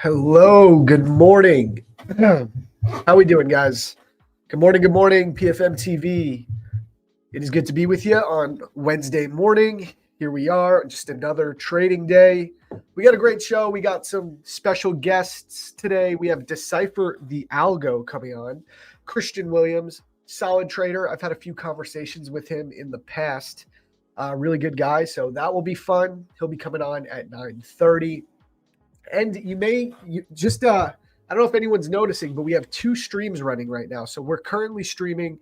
Hello, good morning. How we doing, guys? Good morning, PFM TV. It is good to be with you on Wednesday morning. Here we are, just another trading day. We got a great show. We got some special guests today. We have DecipherTheAlgo coming on. Christian Williams, solid trader. I've had a few conversations with him in the past. Really good guy, so that will be fun. He'll be coming on at 9:30. And I don't know if anyone's noticing, but we have two streams running right now. So we're currently streaming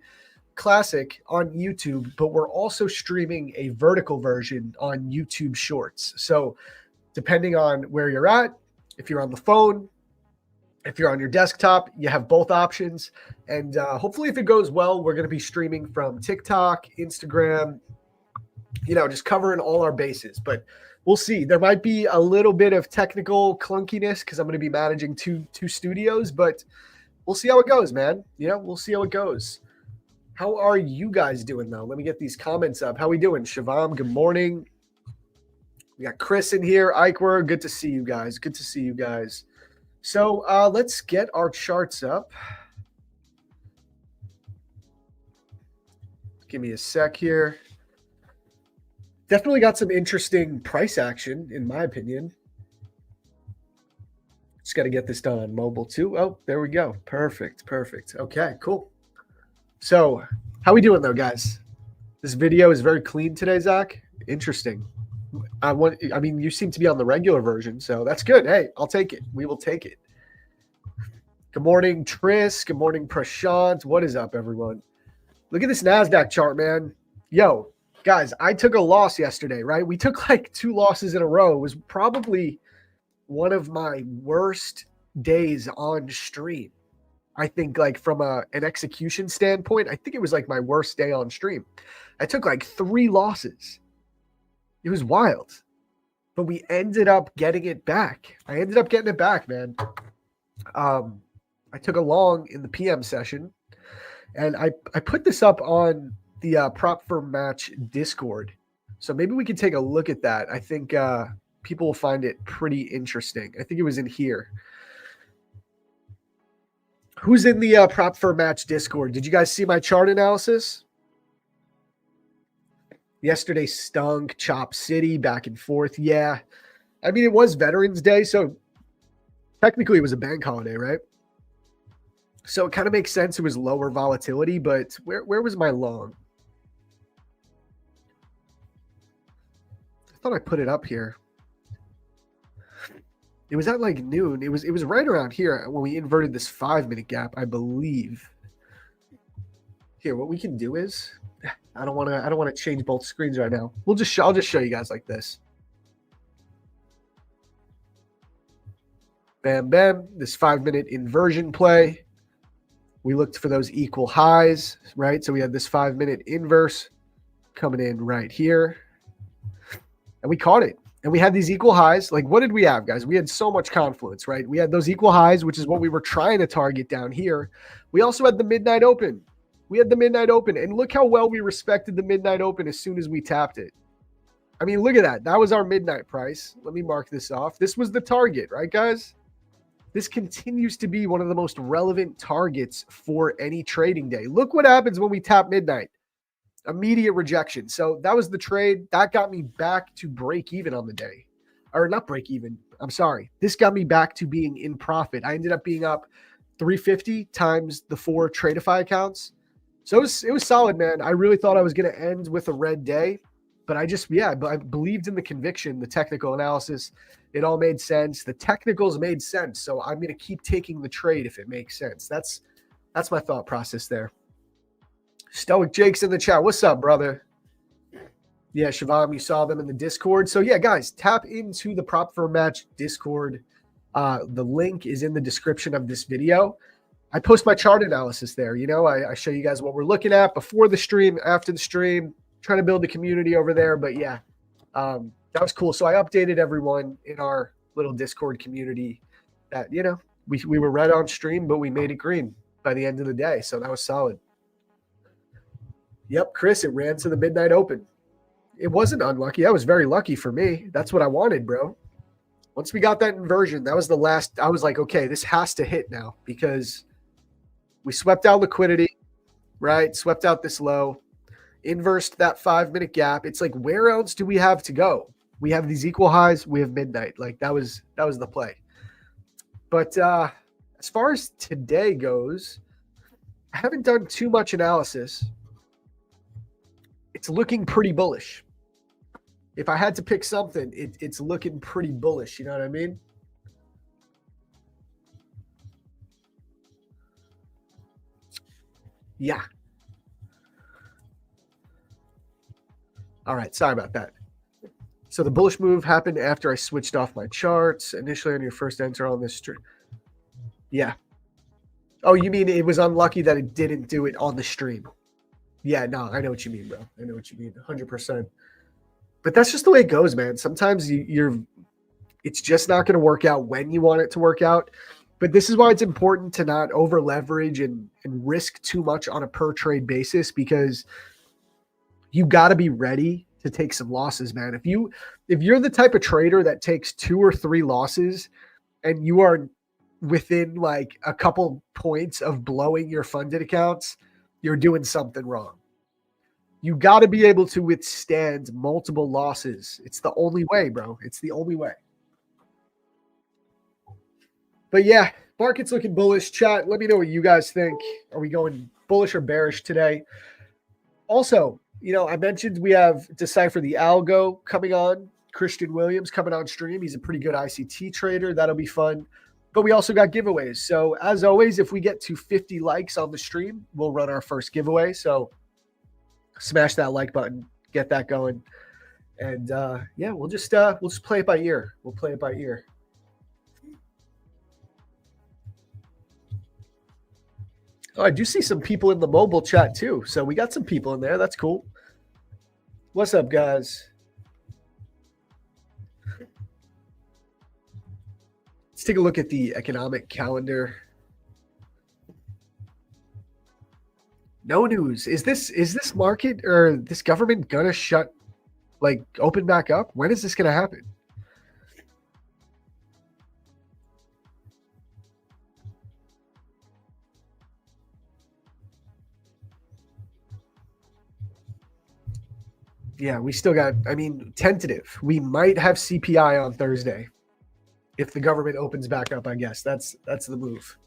Classic on YouTube, but we're also streaming a vertical version on YouTube Shorts. So depending on where you're at, if you're on the phone, if you're on your desktop, you have both options. And hopefully if it goes well, we're going to be streaming from TikTok, Instagram, just covering all our bases. But we'll see. There might be a little bit of technical clunkiness because I'm going to be managing two studios, but we'll see how it goes, man. We'll see how it goes. How are you guys doing, though? Let me get these comments up. How we doing? Shivam, good morning. We got Chris in here. Eichwer, good to see you guys. Good to see you guys. So let's get our charts up. Give me a sec here. Definitely got some interesting price action, in my opinion. Just got to get this done on mobile, too. Oh, there we go. Perfect. Okay, cool. So how we doing, though, guys? This video is very clean today, Zach. Interesting. You seem to be on the regular version, so that's good. Hey, I'll take it. We will take it. Good morning, Tris. Good morning, Prashant. What is up, everyone? Look at this NASDAQ chart, man. Yo, guys, I took a loss yesterday, right? We took like 2 losses in a row. It was probably one of my worst days on stream. I think like from an execution standpoint, I think it was like my worst day on stream. I took like 3 losses. It was wild, but we ended up getting it back. I ended up getting it back, man. I took a long in the PM session, and I put this up on the Prop Firm Match Discord. So maybe we can take a look at that. I think people will find it pretty interesting. I think it was in here. Who's in the Prop Firm Match Discord? Did you guys see my chart analysis? Yesterday stunk, Chop City, back and forth. Yeah. I mean, it was Veterans Day, so technically it was a bank holiday, right? So it kind of makes sense it was lower volatility, but where was my long? I thought I put it up here. It was at like noon. It was right around here when we inverted this 5-minute gap, I believe. Here, what we can do is I don't want to change both screens right now. I'll just show you guys like this. Bam, bam. This 5-minute inversion play. We looked for those equal highs, right? So we had this 5-minute inverse coming in right here. And we caught it. And we had these equal highs. Like, what did we have, guys? We had so much confluence, right? We had those equal highs, which is what we were trying to target down here. We also had the midnight open. And look how well we respected the midnight open as soon as we tapped it. I mean, look at that. That was our midnight price. Let me mark this off. This was the target, right, guys? This continues to be one of the most relevant targets for any trading day. Look what happens when we tap midnight. Immediate rejection. So that was the trade. That got me back to break even on the day. Or not break even. I'm sorry. This got me back to being in profit. I ended up being up 350 times the 4 Tradeify accounts. So it was solid, man. I really thought I was going to end with a red day, but I believed in the conviction, the technical analysis. It all made sense. The technicals made sense. So I'm going to keep taking the trade if it makes sense. That's my thought process there. Stoic Jake's in the chat. What's up, brother? Yeah, Shivam, you saw them in the Discord. So yeah, guys, tap into the Prop Firm Match Discord. The link is in the description of this video. I post my chart analysis there. I show you guys what we're looking at before the stream, after the stream, trying to build a community over there. But yeah, that was cool. So I updated everyone in our little Discord community that, we were red on stream, but we made it green by the end of the day. So that was solid. Yep, Chris, it ran to the midnight open. It wasn't unlucky. That was very lucky for me. That's what I wanted, bro. Once we got that inversion, that was the last. I was like, okay, this has to hit now because we swept out liquidity, right? Swept out this low, inversed that 5-minute gap. It's like, where else do we have to go? We have these equal highs. We have midnight. Like that was the play. But as far as today goes, I haven't done too much analysis. It's looking pretty bullish. If I had to pick something, it's looking pretty bullish. You know what I mean? Yeah. All right. Sorry about that. So the bullish move happened after I switched off my charts. Initially on your first enter on this stream. Yeah. Oh, you mean it was unlucky that it didn't do it on the stream? Yeah, no, I know what you mean, bro. I know what you mean. 100%. But that's just the way it goes, man. Sometimes it's just not going to work out when you want it to work out. But this is why it's important to not over leverage and risk too much on a per trade basis, because you got to be ready to take some losses, man. If you're the type of trader that takes 2 or 3 losses and you are within like a couple points of blowing your funded accounts, you're doing something wrong. You got to be able to withstand multiple losses. It's the only way, bro. It's the only way. But yeah, market's looking bullish. Chat, let me know what you guys think. Are we going bullish or bearish today? Also, I mentioned we have DecipherTheAlgo coming on. Christian Williams coming on stream. He's a pretty good ICT trader. That'll be fun. But we also got giveaways. So as always, if we get to 50 likes on the stream, we'll run our first giveaway. So smash that like button, get that going. And yeah, we'll just play it by ear. We'll play it by ear. Oh, I do see some people in the mobile chat too. So we got some people in there. That's cool. What's up, guys? Let's take a look at the economic calendar. No news. Is this market or this government gonna open back up? When is this gonna happen? Yeah, we still got, tentative. We might have CPI on Thursday. If the government opens back up, I guess. That's the move.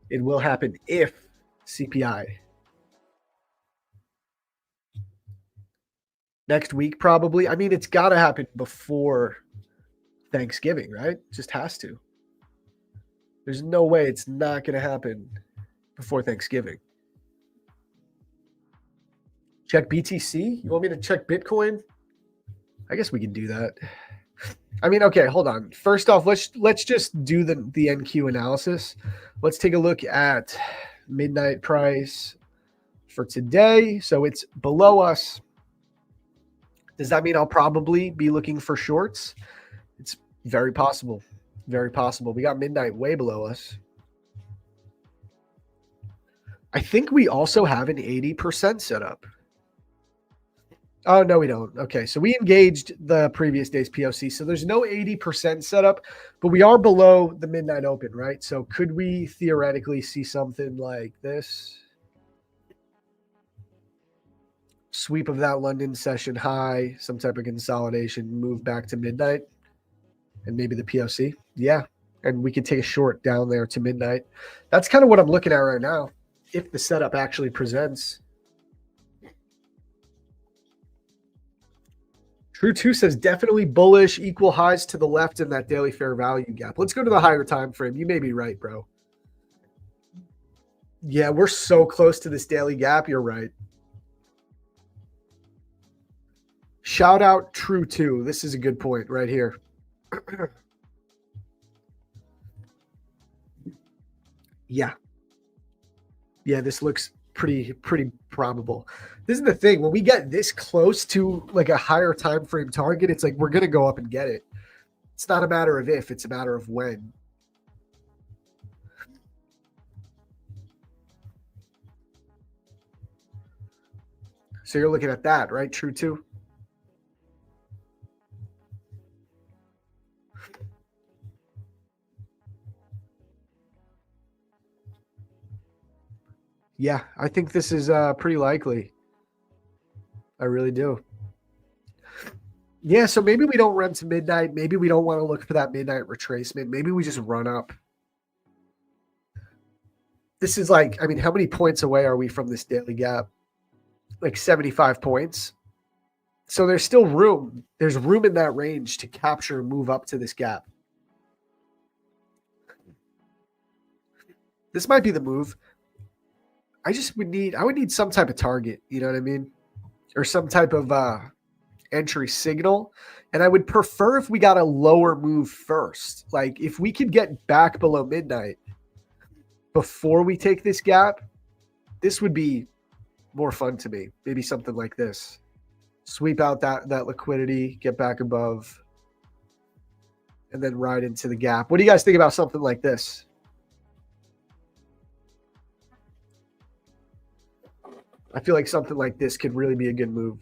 It will happen if CPI. Next week, probably. It's got to happen before Thanksgiving, right? Just has to. There's no way it's not going to happen before Thanksgiving. Check BTC? You want me to check Bitcoin? I guess we can do that. Okay, hold on. First off, let's just do the NQ analysis. Let's take a look at midnight price for today. So it's below us. Does that mean I'll probably be looking for shorts? It's very possible. Very possible. We got midnight way below us. I think we also have an 80% setup. Oh, no, we don't. Okay, so we engaged the previous day's POC. So there's no 80% setup, but we are below the midnight open, right? So could we theoretically see something like this? Sweep of that London session high, some type of consolidation, move back to midnight, and maybe the POC. Yeah, and we could take a short down there to midnight. That's kind of what I'm looking at right now, if the setup actually presents. True 2 says definitely bullish, equal highs to the left in that daily fair value gap. Let's go to the higher time frame. You may be right, bro. Yeah, we're so close to this daily gap. You're right. Shout out True 2. This is a good point right here. Yeah. Yeah, this looks pretty probable. This is the thing. When we get this close to like a higher time frame target, it's like we're going to go up and get it. It's not a matter of if, it's a matter of when. So you're looking at that, right? True 2. Yeah, I think this is pretty likely. I really do. Yeah, so maybe we don't run to midnight. Maybe we don't want to look for that midnight retracement. Maybe we just run up. This is like, how many points away are we from this daily gap? Like 75 points. So there's still room. There's room in that range to capture and move up to this gap. This might be the move. I would need some type of target, you know what I mean? Or some type of entry signal. And I would prefer if we got a lower move first. Like if we could get back below midnight before we take this gap, this would be more fun to me. Maybe something like this. Sweep out that liquidity, get back above, and then ride into the gap. What do you guys think about something like this? I feel like something like this could really be a good move.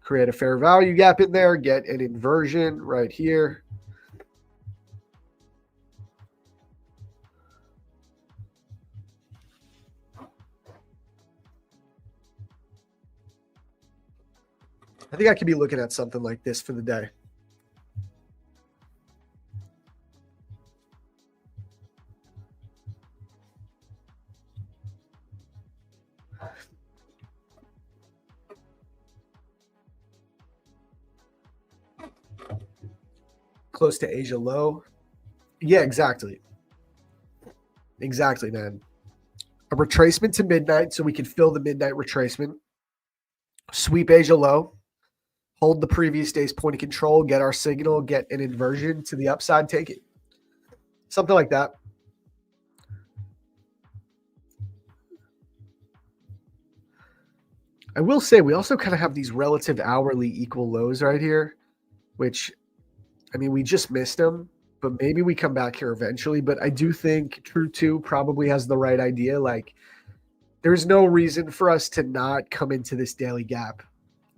Create a fair value gap in there, get an inversion right here. I think I could be looking at something like this for the day. Close to Asia low. Yeah, exactly. Exactly, man. A retracement to midnight so we can fill the midnight retracement. Sweep Asia low. Hold the previous day's point of control, get our signal, get an inversion to the upside, take it. Something like that. I will say we also kind of have these relative hourly equal lows right here, which, I mean, we just missed them, but maybe we come back here eventually. But I do think True 2 probably has the right idea. Like, there's no reason for us to not come into this daily gap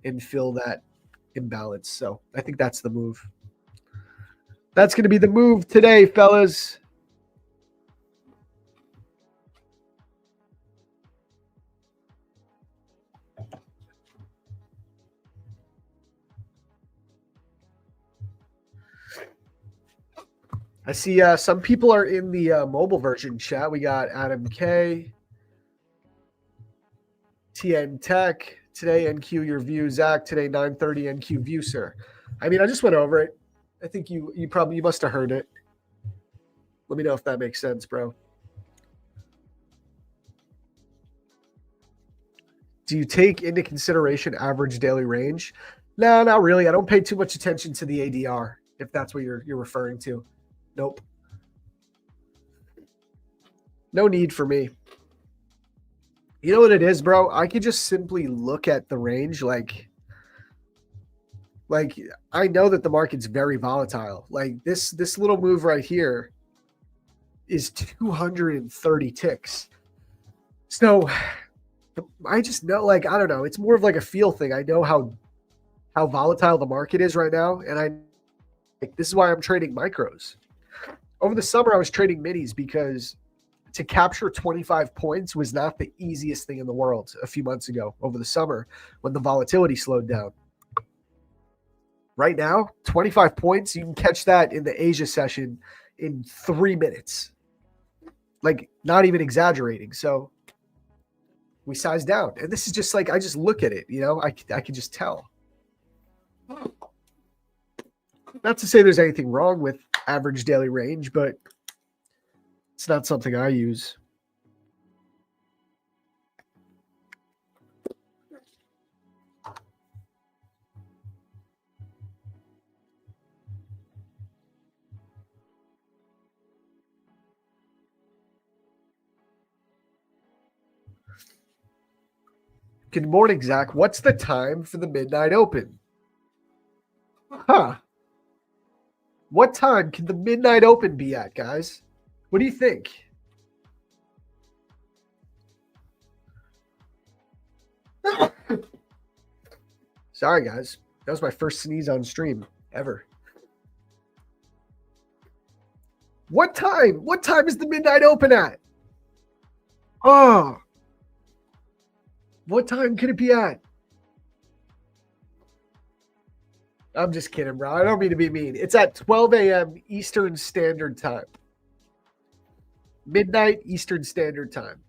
and fill that imbalance. So I think that's the move. That's going to be the move today, fellas. I see some people are in the mobile version chat. We got Adam K, TN Tech, today NQ your view, Zach, today 9:30 NQ view, sir. I mean, I just went over it. I think you must have heard it. Let me know if that makes sense, bro. Do you take into consideration average daily range? No, not really. I don't pay too much attention to the ADR, if that's what you're referring to. Nope. No need for me. You know what it is, bro? I could just simply look at the range like I know that the market's very volatile. Like this little move right here is 230 ticks. So I just know, like, I don't know. It's more of like a feel thing. I know how volatile the market is right now, and this is why I'm trading micros. Over the summer, I was trading minis because to capture 25 points was not the easiest thing in the world a few months ago over the summer when the volatility slowed down. Right now, 25 points, you can catch that in the Asia session in 3 minutes. Like, not even exaggerating. So we size down. And this is just like, I just look at it, I can just tell. Not to say there's anything wrong with average daily range, but it's not something I use. Good morning, Zach. What's the time for the midnight open? Huh. What time can the midnight open be at, guys? What do you think? Sorry, guys. That was my first sneeze on stream ever. What time? What time is the midnight open at? Oh. What time could it be at? I'm just kidding, bro. I don't mean to be mean. It's at 12 a.m. Eastern Standard Time. Midnight Eastern Standard Time.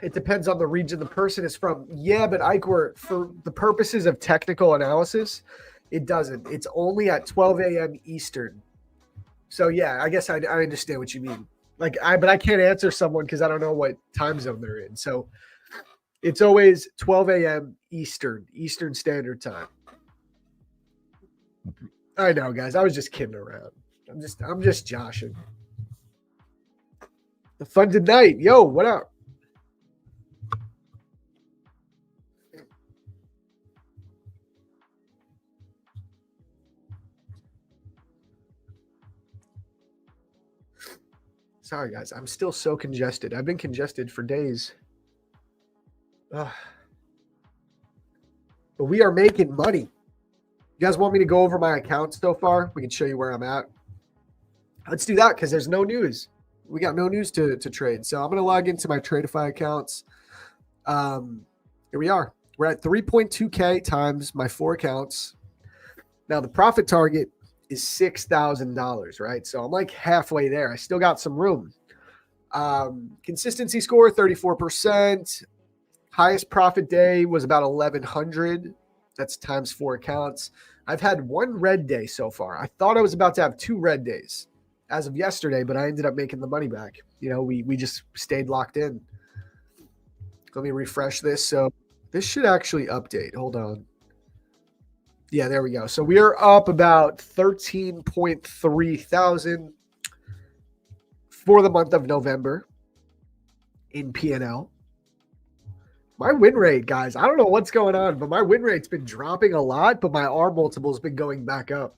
It depends on the region the person is from. Yeah, but Ike, for the purposes of technical analysis, it doesn't. It's only at 12 a.m. Eastern. So yeah, I guess I understand what you mean. But I can't answer someone because I don't know what time zone they're in. So It's always 12 a.m. Eastern Standard Time. I know, guys. I was just kidding around. I'm just joshing. The fun tonight. Yo, what up? Sorry, guys. I'm still so congested. I've been congested for days. Ugh. But we are making money. You guys want me to go over my accounts so far? We can show you where I'm at. Let's do that because there's no news. We got no news to trade. So I'm going to log into my Tradeify accounts. Here we are. We're at 3.2K times my 4 accounts. Now, the profit target is $6,000, right? So I'm like halfway there. I still got some room. Consistency score, 34%. Highest profit day was about 1,100. That's times 4 accounts. I've had 1 red day so far. I thought I was about to have 2 red days as of yesterday, but I ended up making the money back. You know, we just stayed locked in. Let me refresh this. So this should actually update. Hold on. Yeah, there we go. So we are up about 13.3 thousand for the month of November in P&L. My win rate, guys, I don't know what's going on, but my win rate's been dropping a lot, but my R multiple's been going back up.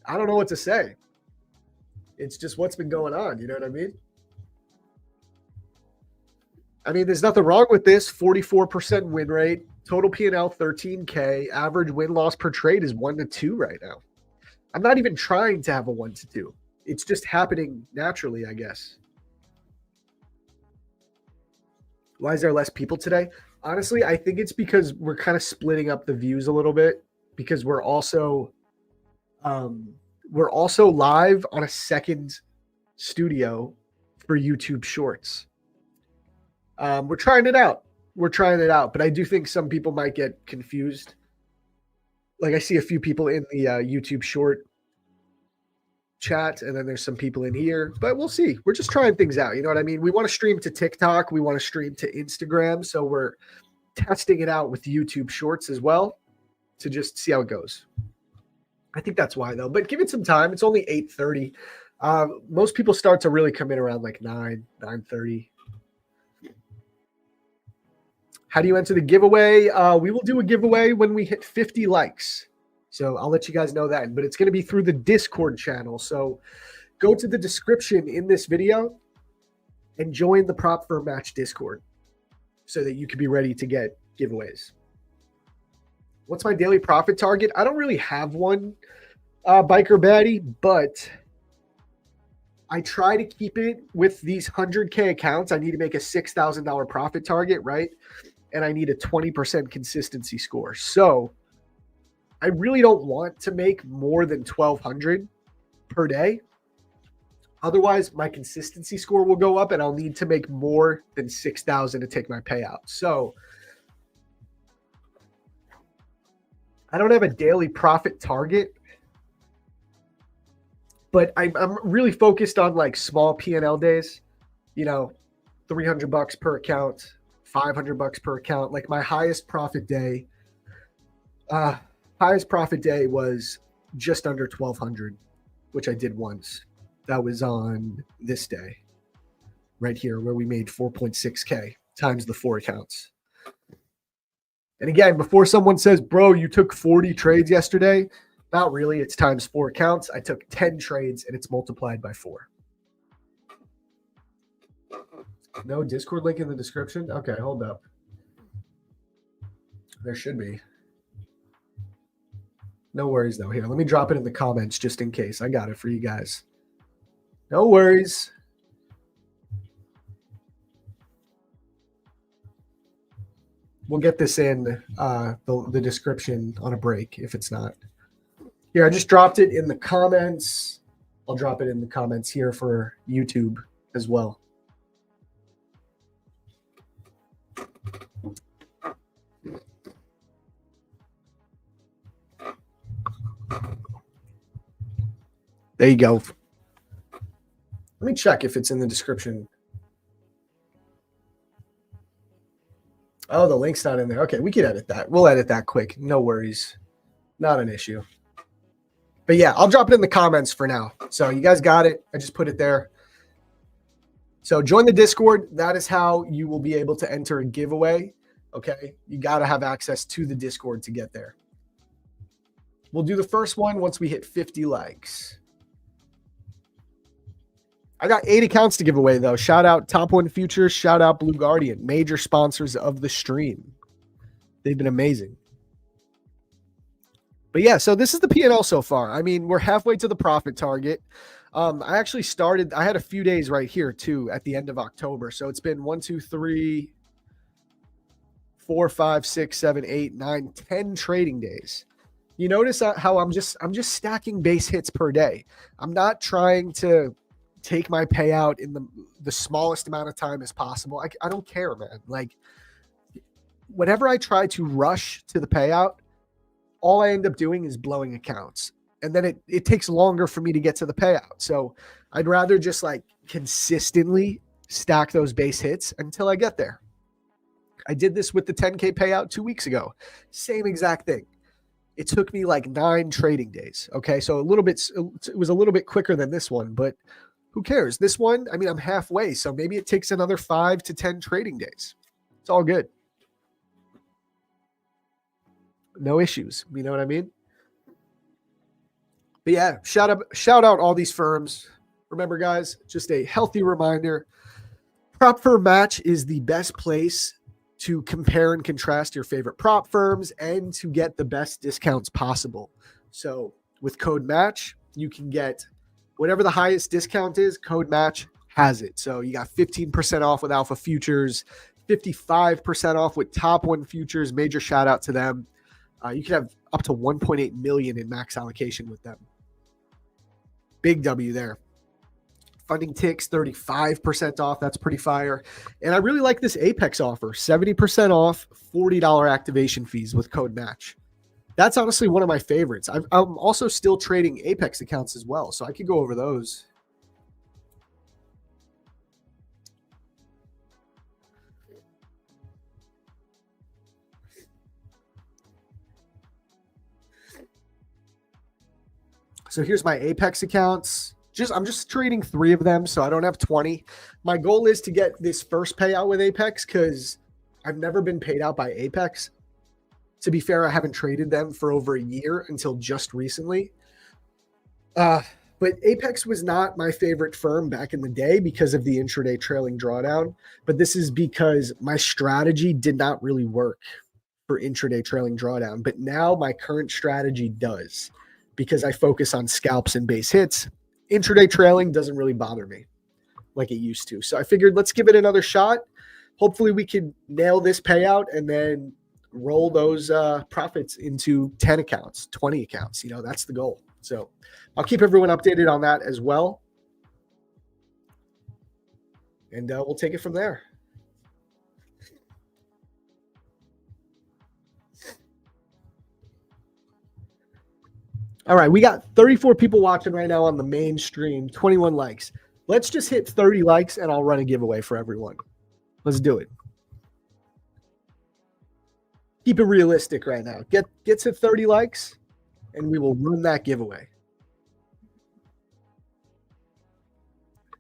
I don't know what to say. It's just what's been going on. You know what I mean? I mean, there's nothing wrong with this. 44% win rate, total P&L 13K, average win-loss per trade is 1 to 2 right now. I'm not even trying to have a 1 to 2. It's just happening naturally, I guess. Why is there less people today? Honestly, I think it's because we're kind of splitting up the views a little bit because we're also live on a second studio for YouTube Shorts. We're trying it out. But I do think some people might get confused. Like I see a few people in the YouTube Short chat, and then there's some people in here, but we'll see. We're just trying things out. You know what I mean? We want to stream to TikTok. We want to stream to Instagram. So we're testing it out with YouTube Shorts as well to just see how it goes. I think that's why, though. But give it some time. It's only 8:30. Most people start to really come in around like 9:30. How do you enter the giveaway? We will do a giveaway when we hit 50 likes. So I'll let you guys know that. But it's going to be through the Discord channel. So go to the description in this video and join the Prop Firm Match Discord so that you can be ready to get giveaways. What's my daily profit target? I don't really have one, Biker Baddie, but I try to keep it with these 100K accounts. I need to make a $6,000 profit target, right? And I need a 20% consistency score. So I really don't want to make more than 1,200 per day. Otherwise, my consistency score will go up and I'll need to make more than 6,000 to take my payout. So I don't have a daily profit target, but I'm really focused on like small P&L days, you know, $300 per account, $500 per account. Like my highest profit day was just under 1,200, which I did once. That was on this day right here where we made 4.6K times the 4 accounts. And again, before someone says, bro, you took 40 trades yesterday, not really. It's times 4 accounts. I took 10 trades and it's multiplied by 4. No Discord link in the description? Okay, hold up. There should be. No worries, though. Here, let me drop it in the comments just in case. I got it for you guys. No worries. We'll get this in the description on a break if it's not. Here, I just dropped it in the comments. I'll drop it in the comments here for YouTube as well. There you go. Let me check if it's in the description. Oh, the link's not in there. Okay, we can edit that. We'll edit that quick. No worries. Not an issue. But yeah, I'll drop it in the comments for now. So you guys got it. I just put it there. So join the Discord. That is how you will be able to enter a giveaway. Okay. You got to have access to the Discord to get there. We'll do the first one once we hit 50 likes. I got 8 accounts to give away, though. Shout out Top One Futures. Shout out Blue Guardian. Major sponsors of the stream. They've been amazing. But yeah, so this is the P&L so far. I mean, we're halfway to the profit target. I actually started, I had a few days right here too at the end of October. So it's been 1, 2, 3, 4, 5, 6, 7, 8, 9, 10 trading days. You notice how I'm just stacking base hits per day. I'm not trying to take my payout in the smallest amount of time as possible. I don't care, man. Like, whenever I try to rush to the payout, all I end up doing is blowing accounts. And then it takes longer for me to get to the payout. So I'd rather just like consistently stack those base hits until I get there. I did this with the 10K payout 2 weeks ago. Same exact thing. It took me like 9 trading days. Okay. So it was a little bit quicker than this one, but who cares? This one, I mean, I'm halfway. So maybe it takes another 5 to 10 trading days. It's all good. No issues. You know what I mean? But yeah, shout out all these firms. Remember, guys, just a healthy reminder. Prop firm match is the best place to compare and contrast your favorite prop firms and to get the best discounts possible. So with code match, you can get whatever the highest discount is. Code match has it. So you got 15% off with Alpha Futures, 55% off with Top One Futures. Major shout out to them. You can have up to 1.8 million in max allocation with them. Big W there. Funding ticks 35% off. That's pretty fire. And I really like this Apex offer. 70% off, $40 activation fees with code match. That's honestly one of my favorites. I'm also still trading Apex accounts as well, so I could go over those. So here's my Apex accounts. I'm just trading 3 of them, so I don't have 20. My goal is to get this first payout with Apex because I've never been paid out by Apex. To be fair, I haven't traded them for over a year until just recently. But Apex was not my favorite firm back in the day because of the intraday trailing drawdown. But this is because my strategy did not really work for intraday trailing drawdown. But now my current strategy does because I focus on scalps and base hits. Intraday trailing doesn't really bother me like it used to. So I figured let's give it another shot. Hopefully we can nail this payout and then roll those profits into 10 accounts, 20 accounts. You know, that's the goal. So I'll keep everyone updated on that as well. And we'll take it from there. All right, we got 34 people watching right now on the main stream, 21 likes. Let's just hit 30 likes and I'll run a giveaway for everyone. Let's do it. Keep it realistic right now. Get to 30 likes and we will run that giveaway.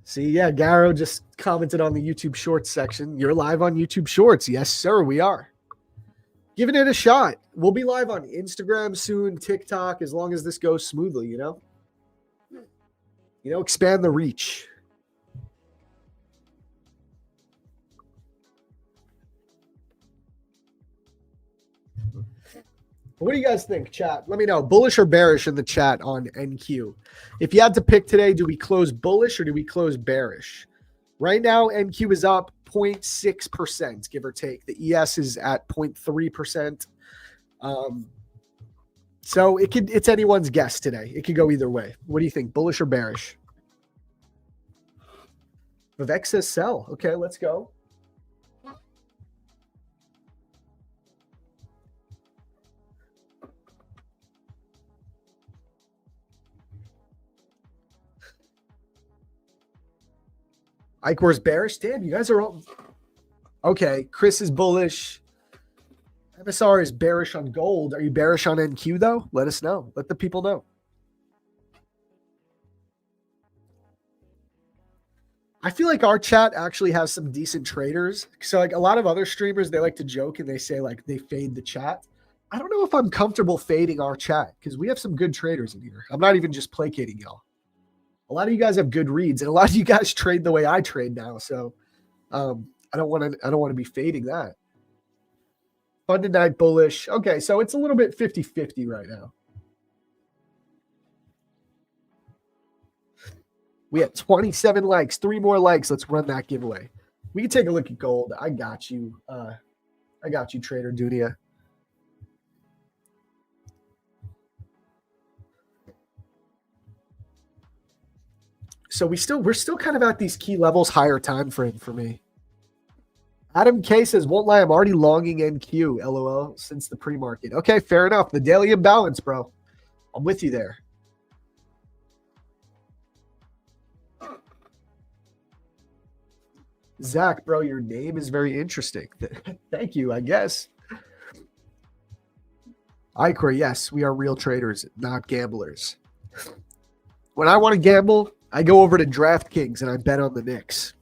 See, yeah, Garrow just commented on the YouTube Shorts section. You're live on YouTube Shorts. Yes, sir, we are. Giving it a shot. We'll be live on Instagram soon, TikTok, as long as this goes smoothly, you know? Expand the reach. What do you guys think, chat? Let me know. Bullish or bearish in the chat on NQ. If you had to pick today, do we close bullish or do we close bearish? Right now, NQ is up 0.6%, give or take. The ES is at 0.3%. So it's anyone's guess today. It could go either way. What do you think, bullish or bearish? Vivek says sell. Okay, let's go. Icor's bearish. Damn, you guys are all okay. Chris is bullish. MSR is bearish on gold. Are you bearish on NQ though? Let us know. Let the people know. I feel like our chat actually has some decent traders. So like a lot of other streamers, they like to joke and they say like they fade the chat. I don't know if I'm comfortable fading our chat because we have some good traders in here. I'm not even just placating y'all. A lot of you guys have good reads and a lot of you guys trade the way I trade now. So I don't want to be fading that. Funded night bullish. Okay, so it's a little bit 50-50 right now. We have 27 likes, 3 more likes. Let's run that giveaway. We can take a look at gold. I got you. Trader Dunia. So we're still kind of at these key levels, higher time frame for me. Adam K says, won't lie, I'm already longing NQ, LOL, since the pre-market. Okay, fair enough. The daily imbalance, bro. I'm with you there. Zach, bro, your name is very interesting. Thank you, I guess. Icor, yes, we are real traders, not gamblers. When I want to gamble, I go over to DraftKings and I bet on the Knicks.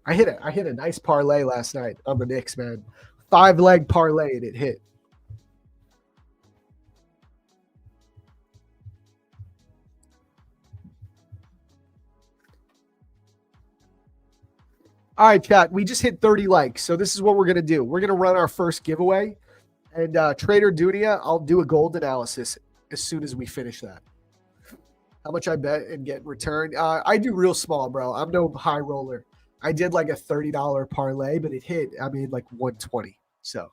I hit a nice parlay last night on the Knicks, man. 5-leg parlay and it hit. All right, chat. We just hit 30 likes. So this is what we're going to do. We're going to run our first giveaway. And Trader Dunia, I'll do a gold analysis as soon as we finish that. How much I bet and get returned? I do real small, bro. I'm no high roller. I did like a $30 parlay, but it hit. I mean, like 120. So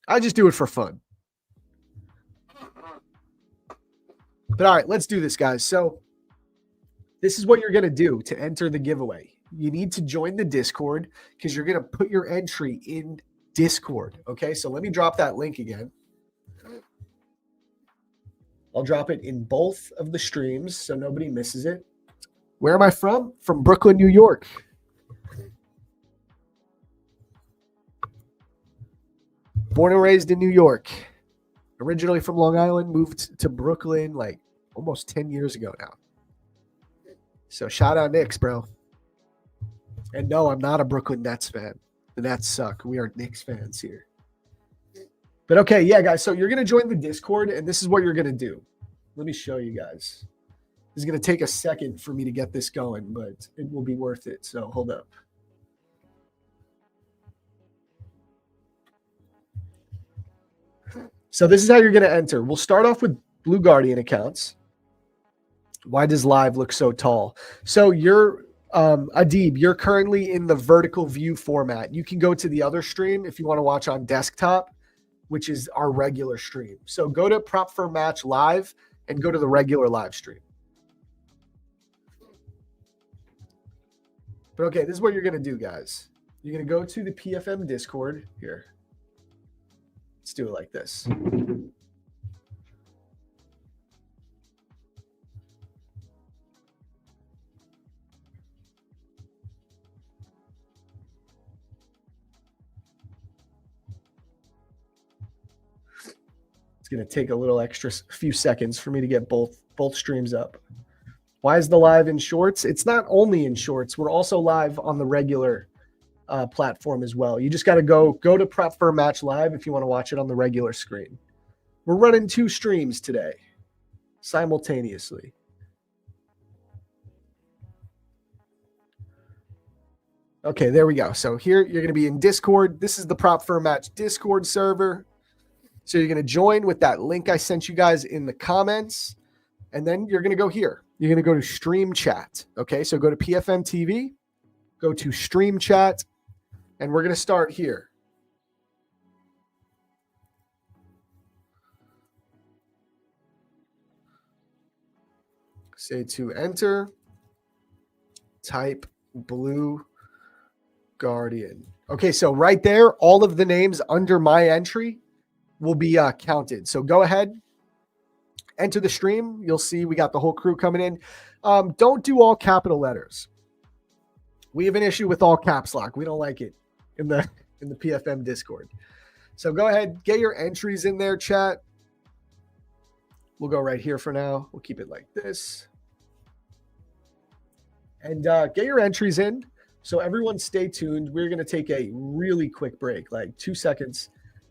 I just do it for fun. But all right, let's do this, guys. So this is what you're going to do to enter the giveaway. You need to join the Discord because you're going to put your entry in Discord. Okay, so let me drop that link again. I'll drop it in both of the streams so nobody misses it. Where am I from? From Brooklyn, New York. Born and raised in New York. Originally from Long Island, moved to Brooklyn like almost 10 years ago now. So shout out Knicks, bro. And no, I'm not a Brooklyn Nets fan. The Nets suck. We are Knicks fans here. But okay, yeah, guys. So you're going to join the Discord, and this is what you're going to do. Let me show you guys. This is going to take a second for me to get this going, but it will be worth it. So hold up. So this is how you're going to enter. We'll start off with Blue Guardian accounts. Why does live look so tall? So you're Adib, you're currently in the vertical view format. You can go to the other stream if you want to watch on desktop, which is our regular stream. So go to Prop for Match Live and go to the regular live stream. But okay, this is what you're going to do, guys. You're going to go to the PFM Discord here. Let's do it like this. It's going to take a little extra few seconds for me to get both streams up. Why is the live in shorts? It's not only in shorts. We're also live on the regular platform as well. You just got to go to Prep for a Match Live if you want to watch it on the regular screen. We're running 2 streams today simultaneously. Okay, there we go. So here you're going to be in Discord. This is the Prop for a Match Discord server. So you're going to join with that link I sent you guys in the comments. And then you're going to go here. You're going to go to Stream Chat. Okay, so go to PFM TV, go to Stream Chat, and we're going to start here. Say to enter, type Blue Guardian. Okay, so right there, all of the names under my entry will be counted. So go ahead, enter the stream. You'll see we got the whole crew coming in. Don't do all capital letters. We have an issue with all caps lock. We don't like it in the in the PFM Discord. So go ahead, get your entries in there, chat. We'll go right here for now. We'll keep it like this. And get your entries in. So everyone stay tuned. We're going to take a really quick break, like 2 seconds.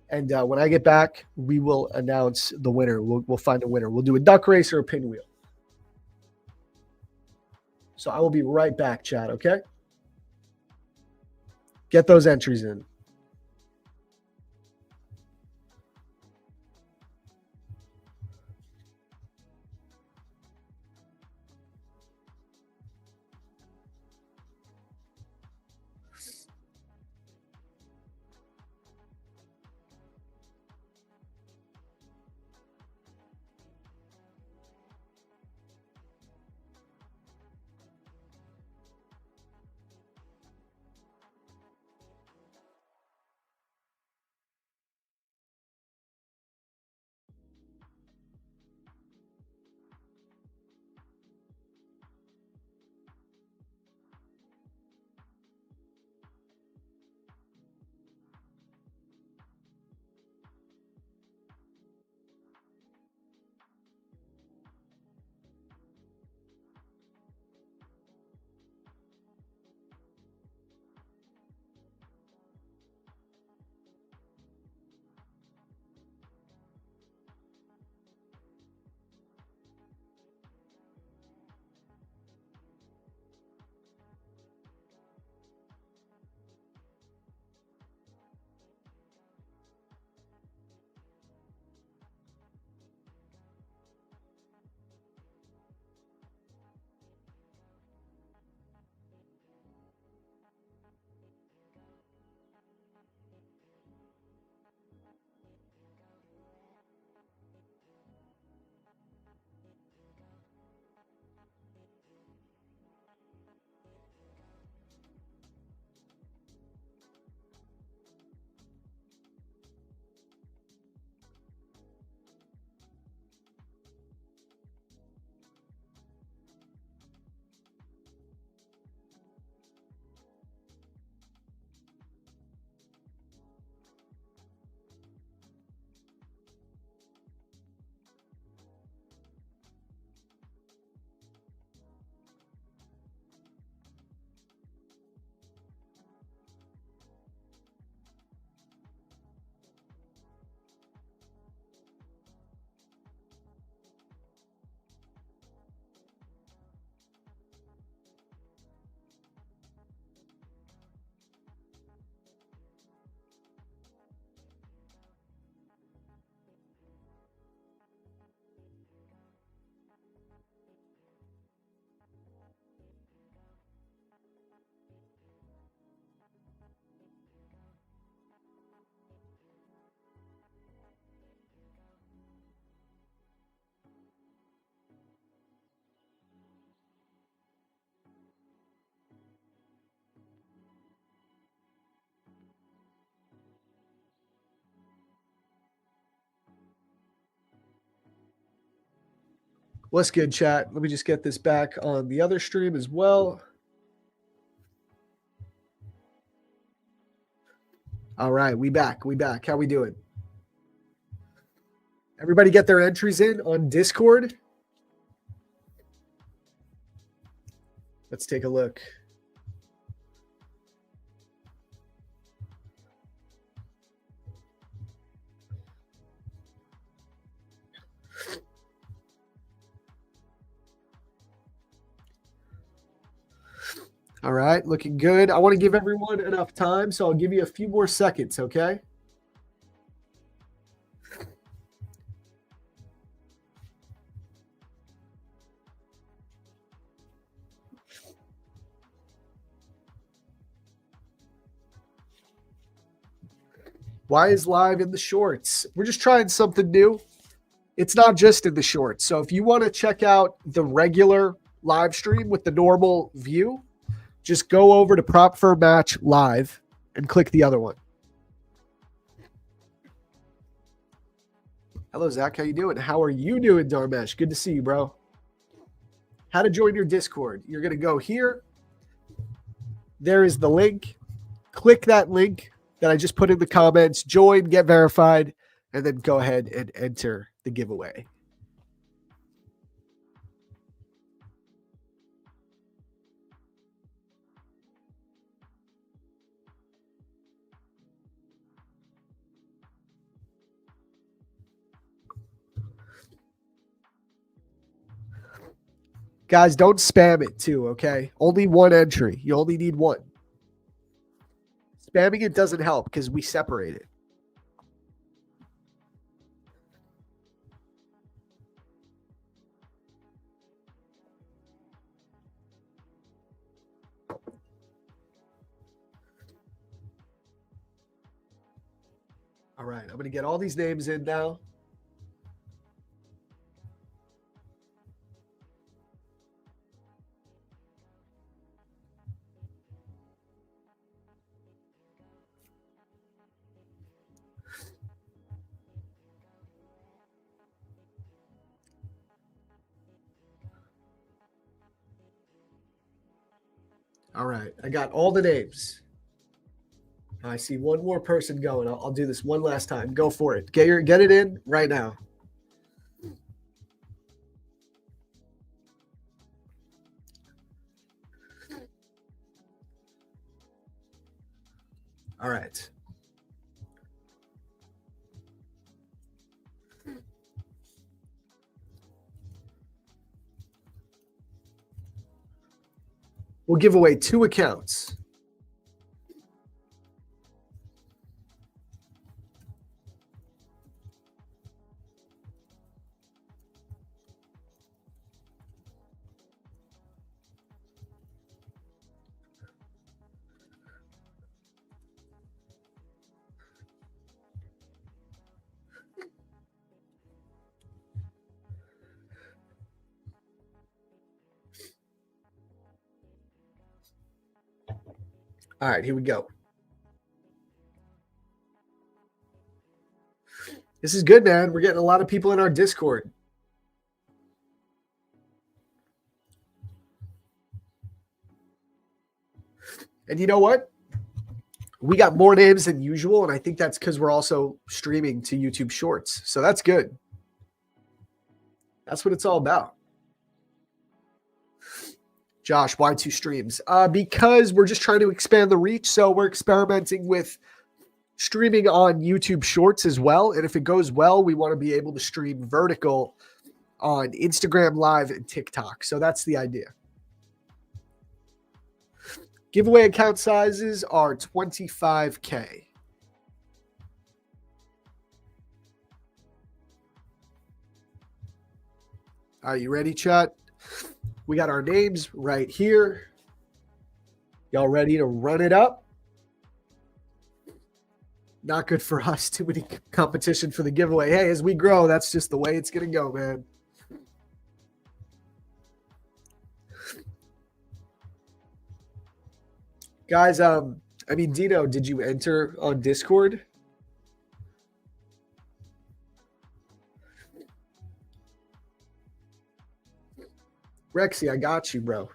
And when I get back, we will announce the winner. We'll find a winner. We'll do a duck race or a pinwheel. So I will be right back, chat, okay? Get those entries in. What's good, chat? Let me just get this back on the other stream as well. All right, we back. How we doing? Everybody get their entries in on Discord? Let's take a look. All right, looking good. I want to give everyone enough time, so I'll give you a few more seconds, okay? Why is live in the shorts? We're just trying something new. It's not just in the shorts. So if you want to check out the regular live stream with the normal view, just go over to Prop for Match Live and click the other one. Hello, Zach. How you doing? How are you doing, Dharmesh? Good to see you, bro. How to join your Discord. You're going to go here. There is the link. Click that link. that I just put in the comments. Join, get verified, and then go ahead and enter the giveaway. Guys, don't spam it too, okay? Only one entry. You only need one. Spamming it doesn't help because we separate it. All right, I'm going to get all these names in now. All right, I got all the names. I see one more person going. I'll do this one last time. Go for it. Get it in right now. All right. We'll give away 2 accounts. All right, here we go. This is good, man. We're getting a lot of people in our Discord. And you know what? We got more names than usual, and I think that's because we're also streaming to YouTube Shorts. So that's good. That's what it's all about. Josh, why 2 streams? Because we're just trying to expand the reach. So we're experimenting with streaming on YouTube Shorts as well. And if it goes well, we want to be able to stream vertical on Instagram Live and TikTok. So that's the idea. Giveaway account sizes are 25K. Are you ready, chat? We got our names right here. Y'all ready to run it up? Not good for us. Too many competition for the giveaway. Hey, as we grow, that's just the way it's going to go, man. Guys, Dino, did you enter on Discord? Rexy, I got you, bro.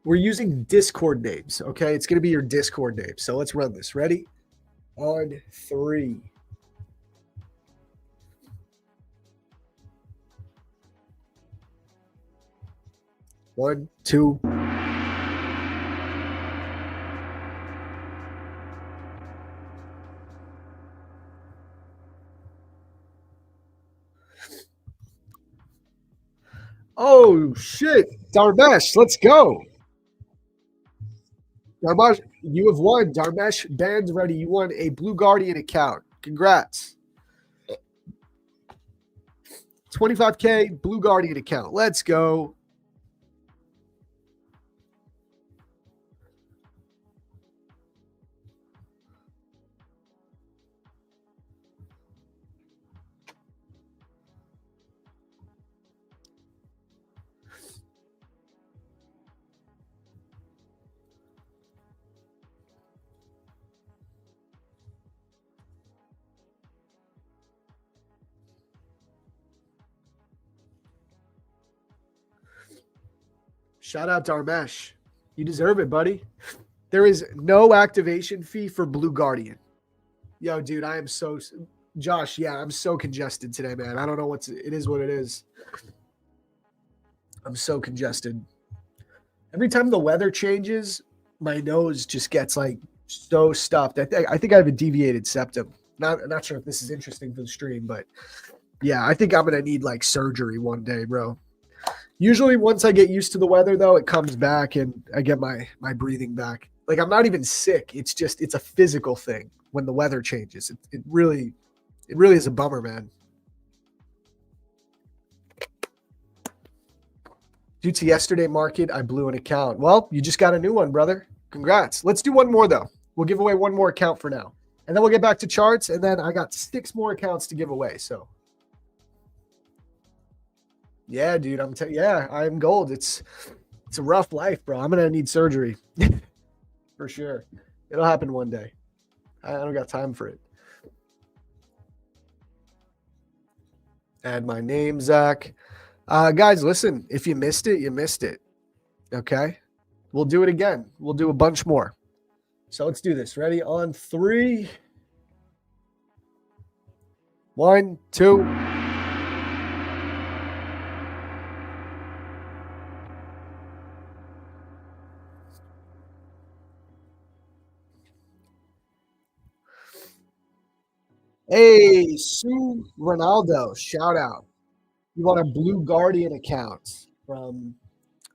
We're using Discord names, okay? It's going to be your Discord name. So let's run this. Ready? On 3. One, 2. Oh, shit. Darmesh, let's go. Darmesh, you have won. Darmesh, band's ready. You won a Blue Guardian account. Congrats. 25K Blue Guardian account. Let's go. Shout out Darmesh. You deserve it, buddy. There is no activation fee for Blue Guardian. Yo, dude, I am so Josh. Yeah, I'm so congested today, man. I don't know it is what it is. I'm so congested. Every time the weather changes, my nose just gets like so stuffed. I think I have a deviated septum. Not sure if this is interesting for the stream, but yeah, I think I'm gonna need like surgery one day, bro. Usually, once I get used to the weather, though, it comes back and I get my breathing back. Like I'm not even sick. It's a physical thing when the weather changes. It really is a bummer, man. Due to yesterday market, I blew an account. Well, you just got a new one, brother. Congrats. Let's do one more, though. We'll give away one more account for now. And then we'll get back to charts. And then I got 6 more accounts to give away. So, yeah, dude, I'm gold. It's a rough life, bro. I'm going to need surgery for sure. It'll happen one day. I don't got time for it. Add my name, Zach. Guys, listen, if you missed it, you missed it. Okay? We'll do it again. We'll do a bunch more. So let's do this. Ready? On 3. 1, 2. Hey, Sue Ronaldo, shout out. You want a Blue Guardian account from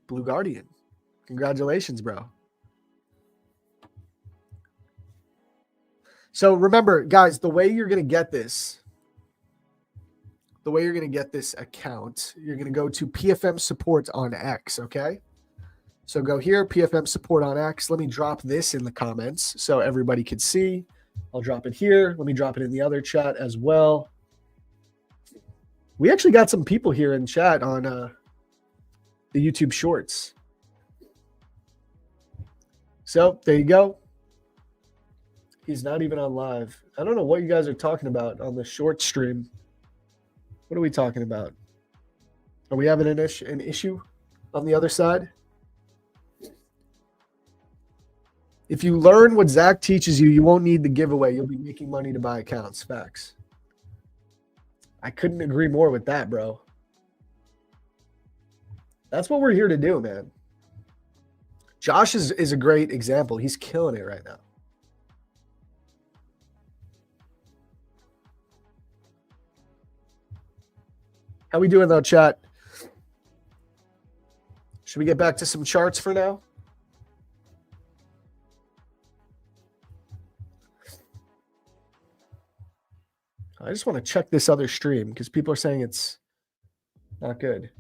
Blue Guardian. Congratulations, bro. So remember, guys, the way you're going to get this account, you're going to go to PFM support on X, okay? So go here, PFM support on X. Let me drop this in the comments so everybody can see. I'll drop it here. Let me drop it in the other chat as well. We actually got some people here in chat on the YouTube Shorts. So there you go. He's not even on live. I don't know what you guys are talking about on the short stream. What are we talking about? Are we having an issue on the other side? If you learn what Zach teaches you, you won't need the giveaway. You'll be making money to buy accounts. Facts. I couldn't agree more with that, bro. That's what we're here to do, man. Josh is a great example. He's killing it right now. How we doing though, chat? Should we get back to some charts for now? I just want to check this other stream because people are saying it's not good.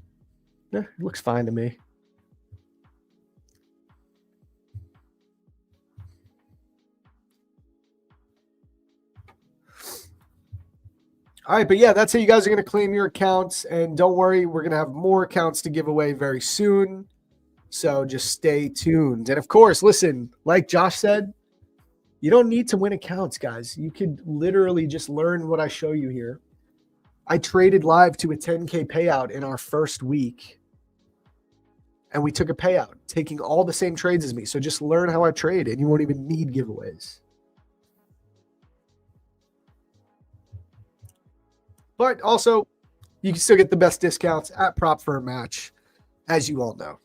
Yeah, it looks fine to me. All right, but yeah, that's how you guys are going to claim your accounts. And don't worry, we're going to have more accounts to give away very soon. So just stay tuned. And of course, listen, like Josh said, you don't need to win accounts, guys. You could literally just learn what I show you here. I traded live to a 10K payout in our first week. And we took a payout, taking all the same trades as me. So just learn how I trade, and you won't even need giveaways. But also, you can still get the best discounts at Prop for a Match, as you all know.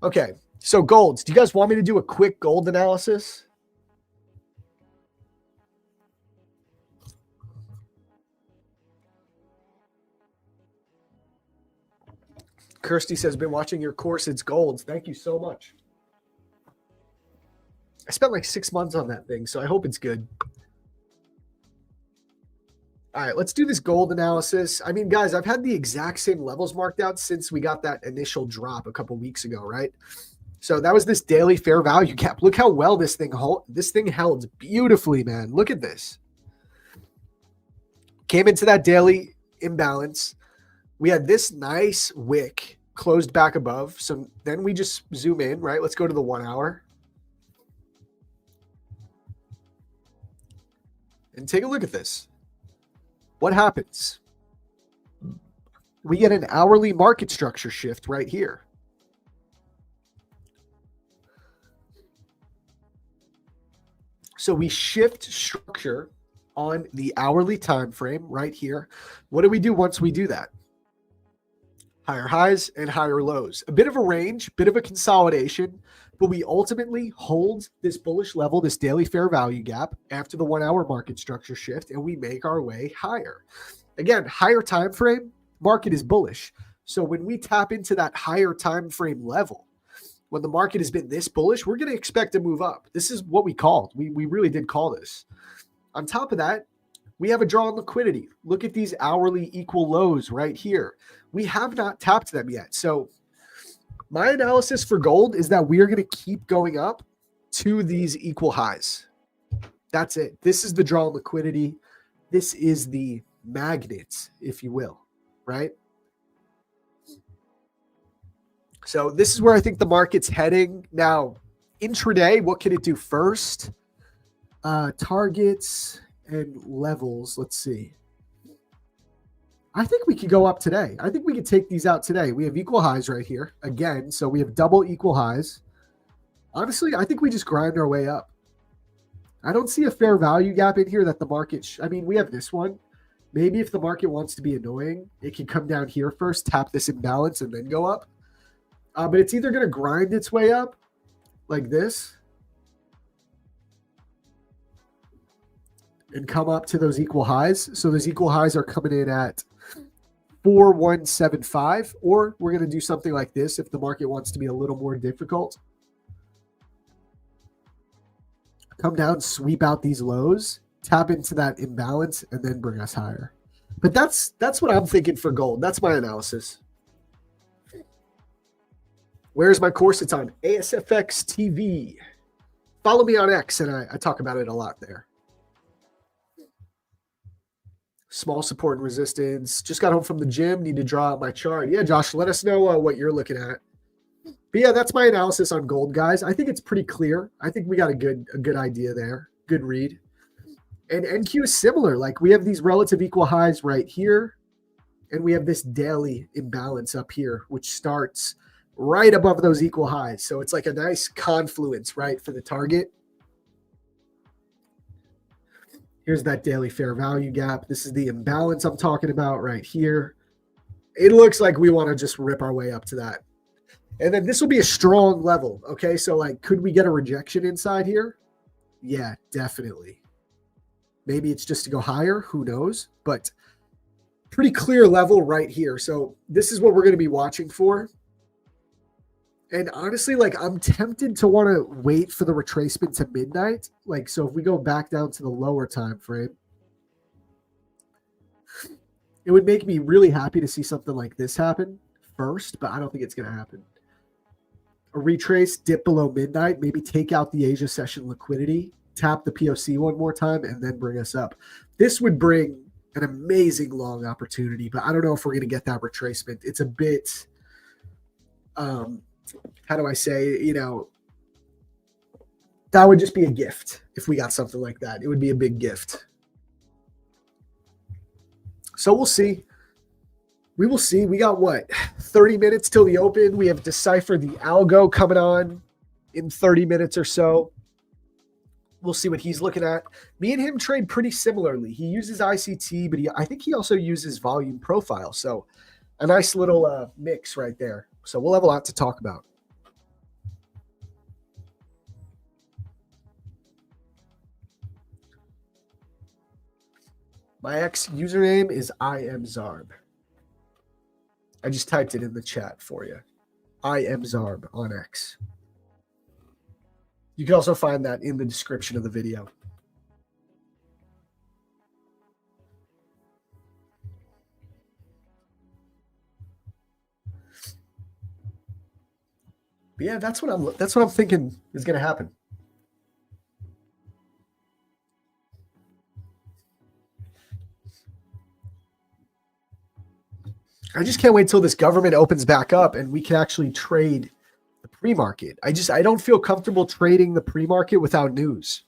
Okay, so golds. Do you guys want me to do a quick gold analysis? Kirsty says, been watching your course. It's golds. Thank you so much. I spent like 6 months on that thing, so I hope it's good. All right, let's do this gold analysis. I mean, guys, I've had the exact same levels marked out since we got that initial drop a couple weeks ago, right? So that was this daily fair value gap. Look how well this thing held beautifully, man. Look at this. Came into that daily imbalance. We had this nice wick closed back above. So then we just zoom in, right? Let's go to the 1 hour. And take a look at this. What happens? We get an hourly market structure shift right here. So we shift structure on the hourly time frame right here. What do we do once we do that? Higher highs and higher lows. A bit of a range, bit of a consolidation, but we ultimately hold this bullish level, this daily fair value gap after the 1 hour market structure shift, and we make our way higher. Again, higher time frame, market is bullish. So when we tap into that higher time frame level, when the market has been this bullish, we're going to expect to move up. This is what we called. We really did call this. On top of that, we have a draw on liquidity. Look at these hourly equal lows right here. We have not tapped them yet. So my analysis for gold is that we are going to keep going up to these equal highs. That's it. This is the draw on liquidity. This is the magnet, if you will, right? So this is where I think the market's heading. Now, intraday, what can it do first? Targets and levels. Let's see. I think we could go up today. I think we could take these out today. We have equal highs right here again. So we have double equal highs. Honestly, I think we just grind our way up. I don't see a fair value gap in here that the market, I mean, we have this one. Maybe if the market wants to be annoying, it can come down here first, tap this imbalance, and then go up. But it's either going to grind its way up like this and come up to those equal highs. So those equal highs are coming in at 4175, or we're going to do something like this if the market wants to be a little more difficult. Come down, sweep out these lows, tap into that imbalance, and then bring us higher. But that's what I'm thinking for gold. That's my analysis. Where's my course? It's on ASFX TV. Follow me on X, and I talk about it a lot there. Small support and resistance. Just got home from the gym. Need to draw out my chart. Yeah, Josh, let us know what you're looking at. But yeah, that's my analysis on gold, guys. I think it's pretty clear. I think we got a good idea there. Good read. And NQ is similar. Like we have these relative equal highs right here, and we have this daily imbalance up here, which starts right above those equal highs. So it's like a nice confluence, right, for the target. Here's that daily fair value gap. This is the imbalance I'm talking about right here. It looks like we want to just rip our way up to that. And then this will be a strong level, okay? So, like, could we get a rejection inside here? Yeah, definitely. Maybe it's just to go higher. Who knows? But pretty clear level right here. So this is what we're going to be watching for. And honestly, like I'm tempted to want to wait for the retracement to midnight. Like, so if we go back down to the lower time frame, it would make me really happy to see something like this happen first, but I don't think it's going to happen. A retrace, dip below midnight, maybe take out the Asia session liquidity, tap the POC one more time, and then bring us up. This would bring an amazing long opportunity, but I don't know if we're going to get that retracement. It's a bit, how do I say, you know, that would just be a gift if we got something like that. It would be a big gift. So we'll see. We will see. We got what? 30 minutes till the open. We have DecipherTheAlgo coming on in 30 minutes or so. We'll see what he's looking at. Me and him trade pretty similarly. He uses ICT, but I think he also uses volume profile. So a nice little mix right there. So we'll have a lot to talk about. My X username is IamZarb. I just typed it in the chat for you. IamZarb on X. You can also find that in the description of the video. But yeah, that's what I'm thinking is going to happen. I just can't wait till this government opens back up and we can actually trade the pre-market. I don't feel comfortable trading the pre-market without news.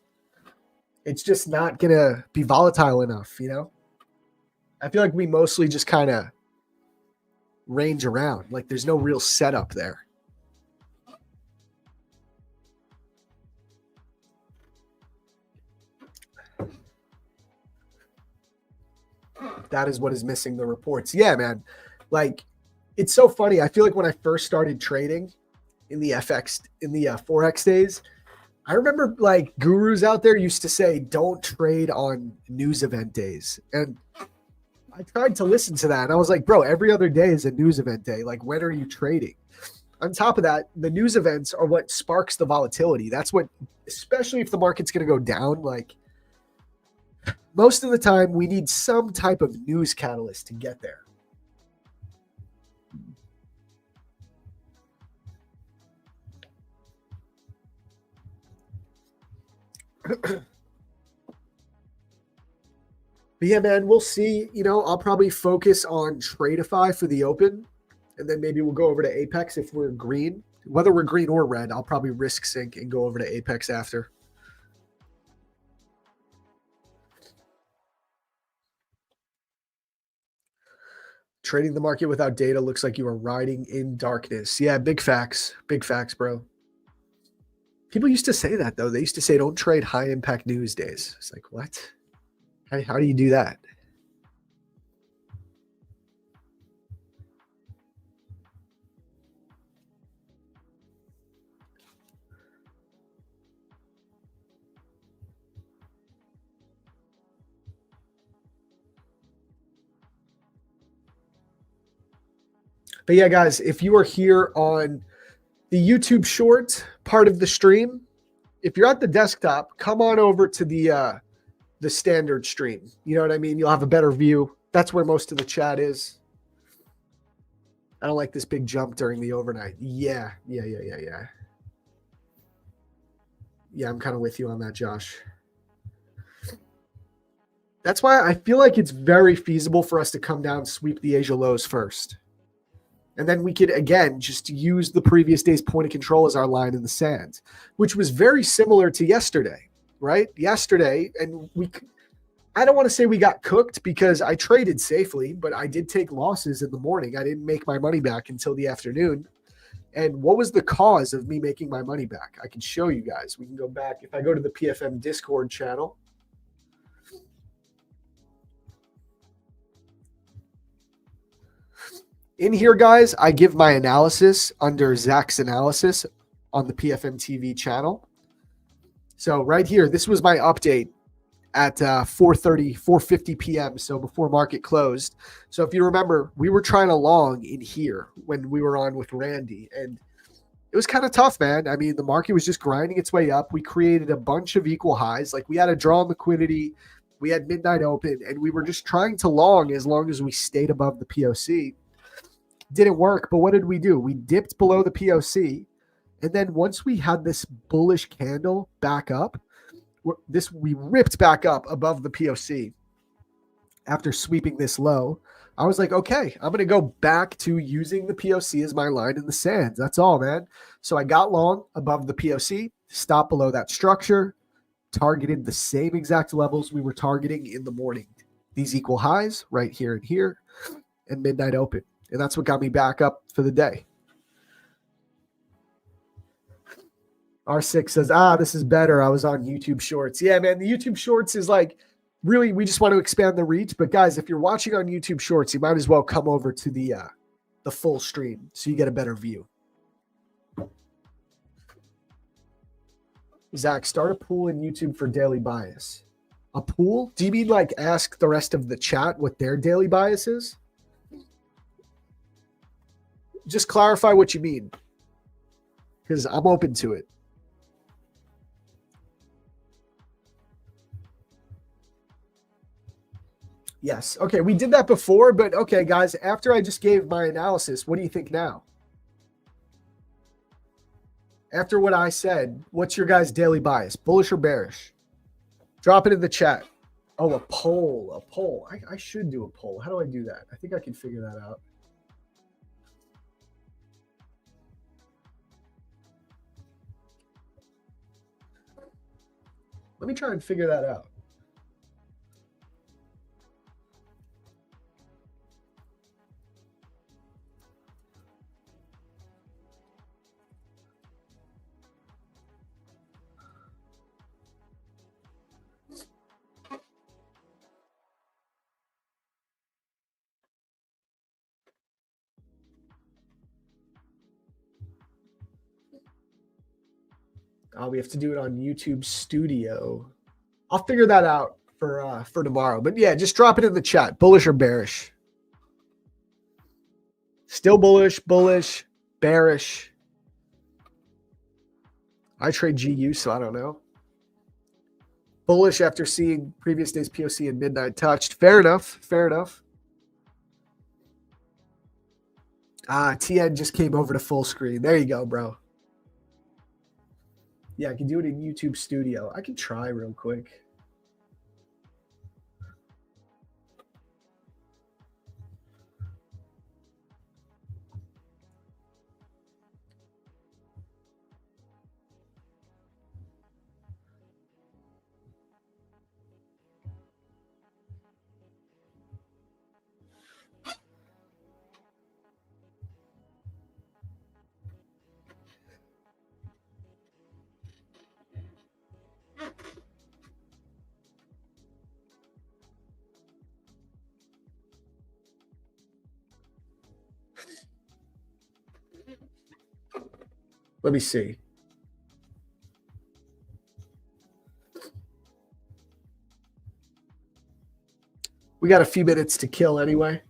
It's just not going to be volatile enough, you know? I feel like we mostly just kind of range around. Like there's no real setup there. That is what is missing the reports. Yeah, man. Like, it's so funny. I feel like when I first started trading in the Forex days, I remember like gurus out there used to say, don't trade on news event days. And I tried to listen to that. And I was like, bro, every other day is a news event day. Like, when are you trading? On top of that, the news events are what sparks the volatility. That's what, especially if the market's going to go down, like most of the time we need some type of news catalyst to get there. But yeah, man, we'll see. I'll probably focus on Tradeify for the open, and then maybe we'll go over to Apex if we're green. Whether we're green or red, I'll probably risk sync and go over to Apex after. Trading the market without data looks like you are riding in darkness. Yeah, big facts. Big facts, bro. People used to say that, though. They used to say, don't trade high impact news days. It's like, what? How do you do that? But yeah, guys, if you are here on the YouTube short part of the stream, if you're at the desktop, come on over to the standard stream. You know what I mean? You'll have a better view. That's where most of the chat is. I don't like this big jump during the overnight. Yeah. Yeah, I'm kind of with you on that, Josh. That's why I feel like it's very feasible for us to come down, sweep the Asia lows first. And then we could, again, just use the previous day's point of control as our line in the sand, which was very similar to yesterday, right? Yesterday, and I don't want to say we got cooked because I traded safely, but I did take losses in the morning. I didn't make my money back until the afternoon. And what was the cause of me making my money back? I can show you guys. We can go back. If I go to the PFM Discord channel, in here, guys, I give my analysis under Zach's analysis on the PFM TV channel. So right here, this was my update at 4:50 p.m., so before market closed. So if you remember, we were trying to long in here when we were on with Randy, and it was kind of tough, man. I mean, the market was just grinding its way up. We created a bunch of equal highs. Like, we had a draw on liquidity. We had midnight open, and we were just trying to long as long as we stayed above the POC. Didn't work, but what did we do? We dipped below the POC, and then once we had this bullish candle back up, we ripped back up above the POC after sweeping this low. I was like, okay, I'm going to go back to using the POC as my line in the sand. That's all, man. So I got long above the POC, stopped below that structure, targeted the same exact levels we were targeting in the morning. These equal highs right here and here, and midnight open. And that's what got me back up for the day. R6 says, this is better. I was on YouTube Shorts. Yeah, man, the YouTube Shorts is like, really, we just want to expand the reach. But guys, if you're watching on YouTube Shorts, you might as well come over to the full stream so you get a better view. Zach, start a pool in YouTube for daily bias. A pool? Do you mean like ask the rest of the chat what their daily bias is? Just clarify what you mean, because I'm open to it. Yes. Okay, we did that before, but okay, guys, after I just gave my analysis, what do you think now? After what I said, what's your guys' daily bias? Bullish or bearish? Drop it in the chat. Oh, a poll. I should do a poll. How do I do that? I think I can figure that out. Let me try and figure that out. We have to do it on YouTube Studio. I'll figure that out for tomorrow. But yeah, just drop it in the chat. Bullish or bearish? Still bullish, bearish. I trade GU, so I don't know. Bullish after seeing previous day's POC and midnight touched. Fair enough. TN just came over to full screen. There you go, bro. Yeah, I can do it in YouTube Studio. I can try real quick. Let me see. We got a few minutes to kill anyway.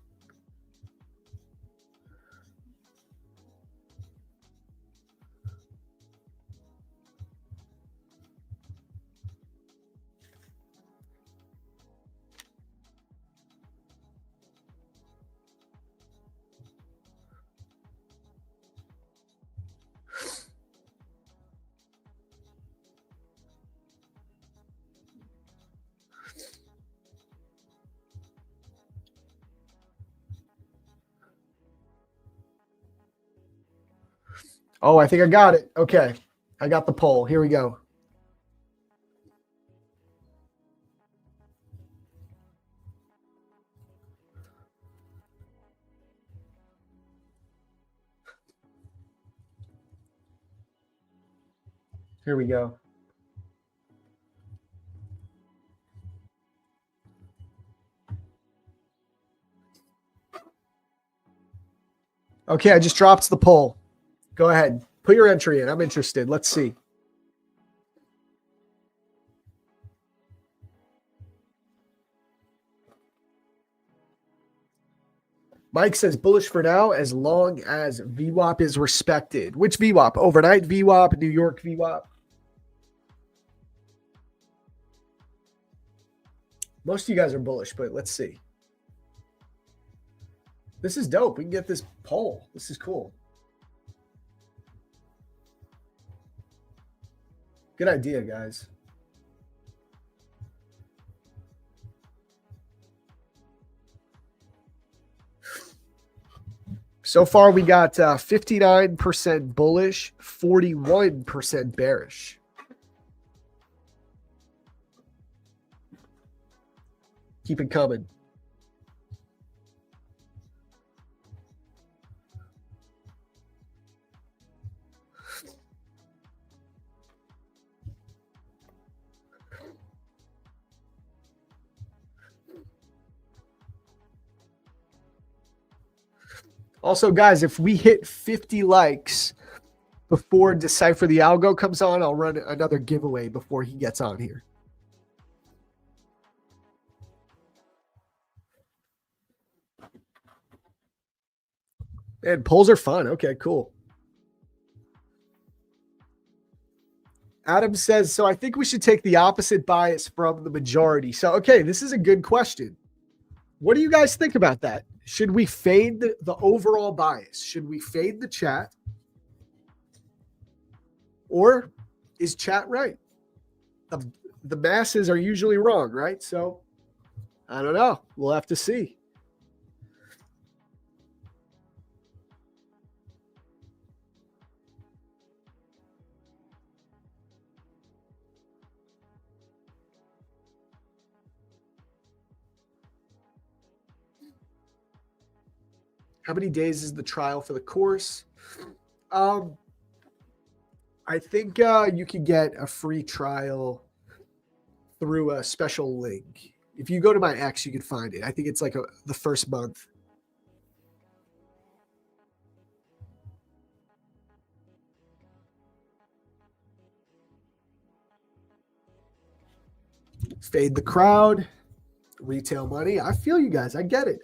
Oh, I think I got it. Okay. I got the poll. Here we go. Here we go. Okay, I just dropped the poll. Go ahead. Put your entry in. I'm interested. Let's see. Mike says bullish for now as long as VWAP is respected. Which VWAP? Overnight VWAP, New York VWAP? Most of you guys are bullish, but let's see. This is dope. We can get this poll. This is cool. Good idea, guys. So far, we got 59% bullish, 41% bearish. Keep it coming. Also, guys, if we hit 50 likes before Decipher the Algo comes on, I'll run another giveaway before he gets on here. And polls are fun. Okay, cool. Adam says, so I think we should take the opposite bias from the majority. So, okay, this is a good question. What do you guys think about that? Should we fade the overall bias? Should we fade the chat? Or is chat right? The masses are usually wrong, right? So, I don't know. We'll have to see. How many days is the trial for the course? I think you can get a free trial through a special link. If you go to my X, you can find it. I think it's like the first month. Fade the crowd. Retail money. I feel you guys. I get it.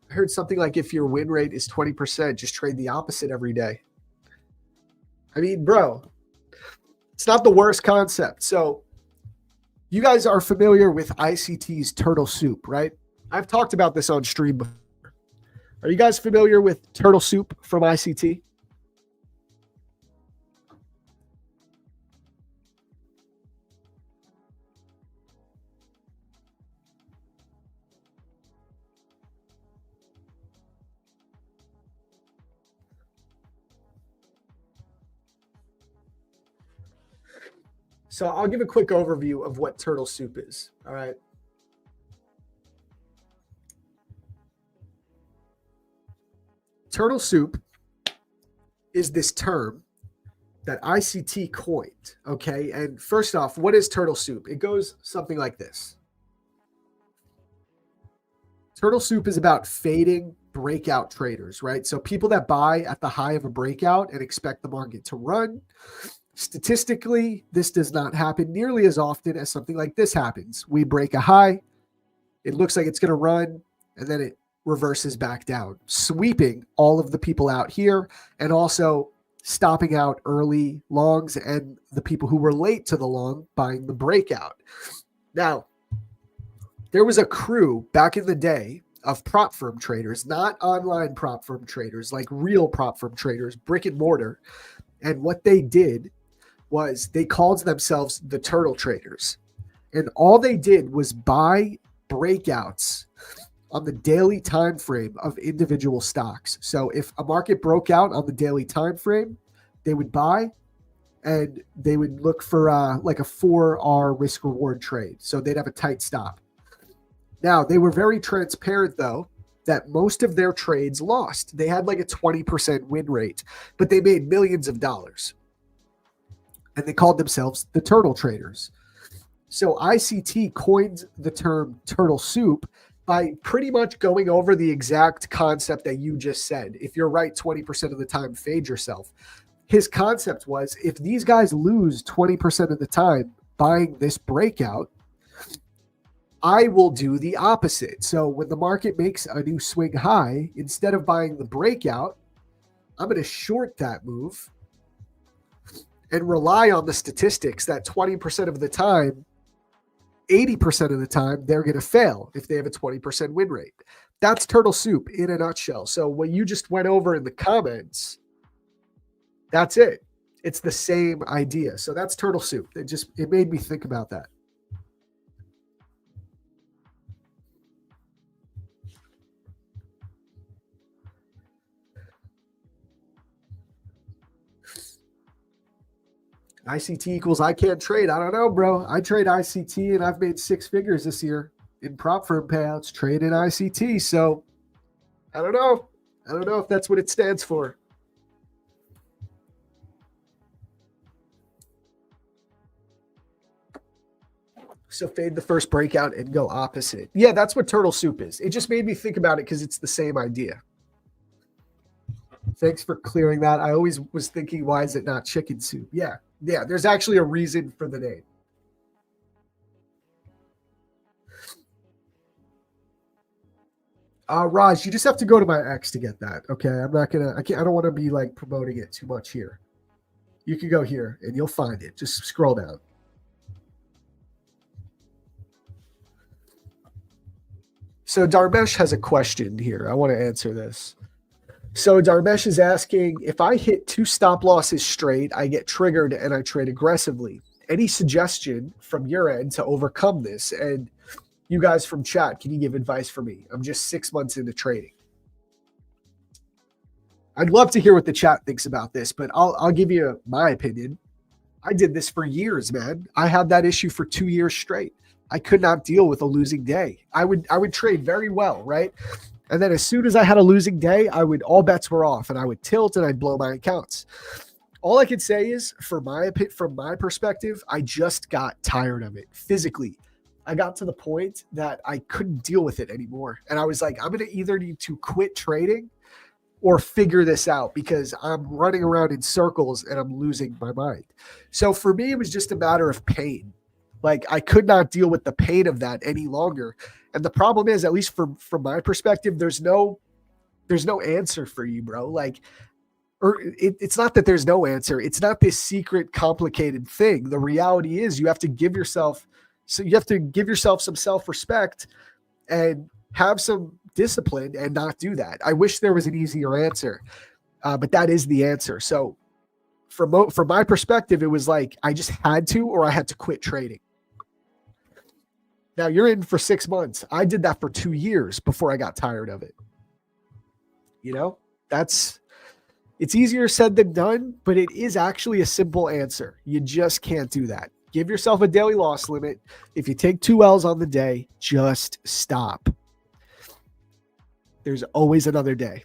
I heard something like if your win rate is 20%, just trade the opposite every day. I mean, bro, it's not the worst concept. So you guys are familiar with ICT's turtle soup, right? I've talked about this on stream before. Are you guys familiar with turtle soup from ICT? So I'll give a quick overview of what turtle soup is. All right. Turtle soup is this term that ICT coined. Okay. And first off, what is turtle soup? It goes something like this. Turtle soup is about fading breakout traders, right? So people that buy at the high of a breakout and expect the market to run. Statistically, this does not happen nearly as often as something like this happens. We break a high, it looks like it's going to run, and then it reverses back down, sweeping all of the people out here and also stopping out early longs and the people who were late to the long buying the breakout. Now, there was a crew back in the day of prop firm traders, not online prop firm traders, like real prop firm traders, brick and mortar. And what they did was they called themselves the turtle traders. And all they did was buy breakouts on the daily time frame of individual stocks. So if a market broke out on the daily time frame, they would buy and they would look for like a 4R risk reward trade. So they'd have a tight stop. Now, they were very transparent, though, that most of their trades lost. They had like a 20% win rate, but they made millions of dollars. And they called themselves the turtle traders. So ICT coined the term turtle soup by pretty much going over the exact concept that you just said. If you're right 20% of the time, fade yourself. His concept was if these guys lose 20% of the time buying this breakout, I will do the opposite. So when the market makes a new swing high, instead of buying the breakout, I'm going to short that move and rely on the statistics that 20% of the time, 80% of the time, they're going to fail if they have a 20% win rate. That's turtle soup in a nutshell. So what you just went over in the comments, that's it. It's the same idea. So that's turtle soup. It made me think about that. ICT equals I can't trade. I don't know, bro. I trade ICT and I've made 6 figures this year in prop firm payouts, trade in ICT. So I don't know. I don't know if that's what it stands for. So fade the first breakout and go opposite. Yeah, that's what turtle soup is. It just made me think about it because it's the same idea. Thanks for clearing that. I always was thinking, why is it not chicken soup? Yeah, there's actually a reason for the name. Raj, you just have to go to my X to get that. Okay, I don't want to be like promoting it too much here. You can go here and you'll find it. Just scroll down. So Darmesh has a question here. I want to answer this. So Darmesh is asking, if I hit 2 stop losses straight, I get triggered and I trade aggressively. Any suggestion from your end to overcome this? And you guys from chat, can you give advice for me? I'm just 6 months into trading. I'd love to hear what the chat thinks about this, but I'll give you my opinion. I did this for years, man. I had that issue for 2 years straight. I could not deal with a losing day. I would trade very well, right? And then as soon as I had a losing day, all bets were off and I would tilt and I'd blow my accounts. All I could say is from my perspective, I just got tired of it physically. I got to the point that I couldn't deal with it anymore. And I was like, I'm going to either need to quit trading or figure this out because I'm running around in circles and I'm losing my mind. So for me, it was just a matter of pain. Like I could not deal with the pain of that any longer. And the problem is, at least from my perspective, there's no answer for you, bro. Like, it's not that there's no answer. It's not this secret, complicated thing. The reality is you have to give yourself some self-respect and have some discipline and not do that. I wish there was an easier answer, but that is the answer. So from my perspective, it was like I just had to, or I had to quit trading. Now you're in for 6 months. I did that for 2 years before I got tired of it. You know, it's easier said than done, but it is actually a simple answer. You just can't do that. Give yourself a daily loss limit. If you take 2 L's on the day, just stop. There's always another day.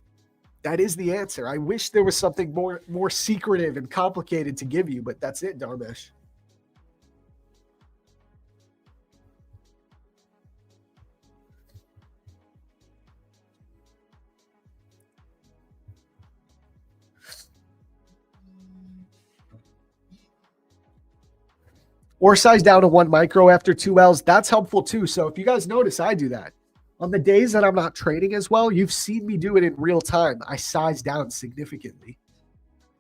That is the answer. I wish there was something more secretive and complicated to give you, but that's it, Dharmesh. Or size down to 1 micro after 2 L's. That's helpful too. So if you guys notice, I do that. On the days that I'm not trading as well, you've seen me do it in real time. I size down significantly.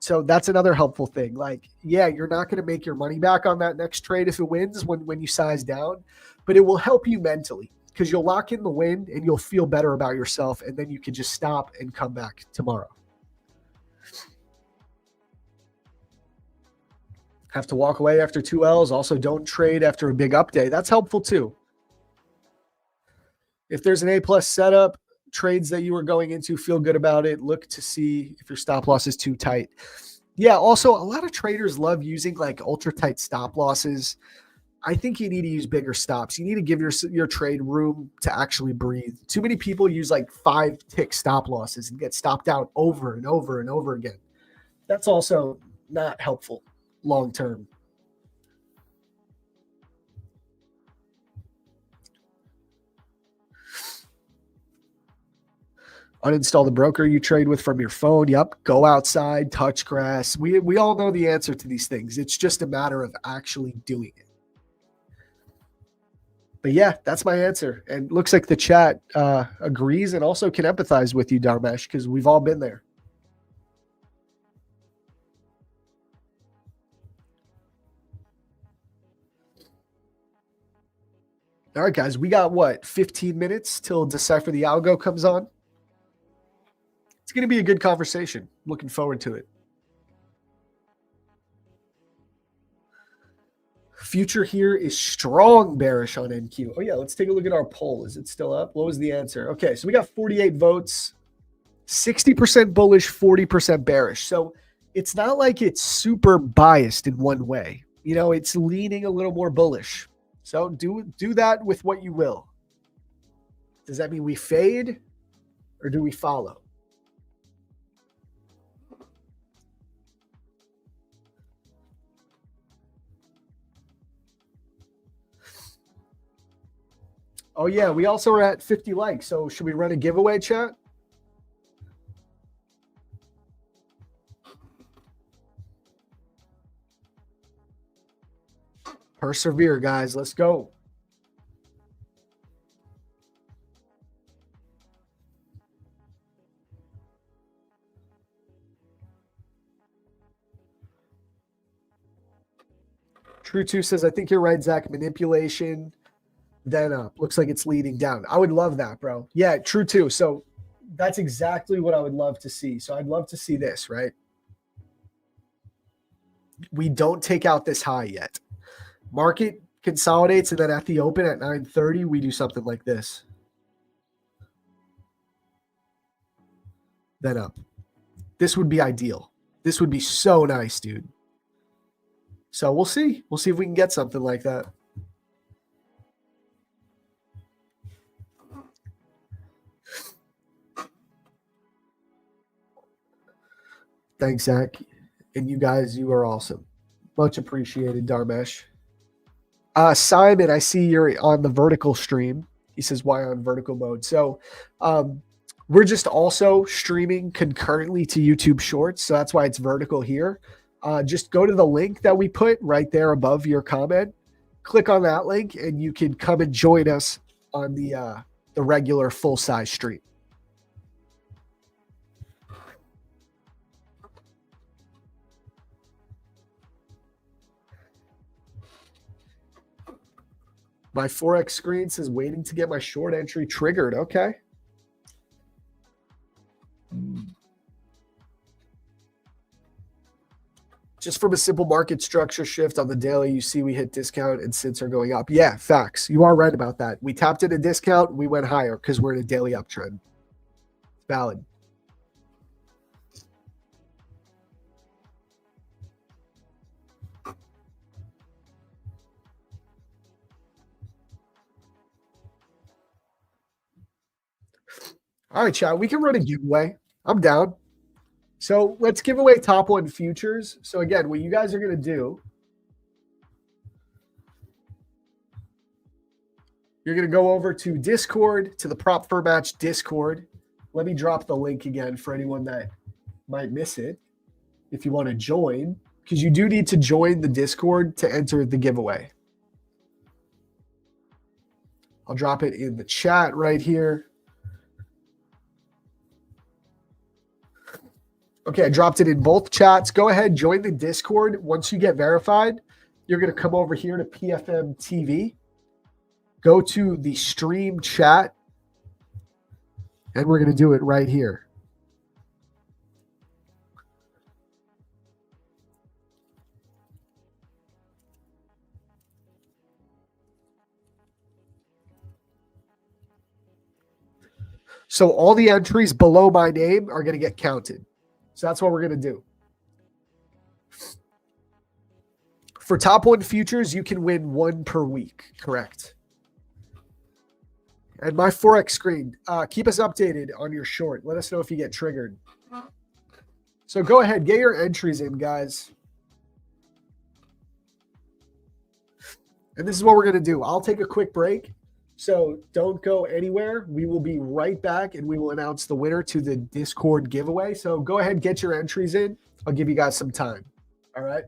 So that's another helpful thing. Like, yeah, you're not going to make your money back on that next trade if it wins when you size down, but it will help you mentally because you'll lock in the win and you'll feel better about yourself. And then you can just stop and come back tomorrow. Have to walk away after 2 L's. Also, don't trade after a big up day. That's helpful too. If there's an A+ setup, trades that you were going into, feel good about it. Look to see if your stop loss is too tight. Yeah, also, a lot of traders love using like ultra tight stop losses. I think you need to use bigger stops. You need to give your trade room to actually breathe. Too many people use like 5-tick stop losses and get stopped out over and over and over again. That's also not helpful long term. Uninstall the broker you trade with from your phone. Yep. Go outside, touch grass. We all know the answer to these things. It's just a matter of actually doing it. But yeah, that's my answer. And looks like the chat agrees and also can empathize with you, Dharmesh, because we've all been there. All right, guys, we got what, 15 minutes till Decipher the Algo comes on? It's going to be a good conversation. Looking forward to it. Future here is strong bearish on NQ. Oh, yeah, let's take a look at our poll. Is it still up? What was the answer? Okay, so we got 48 votes, 60% bullish, 40% bearish. So it's not like it's super biased in one way. You know, it's leaning a little more bullish. So do that with what you will. Does that mean we fade or do we follow? Oh, yeah, we also are at 50 likes. So should we run a giveaway, chat? Persevere, guys. Let's go. True 2 says, I think you're right, Zach. Manipulation, then up. Looks like it's leading down. I would love that, bro. Yeah, true 2. So that's exactly what I would love to see. So I'd love to see this, right? We don't take out this high yet. Market consolidates, and then at the open at 9:30, we do something like this. Then up. This would be ideal. This would be so nice, dude. So we'll see. We'll see if we can get something like that. Thanks, Zach. And you guys, you are awesome. Much appreciated, Dharmesh. Simon, I see you're on the vertical stream. He says, why on vertical mode? So we're just also streaming concurrently to YouTube Shorts. So that's why it's vertical here. Just go to the link that we put right there above your comment. click on that link and you can come and join us on the regular full-size stream. My Forex screen says waiting to get my short entry triggered. Okay. Just from a simple market structure shift on the daily, you see we hit discount and sits are going up. Yeah, facts. You are right about that. We tapped in a discount. We went higher because we're in a daily uptrend. Valid. All right, chat. We can run a giveaway. I'm down. So let's give away top one futures. So again, what you guys are going to do, you're going to go over to Discord, to the Prop for Match Discord. Let me drop the link again for anyone that might miss it. If you want to join, because you do need to join the Discord to enter the giveaway. I'll drop it in the chat right here. Okay, I dropped it in both chats. Go ahead, join the Discord. Once you get verified, you're going to come over here to PFM TV. Go to the stream chat, and we're going to do it right here. So all the entries below my name are going to get counted. So that's what we're going to do. For top one futures, you can win one per week, correct? And my Forex screen, keep us updated on your short. Let us know if you get triggered. So go ahead, get your entries in, guys. And this is what we're going to do. I'll take a quick break. So don't go anywhere. We will be right back and we will announce the winner to the Discord giveaway. So go ahead, get your entries in. I'll give you guys some time. All right.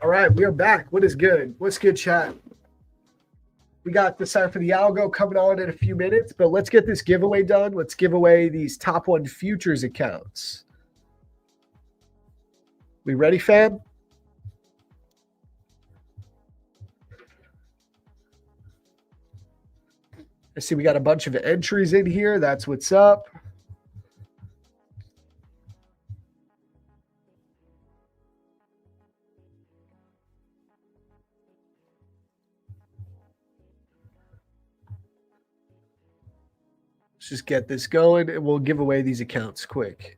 All right, we are back. What is good? What's good, chat? We got DecipherTheAlgo coming on in a few minutes, but let's get this giveaway done. Let's give away these top 1 futures accounts. We ready, fam? I see we got a bunch of entries in here. That's what's up. Let's just get this going and we'll give away these accounts quick.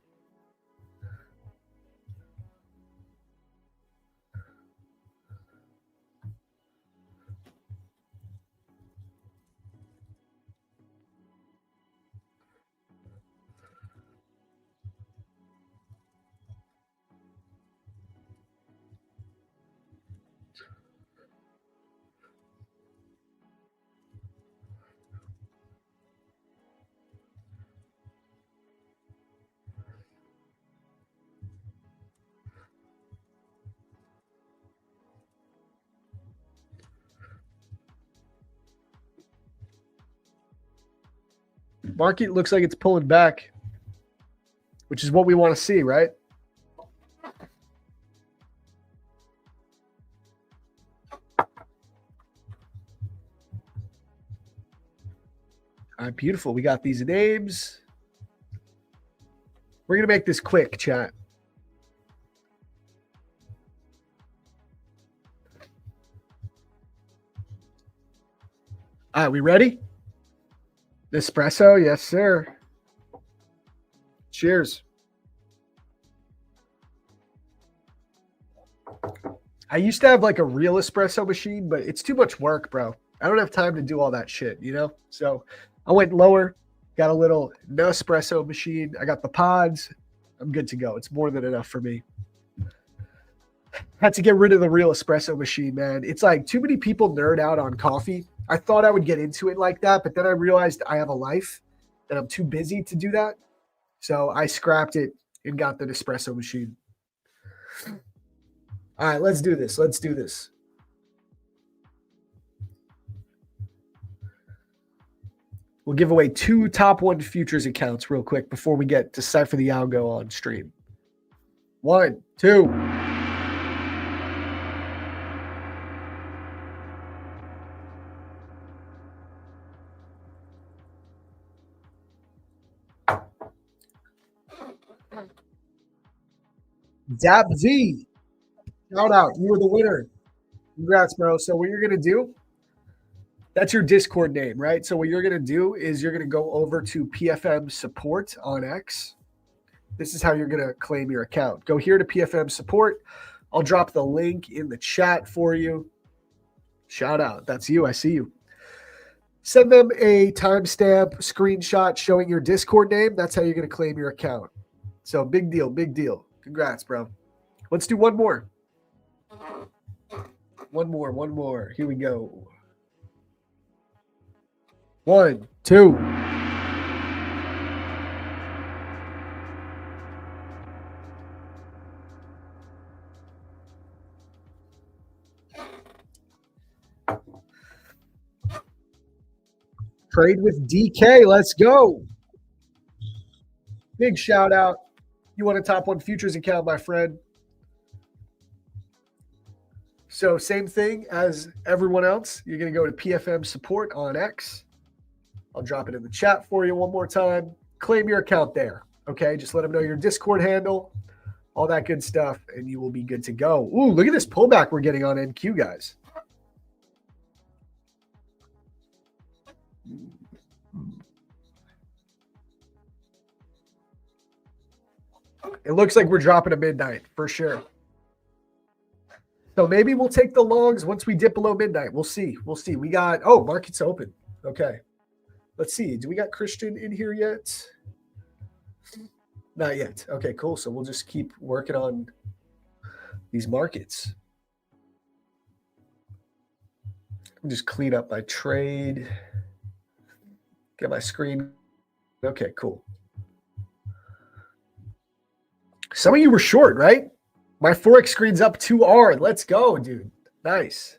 Market looks like it's pulling back, which is what we want to see, right? All right, beautiful. We got these names. We're going to make this quick, chat. All right, we ready? Espresso, yes, sir. Cheers. I used to have like a real espresso machine, but it's too much work, bro. I don't have time to do all that shit, you know? So I went lower, got a little Nespresso machine. I got the pods. I'm good to go. It's more than enough for me. Had to get rid of the real espresso machine, man. It's like too many people nerd out on coffee. I thought I would get into it like that, but then I realized I have a life and I'm too busy to do that. So I scrapped it and got the Nespresso machine. All right, let's do this. Let's do this. We'll give away 2 top 1 futures accounts real quick before we get DecipherTheAlgo on stream. 1, 2. Zap Z. Shout out. You were the winner. Congrats, bro. So what you're going to do, that's your Discord name, right? So what you're going to do is you're going to go over to PFM support on X. This is how you're going to claim your account. Go here to PFM support. I'll drop the link in the chat for you. Shout out. That's you. I see you. Send them a timestamp screenshot showing your Discord name. That's how you're going to claim your account. So big deal. Big deal. Congrats, bro. Let's do one more. One more. Here we go. 1, 2. Trade with DK. Let's go. Big shout out. You want a top 1 futures account, my friend. So same thing as everyone else. You're going to go to PFM support on X. I'll drop it in the chat for you one more time. Claim your account there. Okay, just let them know your Discord handle, all that good stuff, and you will be good to go. Ooh, look at this pullback we're getting on NQ, guys. It looks like we're dropping to midnight for sure. So maybe we'll take the longs once we dip below midnight. We'll see. We'll see. We got, oh, market's open. Okay. Let's see. Do we got Christian in here yet? Not yet. Okay, cool. So we'll just keep working on these markets. I'll just clean up my trade. Get my screen. Okay, cool. Some of you were short, right? My Forex screen's up 2R. Let's go, dude. Nice.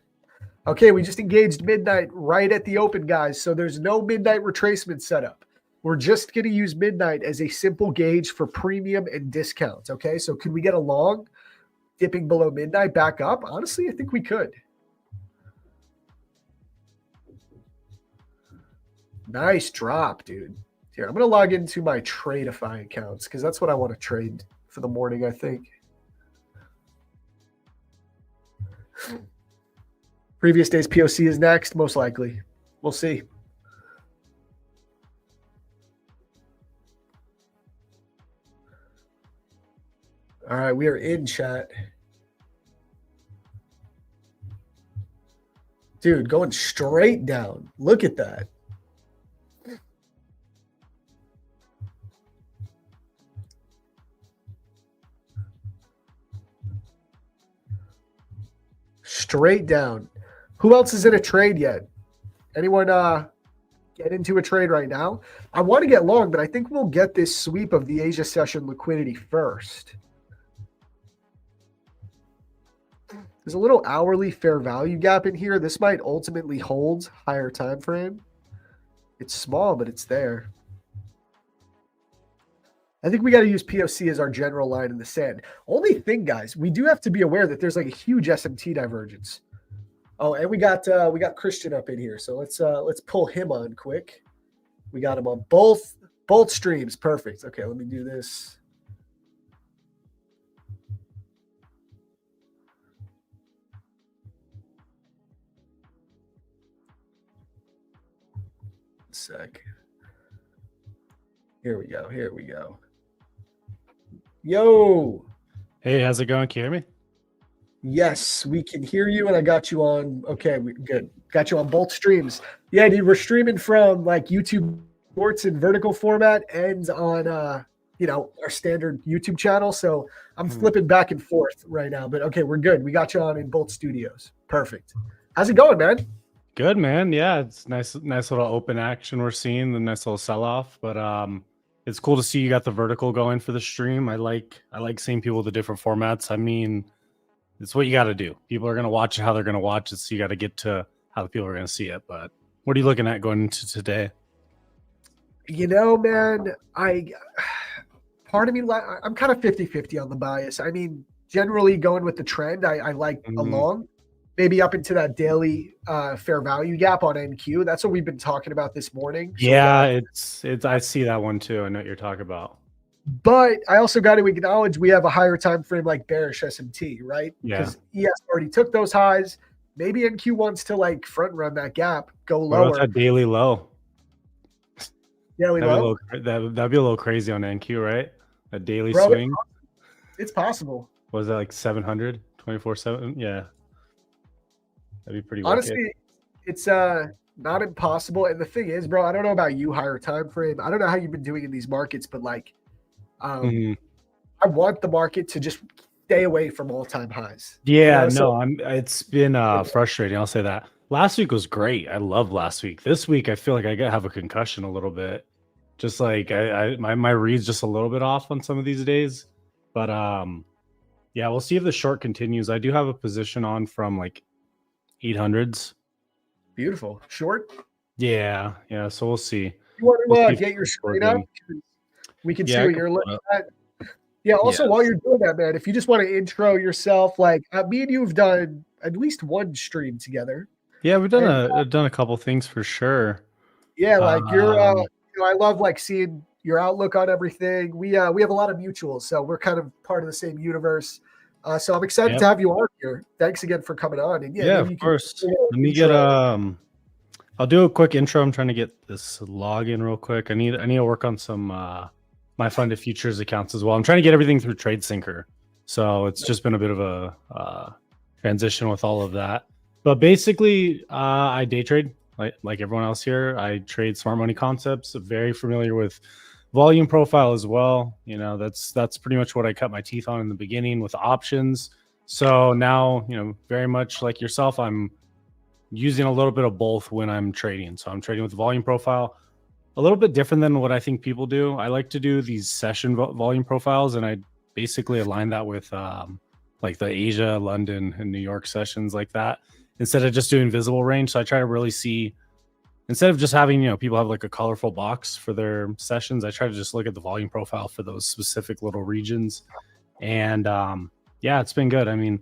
Okay, we just engaged midnight right at the open, guys. So there's no midnight retracement setup. We're just going to use midnight as a simple gauge for premium and discounts. Okay, so could we get a long dipping below midnight back up? Honestly, I think we could. Nice drop, dude. Here, I'm going to log into my Tradeify accounts because that's what I want to trade for the morning, I think. Previous day's POC is next, most likely. We'll see. All right, we are in chat. Dude, going straight down. Look at that. Straight down. Who else is in a trade yet? Anyone get into a trade right now? I want to get long, but I think we'll get this sweep of the Asia session liquidity first. There's a little hourly fair value gap in here. This might ultimately hold higher time frame. It's small, but it's there. I think we got to use POC as our general line in the sand. Only thing, guys, we do have to be aware that there's like a huge SMT divergence. Oh, and we got Christian up in here, so let's pull him on quick. We got him on both streams. Perfect. Okay, let me do this. Sec. Here we go. Here we go. Yo. Hey, how's it going? Can you hear me? Yes, we can hear you, and I got you on. Okay, good. Got you on both streams. Yeah, dude, we're streaming from like YouTube Sports in vertical format and on our standard YouTube channel. So I'm flipping back and forth right now. But okay, we're good. We got you on in both studios. Perfect. How's it going, man? Good, man. Yeah, it's nice little open action we're seeing, the nice little sell-off. But it's cool to see you got the vertical going for the stream. I like seeing people with the different formats. I mean, it's what you got to do. People are going to watch it how they're going to watch it, so you got to get to how the people are going to see it. But what are you looking at going into today? You know, man, part of me, I'm kind of 50-50 on the bias. I mean, generally going with the trend, I like a long, maybe up into that daily fair value gap on NQ. That's what we've been talking about this morning. So, yeah, it's I see that one too. I know what you're talking about. But I also got to acknowledge we have a higher time frame like bearish SMT, right? Yeah. Because ES already took those highs. Maybe NQ wants to like front run that gap, go What lower. about that daily low? Daily low? That'd be a little crazy on NQ, right? A daily Bro, swing. It's possible. Was that like 700, 24/7? Yeah. That'd be pretty Honestly, wicked. it's not impossible. And the thing is, bro, I don't know about you, higher time frame. I don't know how you've been doing in these markets, but like I want the market to just stay away from all-time highs. Yeah, it's been frustrating. I'll say that. Last week was great. I love last week. This week, I feel like I have a concussion a little bit. Just like my read's just a little bit off on some of these days. But yeah, we'll see if the short continues. I do have a position on from like 800s. Beautiful. Short? Yeah. So we'll see. You want to get your screen up? We can see what you're looking at. Yeah, also, while you're doing that, man, if you just want to intro yourself, like me and you have done at least one stream together. Yeah, we've done a couple things for sure. Yeah, like you're I love like seeing your outlook on everything. We have a lot of mutuals, so we're kind of part of the same universe. So I'm excited to have you on here. Thanks again for coming on. And yeah, of course. Let me get I'll do a quick intro. I'm trying to get this login real quick. I need to work on some my funded futures accounts as well. I'm trying to get everything through TradeSyncer. So it's just been a bit of a transition with all of that. But basically, I day trade like everyone else here. I trade smart money concepts. Very familiar with volume profile as well. You know, that's pretty much what I cut my teeth on in the beginning with options. So now, very much like yourself, I'm using a little bit of both when I'm trading. So I'm trading with volume profile, a little bit different than what I think people do. I like to do these session volume profiles, and I basically align that with like the Asia, London, and New York sessions like that, instead of just doing visible range. So I try to really see, instead of just having, people have like a colorful box for their sessions, I try to just look at the volume profile for those specific little regions. And yeah, it's been good. I mean,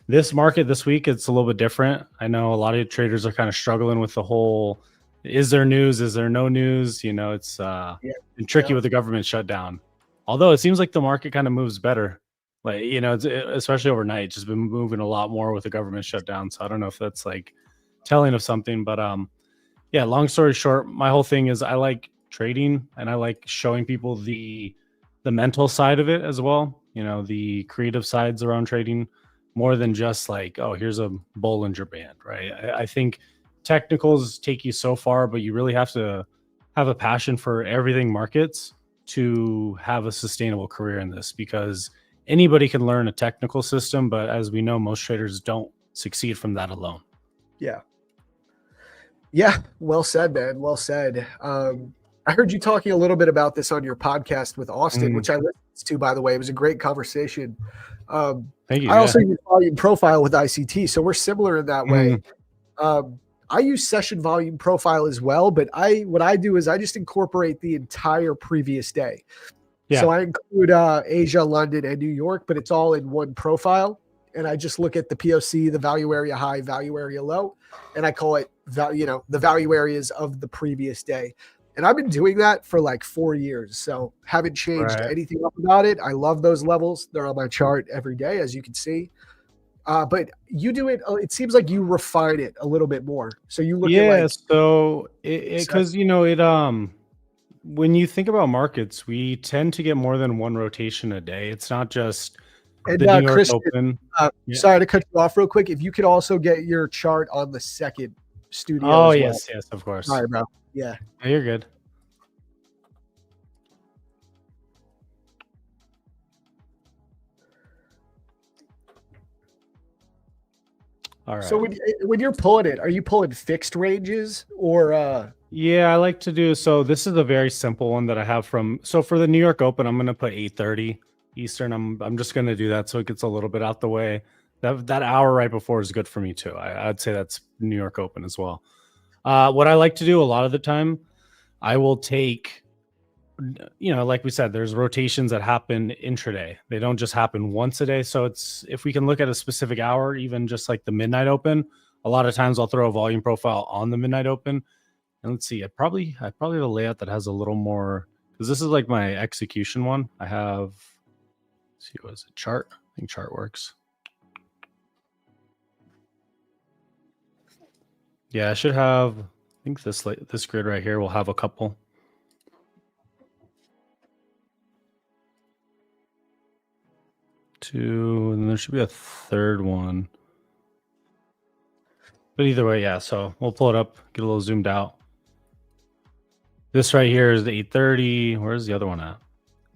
this market this week, it's a little bit different. I know a lot of traders are kind of struggling with the whole, is there news? Is there no news? It's been tricky with the government shutdown. Although it seems like the market kind of moves better. Like, especially overnight, it's just been moving a lot more with the government shutdown. So I don't know if that's like telling of something, but yeah, long story short, my whole thing is I like trading and I like showing people the mental side of it as well. The creative sides around trading, more than just like, oh, here's a Bollinger Band, right? I think technicals take you so far, but you really have to have a passion for everything markets to have a sustainable career in this, because anybody can learn a technical system, but as we know, most traders don't succeed from that alone. Yeah, well said, man. Well said. I heard you talking a little bit about this on your podcast with Austin, which I listened to, by the way. It was a great conversation. Thank you. I also use volume profile with ICT, so we're similar in that way. I use session volume profile as well, but what I do is I just incorporate the entire previous day. So I include Asia, London, and New York, but it's all in one profile. And I just look at the POC, the value area high, value area low, and I call it the value areas of the previous day. And I've been doing that for like 4 years, so haven't changed anything up about it. I love those levels; they're on my chart every day, as you can see. But you do it. It seems like you refine it a little bit more. So you look at like so because when you think about markets, we tend to get more than one rotation a day. It's not just the New York Christian, Open. Sorry to cut you off real quick. If you could also get your chart on the second studio. Oh, as well. yes, of course. Sorry, bro. Yeah. No, you're good. All right. So when you're pulling it, are you pulling fixed ranges or? Yeah, I like to do. So this is a very simple one that I have so for the New York Open, I'm going to put 8:30 Eastern. I'm just going to do that so it gets a little bit out the way. That hour right before is good for me too. I'd say that's New York Open as well. What I like to do a lot of the time, I will take, like we said, there's rotations that happen intraday. They don't just happen once a day. So if we can look at a specific hour, even just like the midnight open, a lot of times I'll throw a volume profile on the midnight open. And let's see, I probably have a layout that has a little more, because this is like my execution one. I have, let's see, what is it? Chart? I think chart works. Yeah, I should have, I think this grid right here will have a couple. Two, and there should be a third one. But either way, yeah, so we'll pull it up, get a little zoomed out. This right here is the 8:30. Where's the other one at?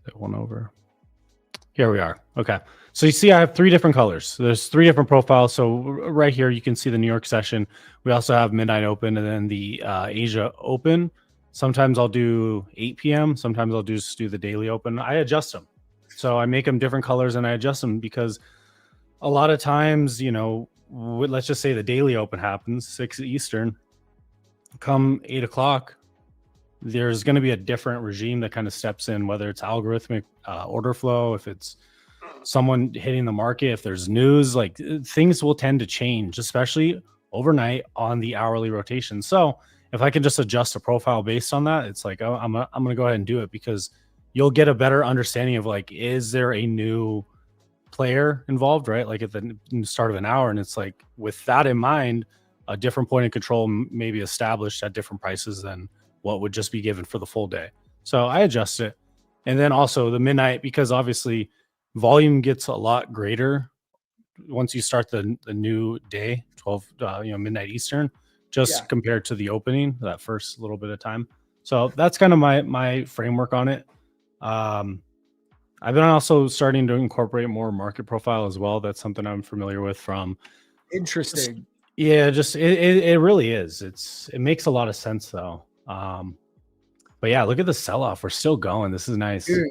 That one over. Here we are. Okay. So you see I have 3 different colors. There's 3 different profiles. So right here, you can see the New York session. We also have Midnight Open and then the Asia Open. Sometimes I'll do 8 p.m. Sometimes I'll just do the Daily Open. I adjust them. So I make them different colors and I adjust them because a lot of times, let's just say the Daily Open happens, 6 Eastern. Come 8 o'clock, there's going to be a different regime that kind of steps in, whether it's algorithmic order flow, if it's someone hitting the market, if there's news, like things will tend to change, especially overnight on the hourly rotation. So if I can just adjust a profile based on that, it's like, oh, I'm going to go ahead and do it, because you'll get a better understanding of like, is there a new player involved, right? Like at the start of an hour. And it's like, with that in mind, a different point of control may be established at different prices than what would just be given for the full day. So I adjust it. And then also the midnight, because obviously volume gets a lot greater once you start the new day, 12, midnight Eastern, just compared to the opening, that first little bit of time. So that's kind of my framework on it. I've been also starting to incorporate more market profile as well. That's something I'm familiar with from. Interesting. Yeah, just it really is. It makes a lot of sense though. But yeah, look at the sell-off. We're still going. This is nice. Dude,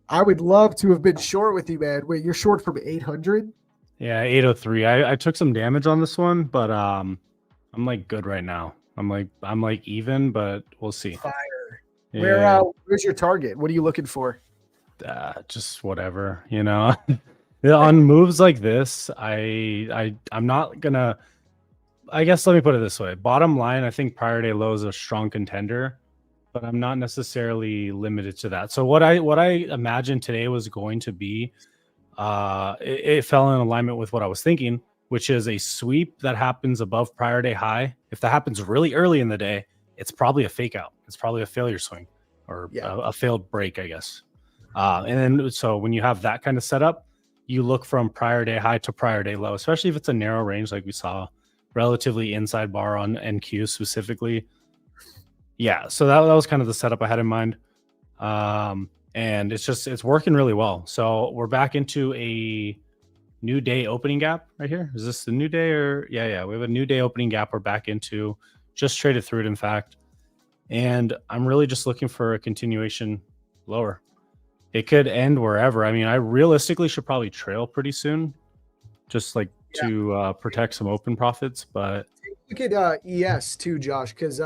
I would love to have been short with you, man. Wait, you're short from 800? Yeah, 803. I took some damage on this one, but I'm like good right now. I'm like even, but we'll see. Fire. Yeah, Where's your target? What are you looking for? just whatever, you know. On moves like this, I'm not gonna. I guess let me put it this way. Bottom line, I think prior day low is a strong contender, but I'm not necessarily limited to that. So what I imagined today was going to be, it fell in alignment with what I was thinking, which is a sweep that happens above prior day high. If that happens really early in the day, it's probably a fake out. It's probably a failure swing or a failed break, I guess. And then so when you have that kind of setup, you look from prior day high to prior day low, especially if it's a narrow range like we saw, relatively inside bar on NQ specifically. Yeah, so that was kind of the setup I had in mind. And it's working really well. So we're back into a new day opening gap right here. Is this the new day or yeah, we have a new day opening gap we're back into. Just traded through it, in fact. And I'm really just looking for a continuation lower. It could end wherever. I mean, I realistically should probably trail pretty soon, just like to protect some open profits. But Look at ES too, Josh, because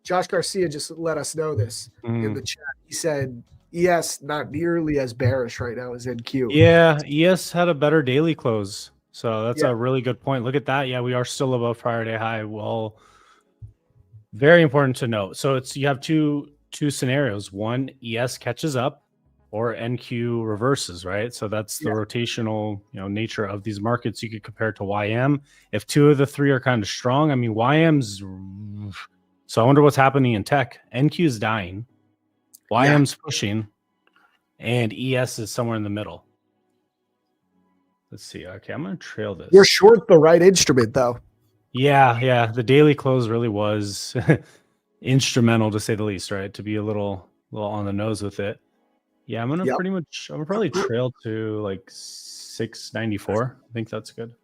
Josh Garcia just let us know this in the chat. He said ES not nearly as bearish right now as NQ. Yeah, ES had a better daily close. So that's a really good point. Look at that. Yeah, we are still above prior day high. Well, very important to note. So you have two scenarios. One, ES catches up or NQ reverses, right? So that's the rotational, nature of these markets. You could compare it to YM. If two of the three are kind of strong, I mean, YM's. So I wonder what's happening in tech. NQ is dying, YM's pushing, and ES is somewhere in the middle. Let's see. Okay, I'm going to trail this. You're short the right instrument, though. Yeah. The daily close really was instrumental, to say the least, right? To be a little on the nose with it. Yeah, I'm gonna probably trail to like 694. I think that's good.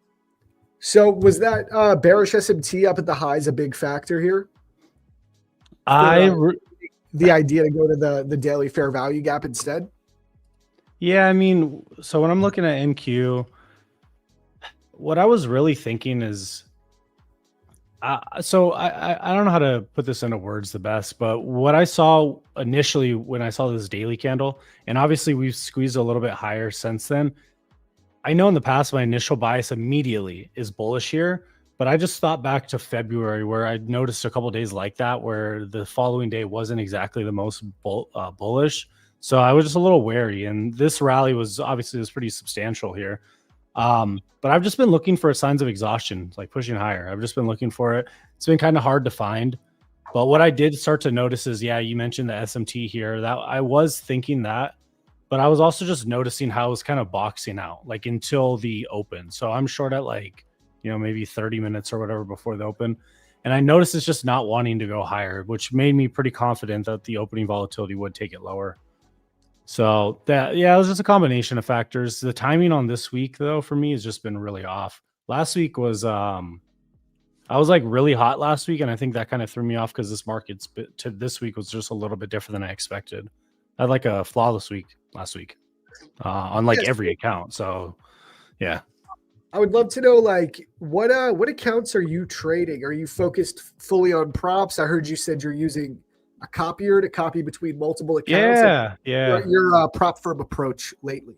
So was that bearish SMT up at the highs a big factor here? The idea to go to the daily fair value gap instead? Yeah, I mean, so when I'm looking at NQ, what I was really thinking is, so I don't know how to put this into words the best, but what I saw initially when I saw this daily candle, and obviously we've squeezed a little bit higher since then. I know in the past my initial bias immediately is bullish here, but I just thought back to February where I noticed a couple of days like that where the following day wasn't exactly the most bullish. So I was just a little wary, and this rally was pretty substantial here. But I've just been looking for signs of exhaustion, like pushing higher. I've just been looking for it. It's been kind of hard to find. But what I did start to notice is, you mentioned the SMT here. That I was thinking that, but I was also just noticing how it was kind of boxing out, like until the open. So I'm short at maybe 30 minutes or whatever before the open. And I noticed it's just not wanting to go higher, which made me pretty confident that the opening volatility would take it lower. So it was just a combination of factors. The timing on this week, though, for me has just been really off. Last week was, I was like really hot last week, and I think that kind of threw me off because this this week was just a little bit different than I expected. I had like a flawless week last week on every account. So, yeah. I would love to know, what accounts are you trading? Are you focused fully on props? I heard you said you're using a copier to copy between multiple accounts. Yeah. Your prop firm approach lately.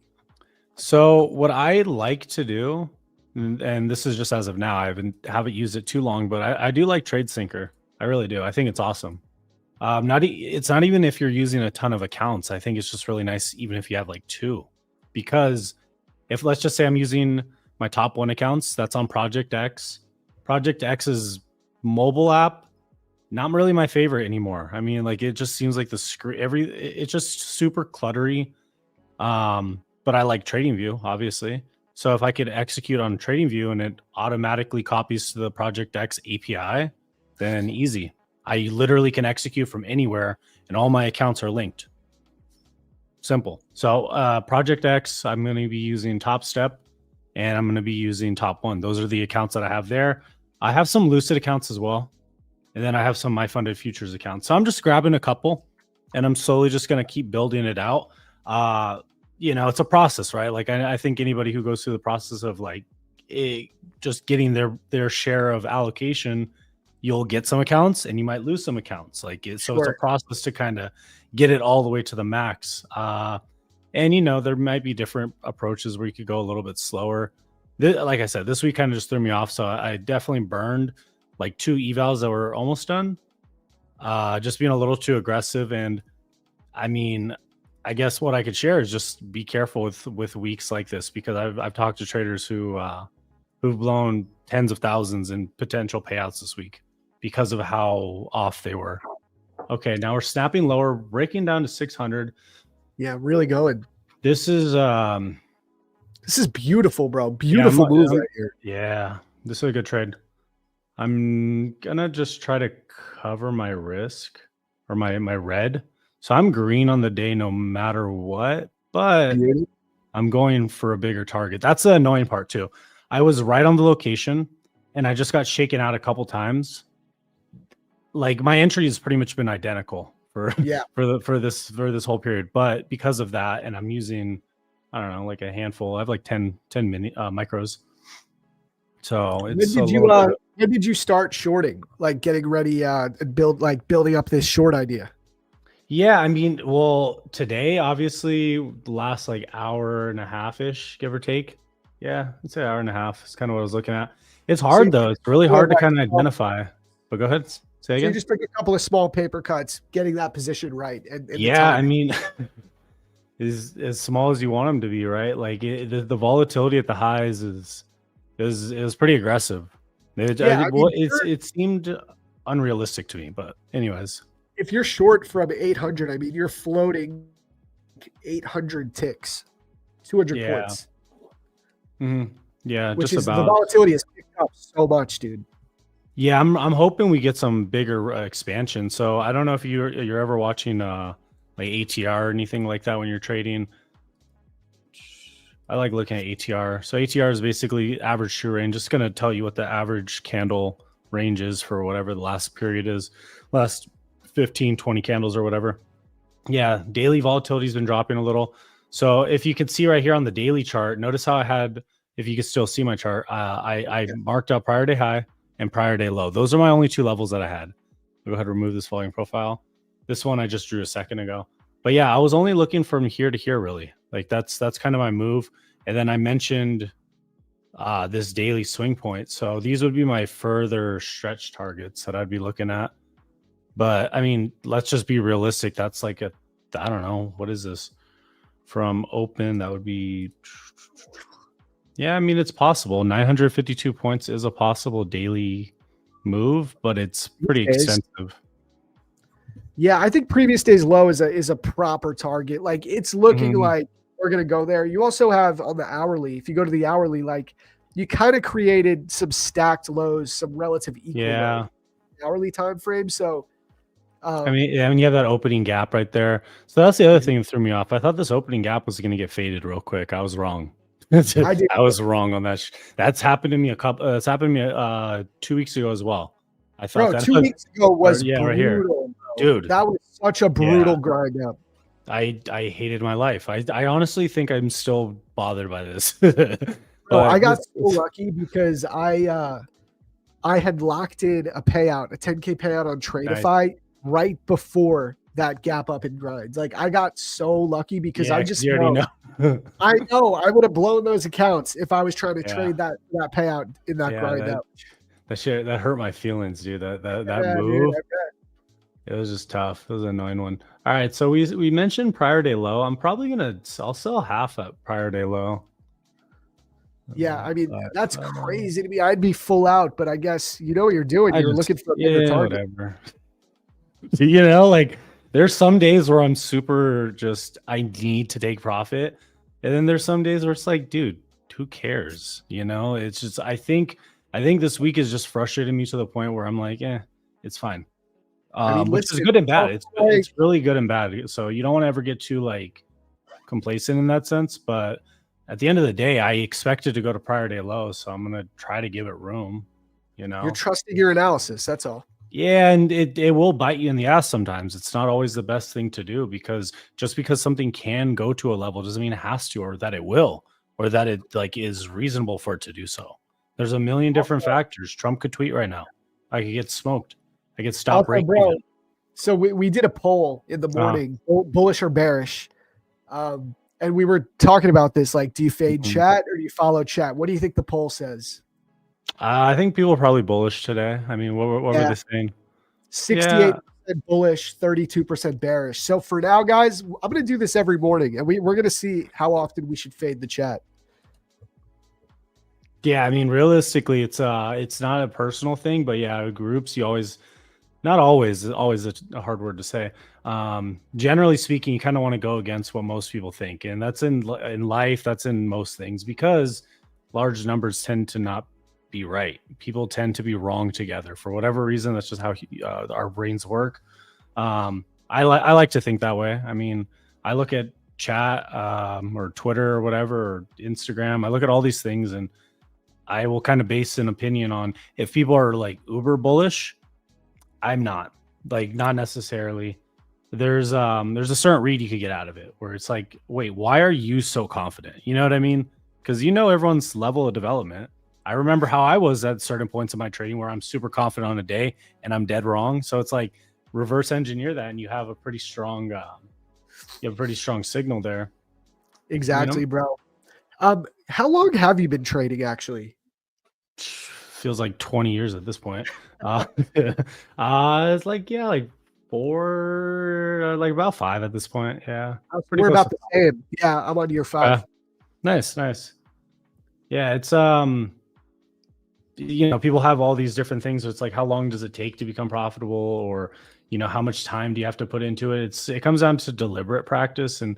So what I like to do, and this is just as of now, I haven't used it too long, but I do like TradeSyncer. I really do. I think it's awesome. It's not even if you're using a ton of accounts. I think it's just really nice, even if you have like two, because if let's just say I'm using my top one accounts, that's on Project X. Project X's mobile app, not really my favorite anymore. I mean, it just seems like the screen, it's just super cluttery. But I like TradingView, obviously. So if I could execute on TradingView and it automatically copies to the Project X API, then easy. I literally can execute from anywhere and all my accounts are linked. Simple. So Project X, I'm going to be using Top Step and I'm going to be using Top One. Those are the accounts that I have there. I have some Lucid accounts as well. And then I have some My Funded Futures accounts. So I'm just grabbing a couple and I'm slowly just going to keep building it out. it's a process, right? Like I think anybody who goes through the process of like just getting their share of allocation, you'll get some accounts and you might lose some accounts. So it's a process to kind of get it all the way to the max. And there might be different approaches where you could go a little bit slower. Like I said, this week kind of just threw me off. So I definitely burned like 2 evals that were almost done. Just being a little too aggressive. And I mean, I guess what I could share is just be careful with weeks like this, because I've talked to traders who've blown tens of thousands in potential payouts this week because of how off they were. Okay, now we're snapping lower, breaking down to 600. Yeah, really going. This is beautiful, bro. Beautiful move right here. Yeah, this is a good trade. I'm gonna just try to cover my risk or my red. So I'm green on the day no matter what, but I'm going for a bigger target. That's the annoying part too. I was right on the location and I just got shaken out a couple times. Like my entry has pretty much been identical for this whole period, but because of that, and I'm using, I don't know, like a handful. I have like 10 mini micros. So it's when did you start shorting? Like getting ready, building up this short idea? Yeah, I mean, well, today obviously the last like hour and a half ish, give or take. Yeah, I'd say hour and a half. It's kind of what I was looking at. It's hard though. It's really hard to kind of identify. But go ahead, say again. So you just took a couple of small paper cuts, getting that position right. And yeah, I mean, is as small as you want them to be, right? Like the volatility at the highs is pretty aggressive. It seemed unrealistic to me, but anyways. If you're short from 800, I mean, you're floating 800 ticks, 200 points. Mm-hmm. Yeah, which just is about. The volatility has picked up so much, dude. Yeah, I'm hoping we get some bigger expansion. So I don't know if you're ever watching like ATR or anything like that when you're trading. I like looking at ATR. So ATR is basically average true range. Just going to tell you what the average candle range is for whatever the last period is, last 15, 20 candles or whatever. Yeah, daily volatility has been dropping a little. So if you can see right here on the daily chart, notice how I had, if you can still see my chart, I marked out prior day high and prior day low. Those are my only 2 levels that I had. I'll go ahead and remove this volume profile. This one I just drew a second ago. But yeah, I was only looking from here to here, really. Like that's kind of my move. And then I mentioned this daily swing point. So these would be my further stretch targets that I'd be looking at. But I mean, let's just be realistic. That's like I don't know, what is this? From open, that would be, yeah, I mean, it's possible. 952 points is a possible daily move, but it's pretty extensive. Yeah, I think previous day's low is a proper target. Like it's looking like we're going to go there. You also have on the hourly, if you go to the hourly, like you kind of created some stacked lows, some relative equal lows, hourly time frame. So I mean, you have that opening gap right there. So that's the other thing that threw me off. I thought this opening gap was going to get faded real quick. I was wrong. I was wrong on that. That's happened to me it's happened to me 2 weeks ago as well. I thought that 2 weeks ago was brutal, right here. Dude. That was such a brutal grind up. I hated my life. I honestly think I'm still bothered by this. I got so lucky because I had locked in a payout, a 10K payout on Tradeify right before that gap up in grinds. Like I got so lucky because I just know. I know I would have blown those accounts if I was trying to trade that payout in that grind up. That hurt my feelings, dude. That move. Dude, it was just tough. It was an annoying one. All right, so we mentioned prior day low. I'm probably I'll sell half at prior day low. Yeah, I mean that's crazy to me. I'd be full out, but I guess you know what you're doing. You're looking for a bigger target. Whatever. Like there's some days where I'm super I need to take profit, and then there's some days where it's like, dude, who cares? It's just I think this week is just frustrating me to the point where I'm like, it's fine. Which is good and bad. It's really good and bad. So you don't want to ever get too like complacent in that sense. But at the end of the day, I expected to go to prior day low, so I'm gonna try to give it room. You're trusting your analysis. That's all. Yeah, and it will bite you in the ass sometimes. It's not always the best thing to do, because just because something can go to a level doesn't mean it has to, or that it will, or that it like is reasonable for it to do so. There's a million different factors. Trump could tweet right now. I could get smoked. I could stop Also, break bro, even. so we did a poll in the Uh, morning, bullish or bearish. And we were talking about this, like, do you fade mhm. chat or do you follow chat? What do you think the poll says? I think people are probably bullish today. I mean, what were Yeah, they saying? 68% Yeah, bullish, 32% bearish. So for now, guys, I'm going to do this every morning, and we're going to see how often we should fade the chat. yeah. I mean, realistically, it's not a personal thing, but yeah, groups you always not always a hard word to say. Generally speaking, you kind of want to go against what most people think, and that's in life, that's in most things, because large numbers tend to not be right. People tend to be wrong together for whatever reason. That's just how our brains work. I like to think that way. I mean, I look at chat or Twitter or whatever, or Instagram. I look at all these things, and I will kind of base an opinion on if people are like uber bullish. I'm not, like, not necessarily. There's a certain read you could get out of it where it's like, wait, why are you so confident? You know what I mean? Because everyone's level of development. I remember how I was at certain points in my trading where I'm super confident on a day and I'm dead wrong. So it's like reverse engineer that, and you have a pretty strong signal there. Exactly, bro. How long have you been trading actually? Feels like 20 years at this point. It's like, yeah, like 4, like about 5 at this point. Yeah, pretty We're close about to the same. Yeah, I'm on year 5. 5. Nice. Yeah, it's people have all these different things. So it's like, how long does it take to become profitable, or how much time do you have to put into it? It comes down to deliberate practice. And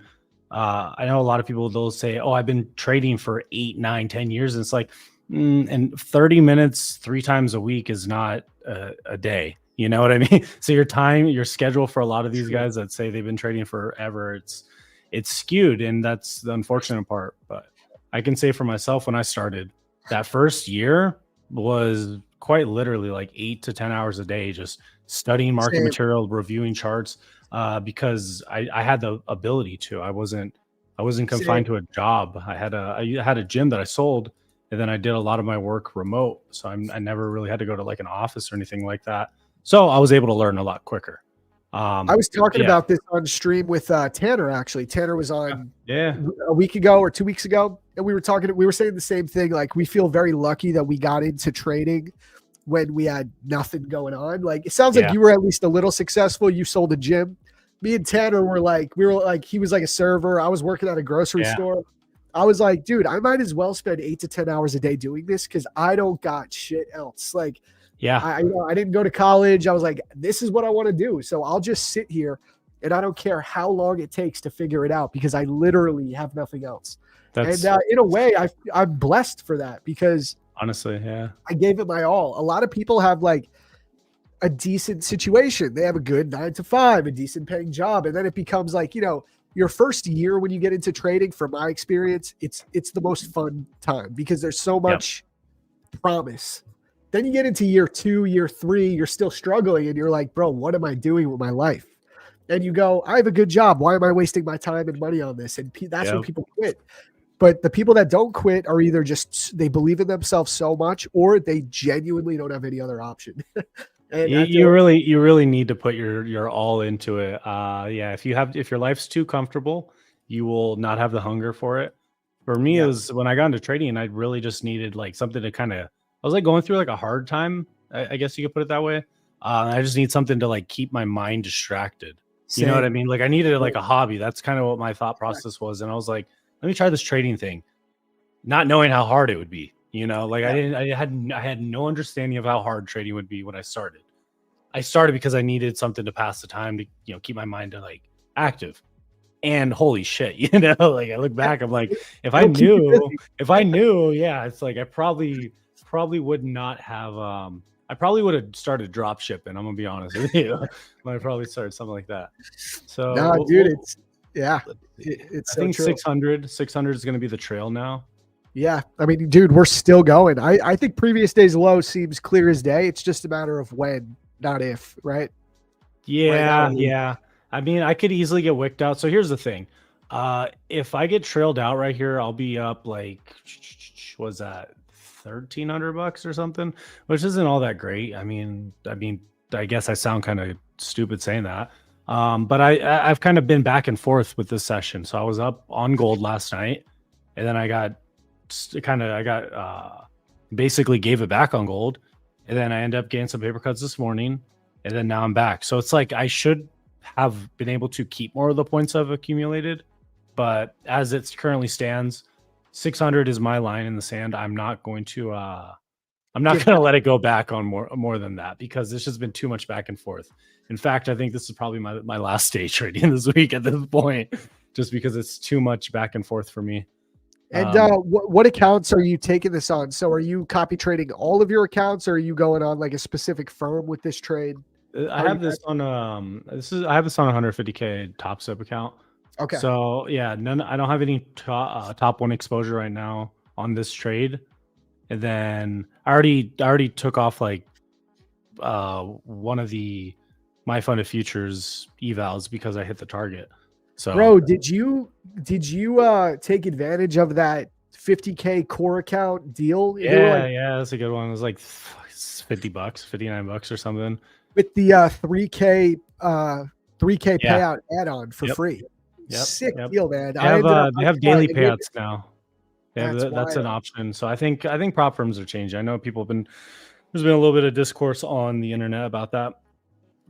I know a lot of people, they'll say, oh, I've been trading for 8, 9, 10 years, and it's like, and 30 minutes 3 times a week is not a day. You know what I mean? So your schedule for a lot of these guys that say they've been trading forever, it's skewed, and that's the unfortunate part. But I can say for myself, when I started, that first year was quite literally like 8 to 10 hours a day, just studying market Same. material, reviewing charts, because I had the ability to. I wasn't confined to a job. I had a gym that I sold, and then I did a lot of my work remote. So I never really had to go to like an office or anything like that. So I was able to learn a lot quicker. I was talking about this on stream with Tanner, actually. Tanner was on a week ago or 2 weeks ago, and we were saying the same thing. Like, we feel very lucky that we got into trading when we had nothing going on. Like, it sounds like you were at least a little successful. You sold a gym. Me and Tanner were like, he was like a server. I was working at a grocery store. I was like, dude, I might as well spend 8 to 10 hours a day doing this because I don't got shit else. Like, I didn't go to college. I was like, this is what I want to do. So I'll just sit here, and I don't care how long it takes to figure it out because I literally have nothing else. And in a way, I'm blessed for that because honestly, I gave it my all. A lot of people have like a decent situation. They have a good 9 to 5, a decent paying job. And then it becomes like, your first year when you get into trading, from my experience, it's the most fun time because there's so much promise. Then you get into year 2, year 3, you're still struggling, and you're like, bro, what am I doing with my life? And you go, I have a good job. Why am I wasting my time and money on this? And that's when people quit. But the people that don't quit are either just, they believe in themselves so much, or they genuinely don't have any other option. And you really need to put your all into it. If your life's too comfortable, you will not have the hunger for it. For me, it was when I got into trading, and I really just needed like something to kind of, I was like going through like a hard time, I guess you could put it that way. I just need something to like keep my mind distracted. You know what I mean? Like, I needed like a hobby. That's kind of what my thought process was. And I was like, let me try this trading thing, not knowing how hard it would be. Like, I had no understanding of how hard trading would be when I started. I started because I needed something to pass the time, to keep my mind like active. And holy shit, like, I look back, I'm like, if I knew, it's like I probably would not have. I probably would have started drop shipping. I'm gonna be honest with you. I probably started something like that. So, dude, I think 600 is going to be the trail now. Yeah, I mean, dude, we're still going. I think previous day's low seems clear as day. It's just a matter of when not if, right? Yeah, Right now, yeah. I mean, I could easily get wicked out. So here's the thing. If I get trailed out right here, I'll be up like, was that $1,300 or something, which isn't all that great. I guess I sound kind of stupid saying that. But I've kind of been back and forth with this session. So I was up on gold last night, and then I got basically gave it back on gold, and then I ended up getting some paper cuts this morning, and then now I'm back. So it's like I should have been able to keep more of the points I've accumulated, but as it currently stands, 600 is my line in the sand. I'm not going to let it go back on more than that, because it's just been too much back and forth. In fact, I think this is probably my last day trading this week at this point, just because it's too much back and forth for me. And what accounts are you taking this on? So are you copy trading all of your accounts, or are you going on like a specific firm with this trade? I have this on I have this on 150K top step account. Okay. So yeah, I don't have any top one exposure right now on this trade. And then I already took off like one of my funded futures evals because I hit the target. So bro, did you take advantage of that 50K core account deal? Yeah, that's a good one. It was like $50, $59 or something. With the 3K payout add-on for free. Sick deal, man. They have daily payouts now. That's an option. So I think prop firms are changing. I know there's been a little bit of discourse on the internet about that.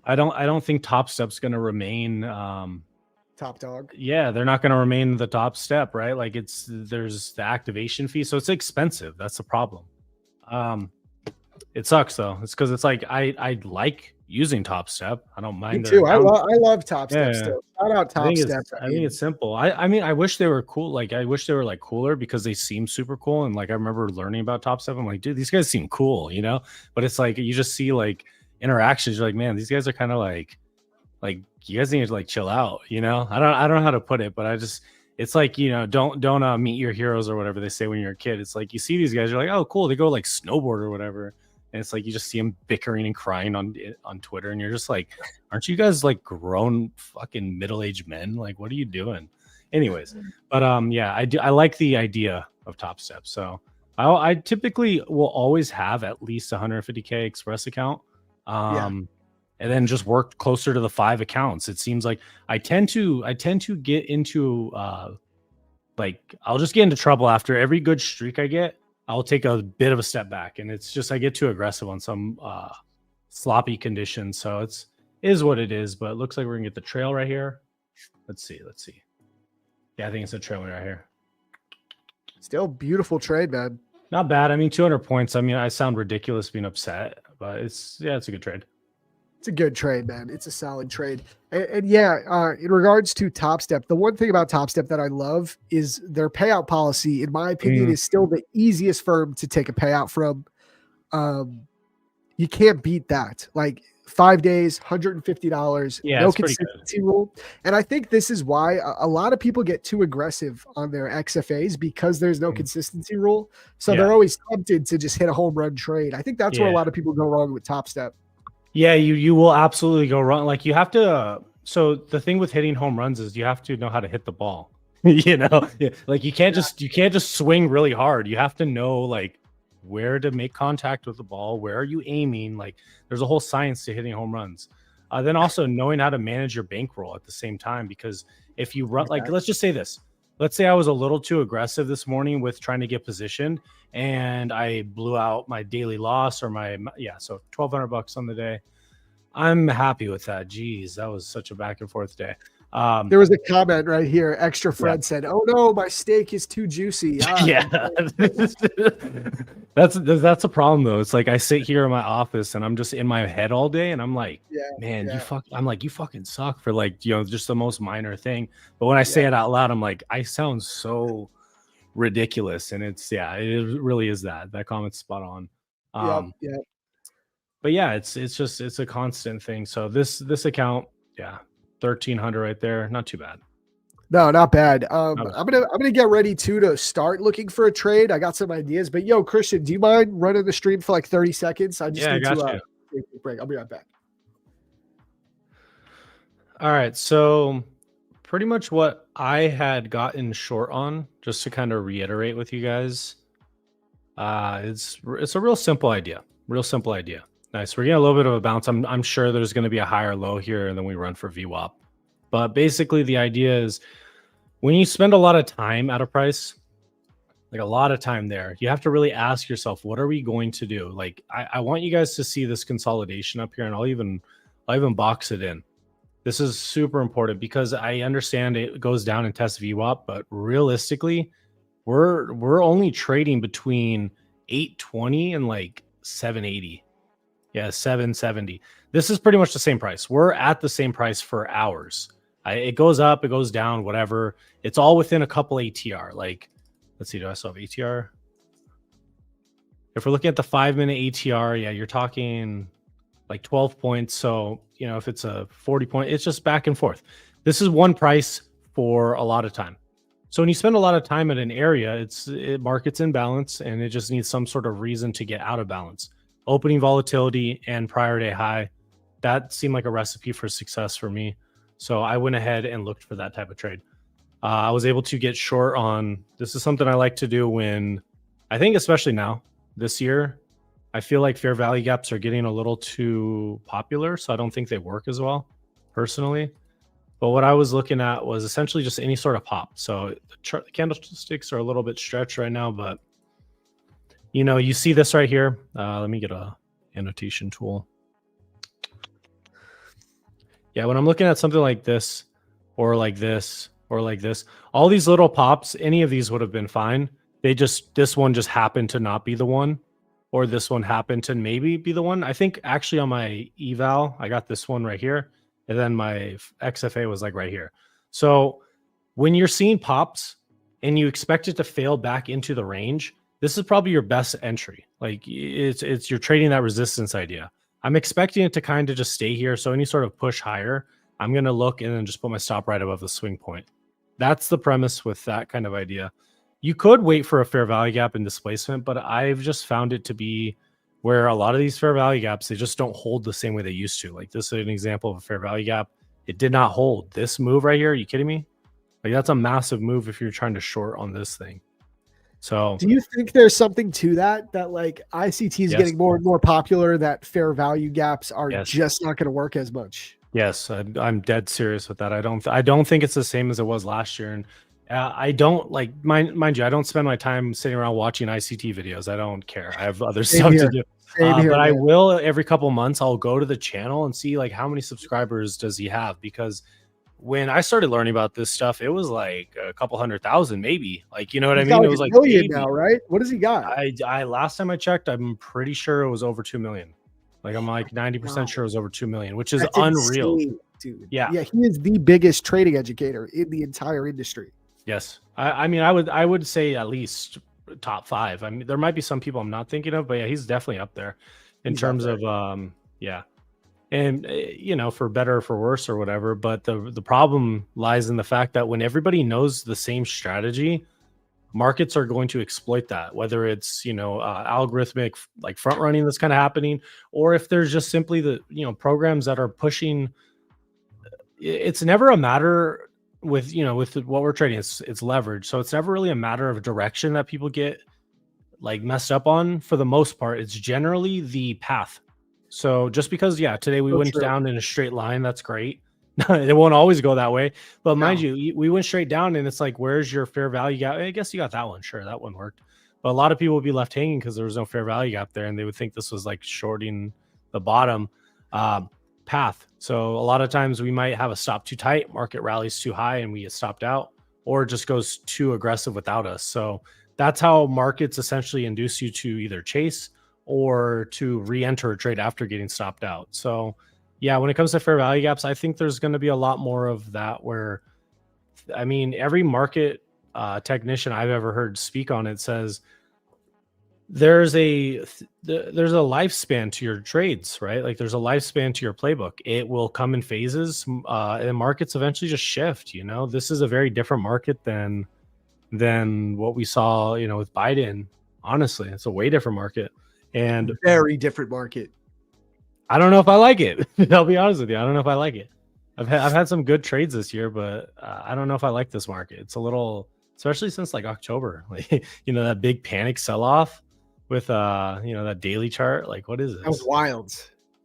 I don't think Top Step's going to remain top dog. Yeah, they're not going to remain the top step, right? Like there's the activation fee, so it's expensive. That's the problem. It sucks though. It's because it's like I like using Top Step. I don't mind. Me too. I love Top Step still. Shout out Top Step. I think it's simple. I mean, I wish they were cool. Like I wish they were like cooler, because they seem super cool. And like I remember learning about Top Step. I'm like, dude, these guys seem cool, you know? But it's like you just see like interactions. You're like, man, these guys are kind of like you guys need to like chill out, you know? I don't know how to put it, but it's like, you know, don't meet your heroes or whatever they say when you're a kid. It's like you see these guys, you're like, oh, cool. They go like snowboard or whatever. And it's like you just see them bickering and crying on Twitter, and you're just like, aren't you guys like grown fucking middle-aged men? Like, what are you doing? Anyways, but yeah, I like the idea of Top Step. So I typically will always have at least 150K Express account. And then just work closer to the 5 accounts. It seems like I tend to get into like I'll just get into trouble after every good streak I get. I'll take a bit of a step back, and it's just I get too aggressive on some sloppy conditions. So it is what it is. But it looks like we're gonna get the trail right here. Let's see. Yeah, I think it's a trail right here. Still beautiful trade, man. Not bad. I mean, 200 points. I mean, I sound ridiculous being upset, but it's a good trade. It's a good trade, man. It's a solid trade. And yeah, in regards to Top Step, the one thing about Top Step that I love is their payout policy, in my opinion, is still the easiest firm to take a payout from. You can't beat that. Like 5 days, $150, no consistency rule. And I think this is why a lot of people get too aggressive on their XFAs, because there's no consistency rule. So they're always tempted to just hit a home run trade. I think that's where a lot of people go wrong with Top Step. Yeah, you will absolutely go wrong. Like you have to. So the thing with hitting home runs is you have to know how to hit the ball. You know, like you can't just swing really hard. You have to know like where to make contact with the ball. Where are you aiming? Like there's a whole science to hitting home runs. Then also knowing how to manage your bankroll at the same time, because if you run like let's just say this. Let's say I was a little too aggressive this morning with trying to get positioned, and I blew out my daily loss or so $1,200 on the day. I'm happy with that. Jeez, that was such a back and forth day. There was a comment right here. Extra Fred said, "Oh no, my steak is too juicy." Yeah, that's a problem though. It's like I sit here in my office and I'm just in my head all day, and I'm like, you fucking suck for like just the most minor thing. But when I say it out loud, I'm like, I sound so ridiculous, and it really is that comment's spot on. But yeah, it's a constant thing. So this account, 1,300 right there, not too bad. No, not bad. I'm gonna get ready to start looking for a trade. I got some ideas, but Christian, do you mind running the stream for like 30 seconds? I just need to take a break. I'll be right back. All right, so pretty much what I had gotten short on, just to kind of reiterate with you guys, it's a real simple idea. Real simple idea. Nice. We're getting a little bit of a bounce. I'm sure there's going to be a higher low here, and then we run for VWAP. But basically, the idea is when you spend a lot of time at a price, like a lot of time there, you have to really ask yourself, what are we going to do? Like, I want you guys to see this consolidation up here, and I'll even box it in. This is super important because I understand it goes down and tests VWAP, but realistically, we're only trading between 820 and like 780. Yeah, 770. This is pretty much the same price. We're at the same price for hours. It goes up, it goes down, whatever. It's all within a couple ATR. Like, let's see, do I still have ATR? If we're looking at the 5-minute ATR, yeah, you're talking like 12 points. So, you know, if it's a 40 point, it's just back and forth. This is one price for a lot of time. So when you spend a lot of time at an area, market's in balance, and it just needs some sort of reason to get out of balance. Opening volatility and prior day high, that seemed like a recipe for success for me. So I went ahead and looked for that type of trade. I was able to get short on, this is something I like to do when, I think especially now, this year, I feel like fair value gaps are getting a little too popular. So I don't think they work as well, personally. But what I was looking at was essentially just any sort of pop. So the candlesticks are a little bit stretched right now, but you know, you see this right here. Let me get a annotation tool. Yeah, when I'm looking at something like this, or like this, or like this, all these little pops, any of these would have been fine. This one just happened to not be the one, or this one happened to maybe be the one. I think actually on my eval, I got this one right here. And then my XFA was like right here. So when you're seeing pops and you expect it to fail back into the range, this is probably your best entry. Like you're trading that resistance idea. I'm expecting it to kind of just stay here. So any sort of push higher, I'm going to look and then just put my stop right above the swing point. That's the premise with that kind of idea. You could wait for a fair value gap in displacement, but I've just found it to be where a lot of these fair value gaps, they just don't hold the same way they used to. Like this is an example of a fair value gap. It did not hold. This move right here, are you kidding me? Like that's a massive move if you're trying to short on this thing. So do you think there's something to that like ICT is getting more and more popular, that fair value gaps are just not going to work as much? Yes, I'm dead serious with that. I don't think it's the same as it was last year. And I don't like mind you, I don't spend my time sitting around watching ICT videos. I don't care. I have other stuff to do. But I will every couple months. I'll go to the channel and see like how many subscribers does he have, because when I started learning about this stuff, it was like a couple 100,000, maybe. Like, you know what I mean? It was like million now, right? What does he got? I last time I checked, I'm pretty sure it was over 2 million. Like I'm like 90% sure it was over 2 million, which is unreal, dude. Yeah, he is the biggest trading educator in the entire industry. Yes, I mean, I would say at least top 5. I mean, there might be some people I'm not thinking of, but yeah, he's definitely up there in terms of yeah. And you know, for better or for worse or whatever. But the problem lies in the fact that when everybody knows the same strategy, markets are going to exploit that. Whether it's, you know, algorithmic like front running that's kind of happening, or if there's just simply the, you know, programs that are pushing. It's never a matter with, you know, with what we're trading, it's leverage. So it's never really a matter of direction that people get like messed up on. For the most part, it's generally the path. So just because, yeah, today we went down in a straight line, that's great. It won't always go that way. But mind you, we went straight down and it's like, where's your fair value gap? I guess you got that one. Sure, that one worked. But a lot of people would be left hanging because there was no fair value gap there. And they would think this was like shorting the bottom path. So a lot of times we might have a stop too tight, market rallies too high, and we get stopped out, or it just goes too aggressive without us. So that's how markets essentially induce you to either chase or to re-enter a trade after getting stopped out. So yeah, when it comes to fair value gaps, I think there's going to be a lot more of that, where, I mean, every market technician I've ever heard speak on it says there's a lifespan to your trades, right? Like there's a lifespan to your playbook. It will come in phases, and markets eventually just shift. You know, this is a very different market than what we saw, you know, with Biden. Honestly, it's a way different market, and very different market. I don't know if I like it. I'll be honest with you. I don't know if I like it. I've had some good trades this year, but I don't know if I like this market. It's a little, especially since like October, like that big panic sell off with that daily chart. Like, what is That was this? wild.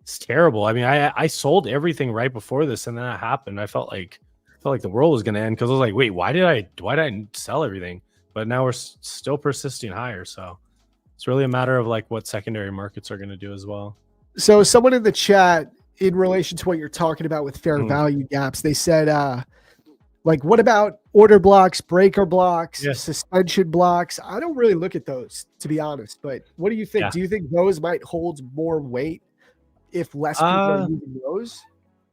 It's terrible. I mean, I sold everything right before this, and then it happened. I felt like the world was going to end because I was like, wait, why did I sell everything? But now we're still persisting higher. So it's really a matter of like what secondary markets are going to do as well. So someone in the chat, in relation to what you're talking about with fair value gaps, they said, like, what about order blocks, breaker blocks, suspension blocks? I don't really look at those, to be honest. But what do you think? Yeah. Do you think those might hold more weight if less people are using those?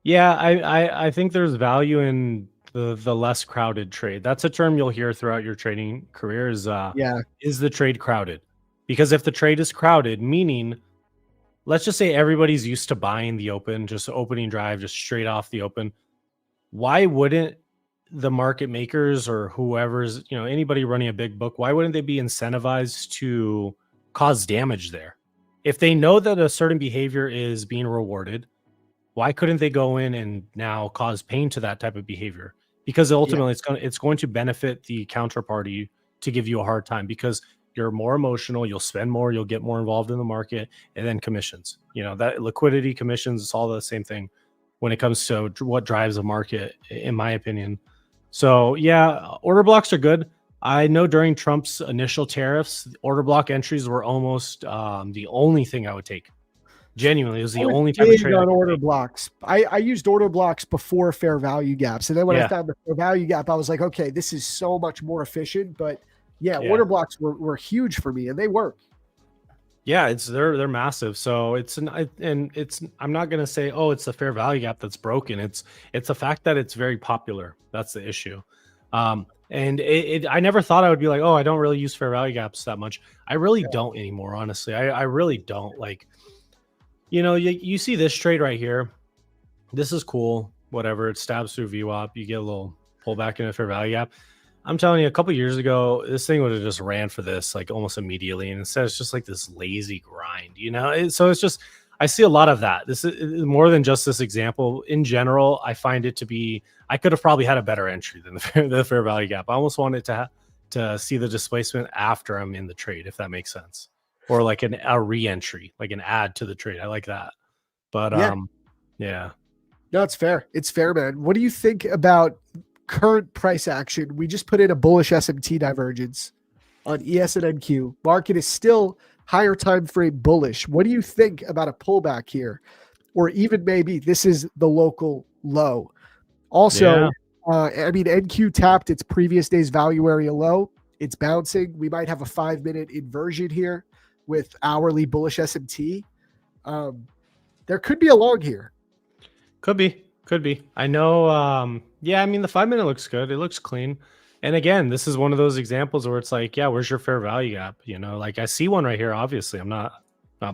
Yeah, I think there's value in the less crowded trade. That's a term you'll hear throughout your trading career is the trade crowded? Because if the trade is crowded, meaning let's just say everybody's used to buying the open, just opening drive, just straight off the open. Why wouldn't the market makers or whoever's, anybody running a big book, why wouldn't they be incentivized to cause damage there? If they know that a certain behavior is being rewarded, why couldn't they go in and now cause pain to that type of behavior? Because ultimately it's going to benefit the counterparty to give you a hard time because you're more emotional, you'll spend more, you'll get more involved in the market, and then commissions. That liquidity, commissions, it's all the same thing when it comes to what drives a market, in my opinion. So yeah, order blocks are good. I know during Trump's initial tariffs, order block entries were almost the only thing I would take. Genuinely, it was the only type of trade on order blocks. I used order blocks before fair value gaps, and then when I found the fair value gap, I was like, okay, this is so much more efficient. But order blocks were huge for me, and they work. Yeah, they're massive. So I'm not gonna say, oh, it's the fair value gap that's broken. It's the fact that it's very popular. That's the issue. And I never thought I would be like, oh, I don't really use fair value gaps that much. I really don't anymore, honestly. I really don't. Like, you see this trade right here. This is cool. Whatever. It stabs through VWAP. You get a little pullback in a fair value gap. I'm telling you, a couple years ago, this thing would have just ran for this like almost immediately. And instead, it's just like this lazy grind, So it's just, I see a lot of that. This is more than just this example. In general, I find it to be, I could have probably had a better entry than the fair value gap. I almost wanted to see the displacement after I'm in the trade, if that makes sense. Or like a re-entry, like an add to the trade. I like that. But yeah. No, it's fair. It's fair, man. What do you think about current price action? We just put in a bullish SMT divergence on ES and NQ. Market is still higher time frame bullish. What do you think about a pullback here? Or even maybe this is the local low. Also, NQ tapped its previous day's value area low. It's bouncing. We might have a 5-minute inversion here with hourly bullish SMT. There could be a long here. Could be. I know. I mean, the 5-minute looks good. It looks clean. And again, this is one of those examples where it's like, yeah, where's your fair value gap? Like I see one right here. Obviously, I'm not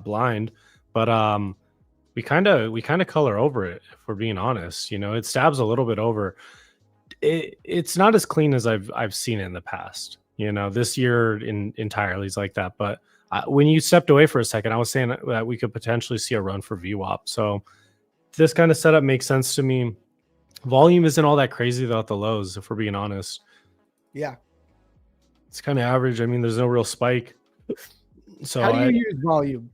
blind, but we kind of color over it if we're being honest. It stabs a little bit over. It's not as clean as I've seen it in the past. This year entirely is like that. But when you stepped away for a second, I was saying that we could potentially see a run for VWAP. So this kind of setup makes sense to me. Volume isn't all that crazy though at the lows, if we're being honest. Yeah. It's kind of average. I mean, there's no real spike. So how do you use volume?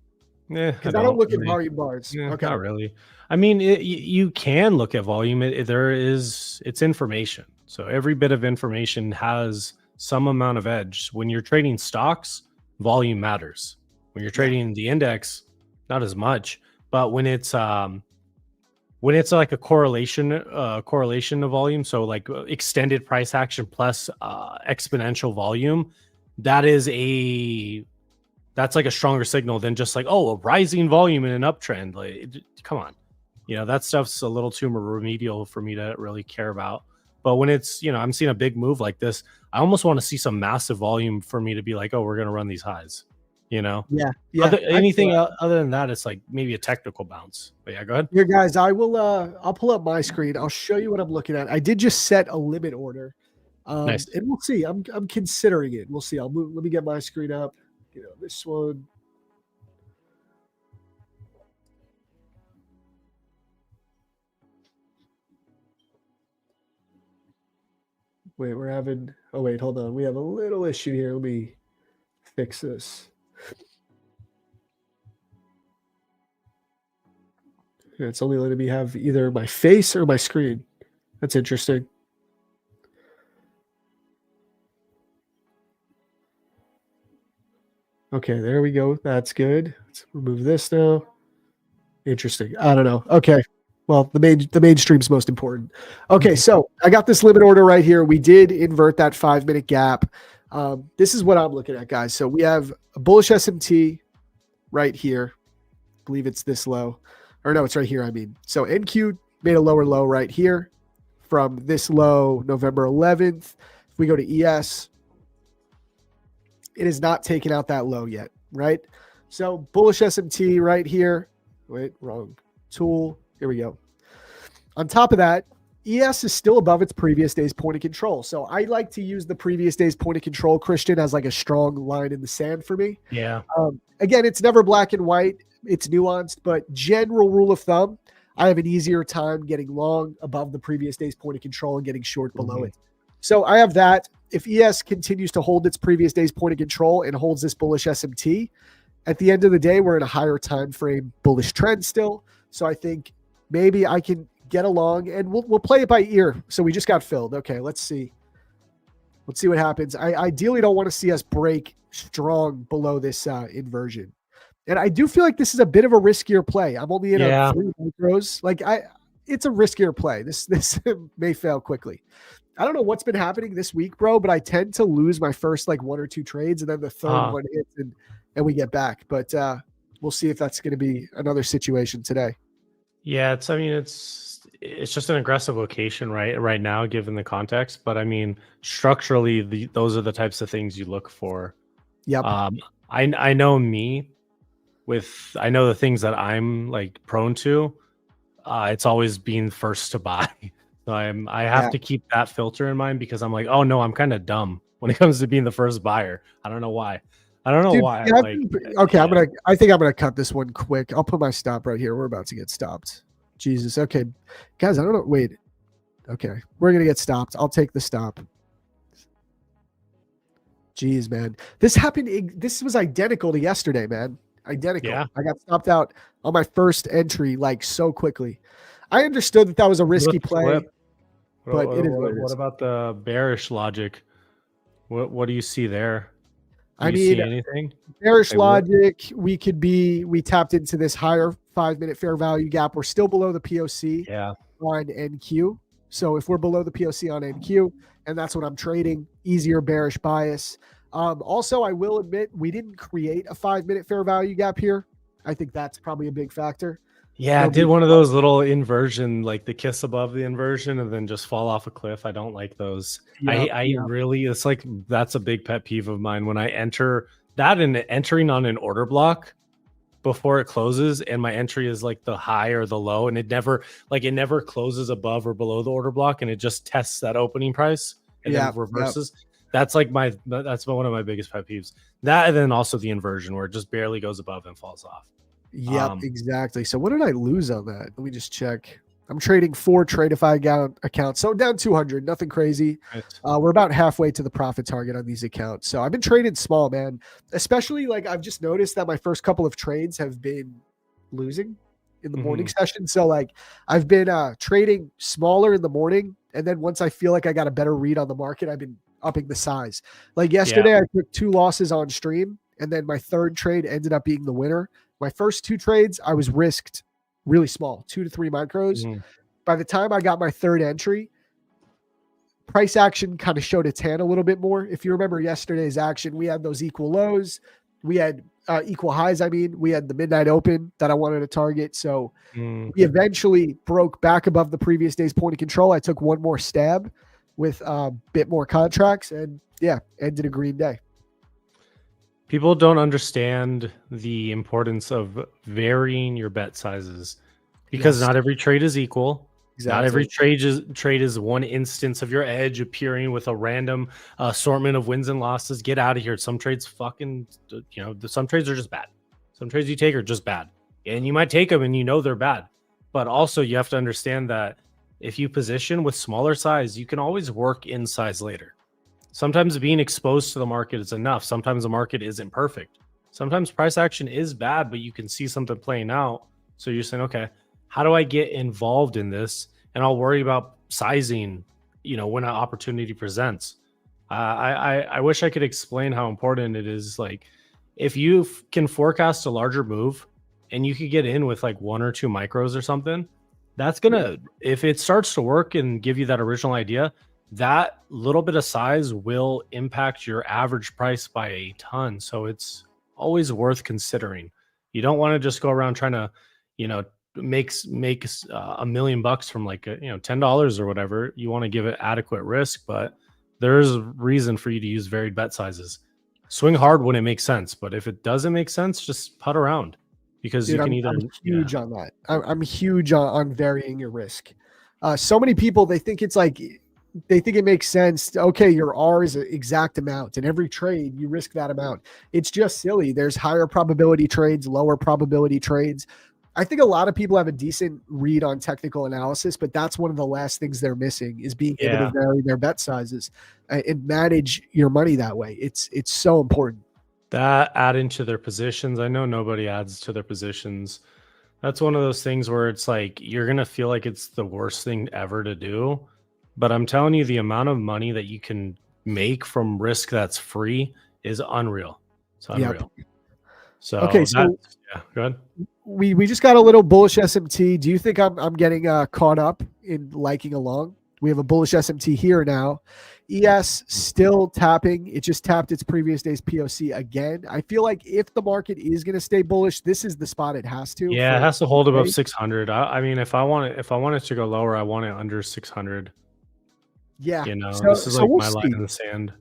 Yeah, because I don't look at volume bars. Okay. Not really. I mean, you can look at volume. It's information. So every bit of information has some amount of edge. When you're trading stocks, volume matters. When you're trading the index, not as much. But when it's like a correlation of volume, so like extended price action plus exponential volume, that's like a stronger signal than just like, oh, a rising volume in an uptrend. Like, come on, that stuff's a little too remedial for me to really care about. But when it's, I'm seeing a big move like this, I almost want to see some massive volume for me to be like, oh, we're going to run these highs. Anything other than that, it's like maybe a technical bounce. But yeah, go ahead. Here, guys, I'll pull up my screen. I'll show you what I'm looking at. I did just set a limit order. Nice. And we'll see. I'm considering it. We'll see. Let me get my screen up. This one. Wait, we're having. Oh wait, hold on. We have a little issue here. Let me fix this. It's only letting me have either my face or my screen. That's interesting. Okay, there we go. That's good. Let's remove this now. Interesting. I don't know. Okay. Well, the mainstream's most important. Okay, so I got this limit order right here. We did invert that 5-minute gap. This is what I'm looking at, guys. So we have a bullish SMT right here. I believe it's this low. Or no, it's right here, I mean. So NQ made a lower low right here from this low November 11th. If we go to ES, it is not taken out that low yet, right? So bullish SMT right here. Wait, wrong tool. Here we go. On top of that, ES is still above its previous day's point of control. So I like to use the previous day's point of control, Christian, as like a strong line in the sand for me. Yeah. Again, it's never black and white. It's nuanced, but general rule of thumb, I have an easier time getting long above the previous day's point of control and getting short below it. So I have that. If ES continues to hold its previous day's point of control and holds this bullish SMT, at the end of the day, we're in a higher time frame bullish trend still. So I think maybe I can get along and we'll play it by ear. So we just got filled. Okay, let's see. Let's see what happens. I ideally don't want to see us break strong below this inversion. And I do feel like this is a bit of a riskier play. I'm only in a 3 micros. Like it's a riskier play. This may fail quickly. I don't know what's been happening this week, bro, but I tend to lose my first like 1 or 2 trades and then the third one hits and we get back. But we'll see if that's going to be another situation today. Yeah, it's just an aggressive location right now, given the context. But I mean, structurally, those are the types of things you look for. Yep. I know me I know the things that I'm like prone to. It's always being first to buy. So I have to keep that filter in mind because I'm like, oh no, I'm kind of dumb when it comes to being the first buyer. I don't know why. I think I'm gonna cut this one quick. I'll put my stop right here. We're about to get stopped. Jesus. Okay, guys. I don't know. Wait. Okay, we're gonna get stopped. I'll take the stop. Jeez, man. This happened. This was identical to yesterday, man. Identical. Yeah. I got stopped out on my first entry like so quickly. I understood that was a risky play, but it is what it is. What about the bearish logic? What do you see there? I mean, see anything? Bearish logic, we tapped into this higher 5-minute fair value gap. We're still below the POC on NQ. So if we're below the POC on NQ, and that's what I'm trading, easier bearish bias. Also, I will admit we didn't create a 5-minute fair value gap here. I think that's probably a big factor. Yeah, I did one of those little inversion, like the kiss above the inversion and then just fall off a cliff. I don't like those. Really, it's like, that's a big pet peeve of mine when I enter that and entering on an order block before it closes and my entry is like the high or the low and it never closes above or below the order block and it just tests that opening price and then reverses. That's like that's one of my biggest pet peeves. That and then also the inversion where it just barely goes above and falls off. Yep, exactly. So what did I lose on that? Let me just check. I'm trading 4 Tradeify accounts, so down 200, nothing crazy. Right. We're about halfway to the profit target on these accounts. So I've been trading small, man. Especially like I've just noticed that my first couple of trades have been losing in the morning session. So like I've been trading smaller in the morning, and then once I feel like I got a better read on the market, I've been upping the size. Like yesterday, I took 2 losses on stream, and then my third trade ended up being the winner. My first 2 trades, I was risked really small, 2 to 3 micros. By the time I got my third entry, price action kind of showed its hand a little bit more. If you remember yesterday's action, we had those equal lows. We had equal highs. I mean, we had the midnight open that I wanted to target. So we eventually broke back above the previous day's point of control. I took one more stab with a bit more contracts and ended a green day. People don't understand the importance of varying your bet sizes because not every trade is equal. Exactly. Not every trade is one instance of your edge appearing with a random assortment of wins and losses. Get out of here. Some trades some trades are just bad. Some trades you take are just bad. And you might take them and they're bad. But also you have to understand that if you position with smaller size, you can always work in size later. Sometimes being exposed to the market is enough. Sometimes the market isn't perfect. Sometimes price action is bad, but you can see something playing out. So you're saying, okay, how do I get involved in this? And I'll worry about sizing, when an opportunity presents. I wish I could explain how important it is. Like, if you can forecast a larger move and you could get in with like 1 or 2 micros or something, that's gonna, if it starts to work and give you that original idea, that little bit of size will impact your average price by a ton. So it's always worth considering. You don't want to just go around trying to, make $1 million from like $10 or whatever. You want to give it adequate risk, but there's a reason for you to use varied bet sizes. Swing hard when it makes sense, but if it doesn't make sense, just putt around, because Dude, you can either. I'm huge on that. I'm huge on varying your risk. So many people, they think it makes sense. Okay, your R is an exact amount, and every trade you risk that amount. It's just silly. There's higher probability trades, lower probability trades. I think a lot of people have a decent read on technical analysis, but that's one of the last things they're missing is being able to vary their bet sizes and manage your money that way. It's so important. That add into their positions. I know nobody adds to their positions. That's one of those things where it's like you're going to feel like it's the worst thing ever to do. But I'm telling you, the amount of money that you can make from risk that's free is unreal. It's unreal. Yep. So, okay, so yeah, go ahead. We just got a little bullish SMT. Do you think I'm getting caught up in liking along? We have a bullish SMT here now. ES still tapping. It just tapped its previous day's POC again. I feel like if the market is going to stay bullish, this is the spot it has to. Yeah, it has to hold above 600. I mean, if I want it to go lower, I want it under 600. Yeah, this is like my line in the sand.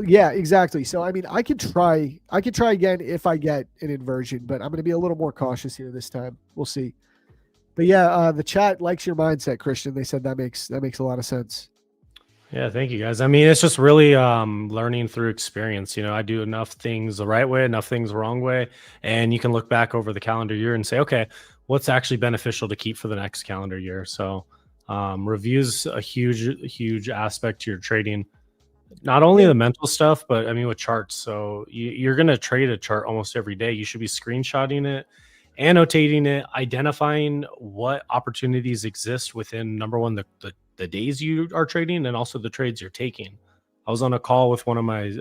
Yeah, exactly. So I mean, I could try again if I get an inversion, but I'm going to be a little more cautious here this time. We'll see. But yeah, the chat likes your mindset, Christian. They said that makes a lot of sense. Yeah, thank you guys. I mean, it's just really learning through experience. I do enough things the right way, enough things the wrong way, and you can look back over the calendar year and say, okay, what's actually beneficial to keep for the next calendar year? So reviews a huge aspect to your trading. Not only the mental stuff, but I mean with charts. So you're going to trade a chart almost every day. You should be screenshotting it, annotating it, identifying what opportunities exist within, number one, the days you are trading, and also the trades you're taking. I was on a call with one of my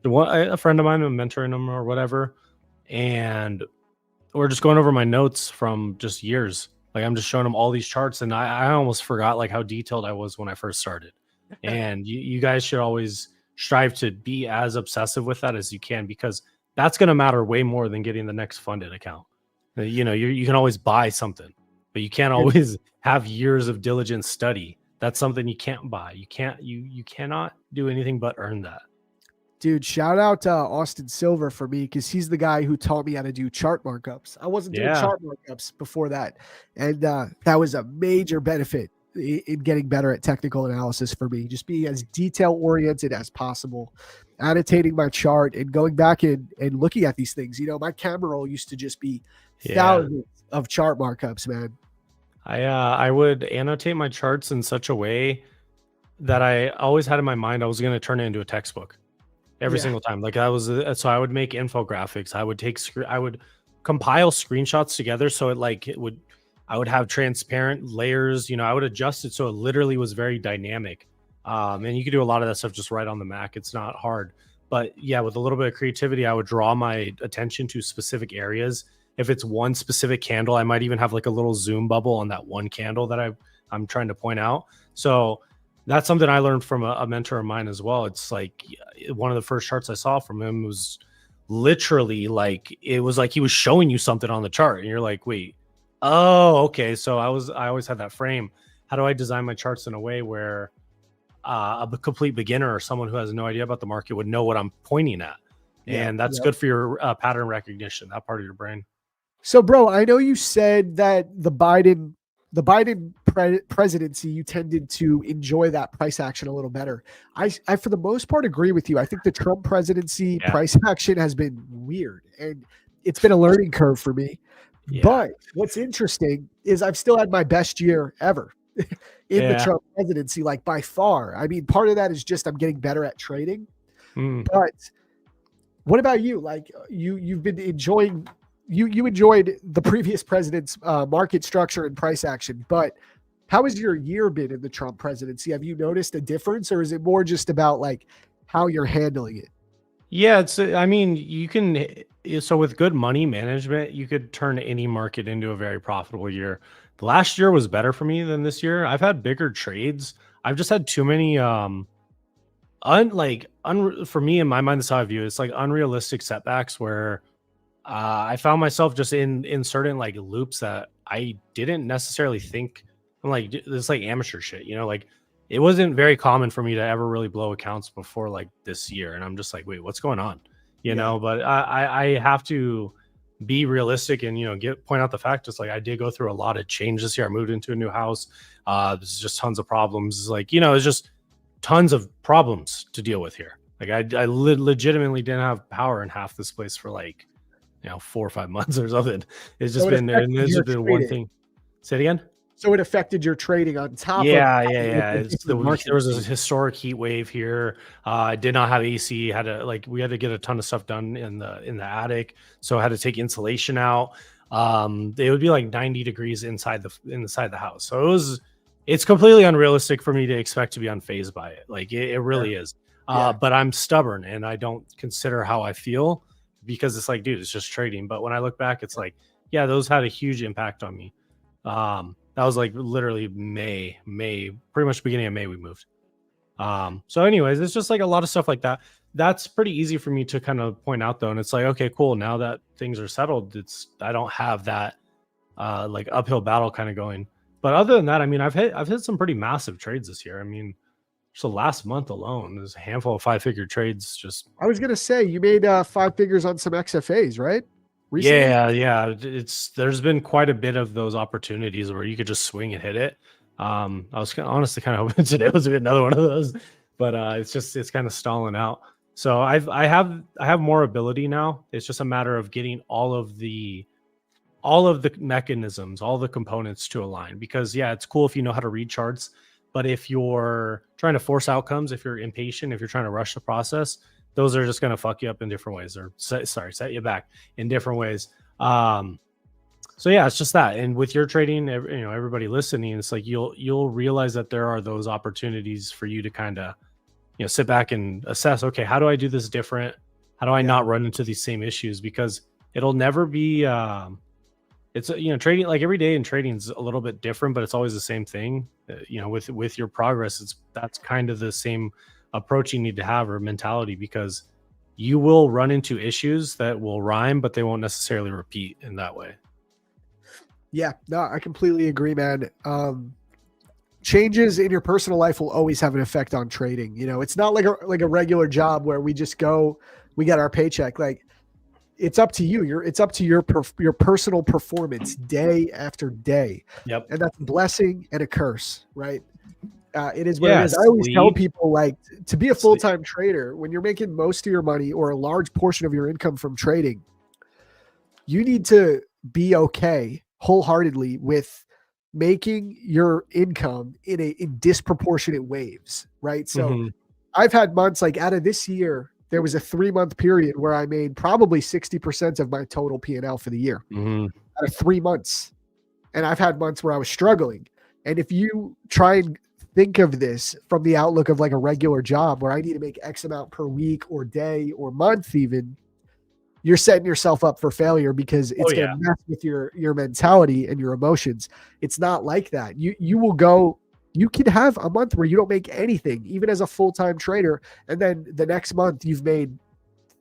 a friend of mine, I'm mentoring him or whatever, and we're just going over my notes from just years. Like I'm just showing him all these charts, and I almost forgot like how detailed I was when I first started. And you guys should always strive to be as obsessive with that as you can, because that's going to matter way more than getting the next funded account. You can always buy something, but you can't always have years of diligent study. That's something you can't buy. You cannot do anything but earn that. Dude, shout out to Austin Silver for me, because he's the guy who taught me how to do chart markups. I wasn't doing chart markups before that. And that was a major benefit in getting better at technical analysis for me. Just being as detail oriented as possible, annotating my chart and going back and looking at these things. My camera roll used to just be thousands of chart markups, man. I would annotate my charts in such a way that I always had in my mind I was going to turn it into a textbook every single time. Like so I would make infographics. I would compile screenshots together so I would have transparent layers. I would adjust it so it literally was very dynamic. And you could do a lot of that stuff just right on the Mac. It's not hard. But yeah, with a little bit of creativity, I would draw my attention to specific areas. If it's one specific candle, I might even have like a little zoom bubble on that one candle that I'm trying to point out. So that's something I learned from a mentor of mine as well. It's like one of the first charts I saw from him was literally like, it was like he was showing you something on the chart and you're like, wait, oh, okay. So I always had that frame. How do I design my charts in a way where a complete beginner or someone who has no idea about the market would know what I'm pointing at? And that's good for your pattern recognition, that part of your brain. So, bro, I know you said that the Biden presidency, you tended to enjoy that price action a little better. I for the most part agree with you. I think the Trump presidency price action has been weird, and it's been a learning curve for me. Yeah. But what's interesting is I've still had my best year ever in the Yeah. Trump presidency, like by far. I mean, part of that is just I'm getting better at trading. But what about you? Like you've been enjoying you enjoyed the previous president's market structure and price action, but how has your year been in the Trump presidency? Have you noticed a difference, or is it more just about like how you're handling it? Yeah, I mean, you can, so with good money management, you could turn any market into a very profitable year. The last year was better for me than this year. I've had bigger trades. I've just had too many, for me, in my mind, that's how I view it. It's like unrealistic setbacks where I found myself just in certain like loops that I didn't necessarily think. I'm like, this like amateur shit, like it wasn't very common for me to ever really blow accounts before like this year. And I'm just like, wait, what's going on? But I have to be realistic and, point out the fact, just like I did go through a lot of change this year. I moved into a new house. There's just tons of problems. It's like, it's just tons of problems to deal with here. Like I legitimately didn't have power in half this place for like, 4 or 5 months or something. It's just been there. And this has been one thing. Say it again. So it affected your trading on top of there was a historic heat wave here. I did not have AC. We had to get a ton of stuff done in the attic, so I had to take insulation out. It would be like 90 degrees inside the house, so it's completely unrealistic for me to expect to be unfazed by it. Like it really is. But I'm stubborn and I don't consider how I feel, because it's like, dude, it's just trading. But when I look back, it's like, yeah, those had a huge impact on me. That was like literally May, pretty much beginning of May we moved. So anyways, it's just like a lot of stuff like that. That's pretty easy for me to kind of point out though. And it's like, okay, cool. Now that things are settled, I don't have that like uphill battle kind of going. But other than that, I mean, I've hit some pretty massive trades this year. I mean, just the last month alone, there's a handful of 5-figure trades. I was going to say, you made 5 figures on some XFAs, right? Recently? Yeah. There's been quite a bit of those opportunities where you could just swing and hit it. I was honestly kind of hoping today was another one of those, but it's kind of stalling out. So I have more ability now. It's just a matter of getting all of the mechanisms, all the components to align, because it's cool if you know how to read charts, but if you're trying to force outcomes, if you're impatient, if you're trying to rush the process, those are just going to fuck you up in different ways, or set you back in different ways. So it's just that. And with your trading, everybody listening, it's like you'll realize that there are those opportunities for you to kind of, sit back and assess, okay, how do I do this different? How do I not run into these same issues? Because it'll never be, it's, trading, like every day in trading is a little bit different, but it's always the same thing. With your progress, that's kind of the same approach you need to have, or mentality, because you will run into issues that will rhyme, but they won't necessarily repeat in that way. Yeah, no, I completely agree, man. Changes in your personal life will always have an effect on trading. It's not like a regular job where we just go, we get our paycheck. Like, it's up to you. It's up to your personal performance day after day. Yep. And that's a blessing and a curse, right? It is what it is. I always tell people, like, to be a full-time trader, when you're making most of your money or a large portion of your income from trading, you need to be okay wholeheartedly with making your income in disproportionate waves, right? So I've had months, like out of this year, there was a 3-month period where I made probably 60% of my total P&L for the year out of 3 months. And I've had months where I was struggling. And if you try and think of this from the outlook of like a regular job where I need to make X amount per week or day or month, even, you're setting yourself up for failure, because it's going to mess with your mentality and your emotions. It's not like that. You can have a month where you don't make anything, even as a full-time trader. And then the next month you've made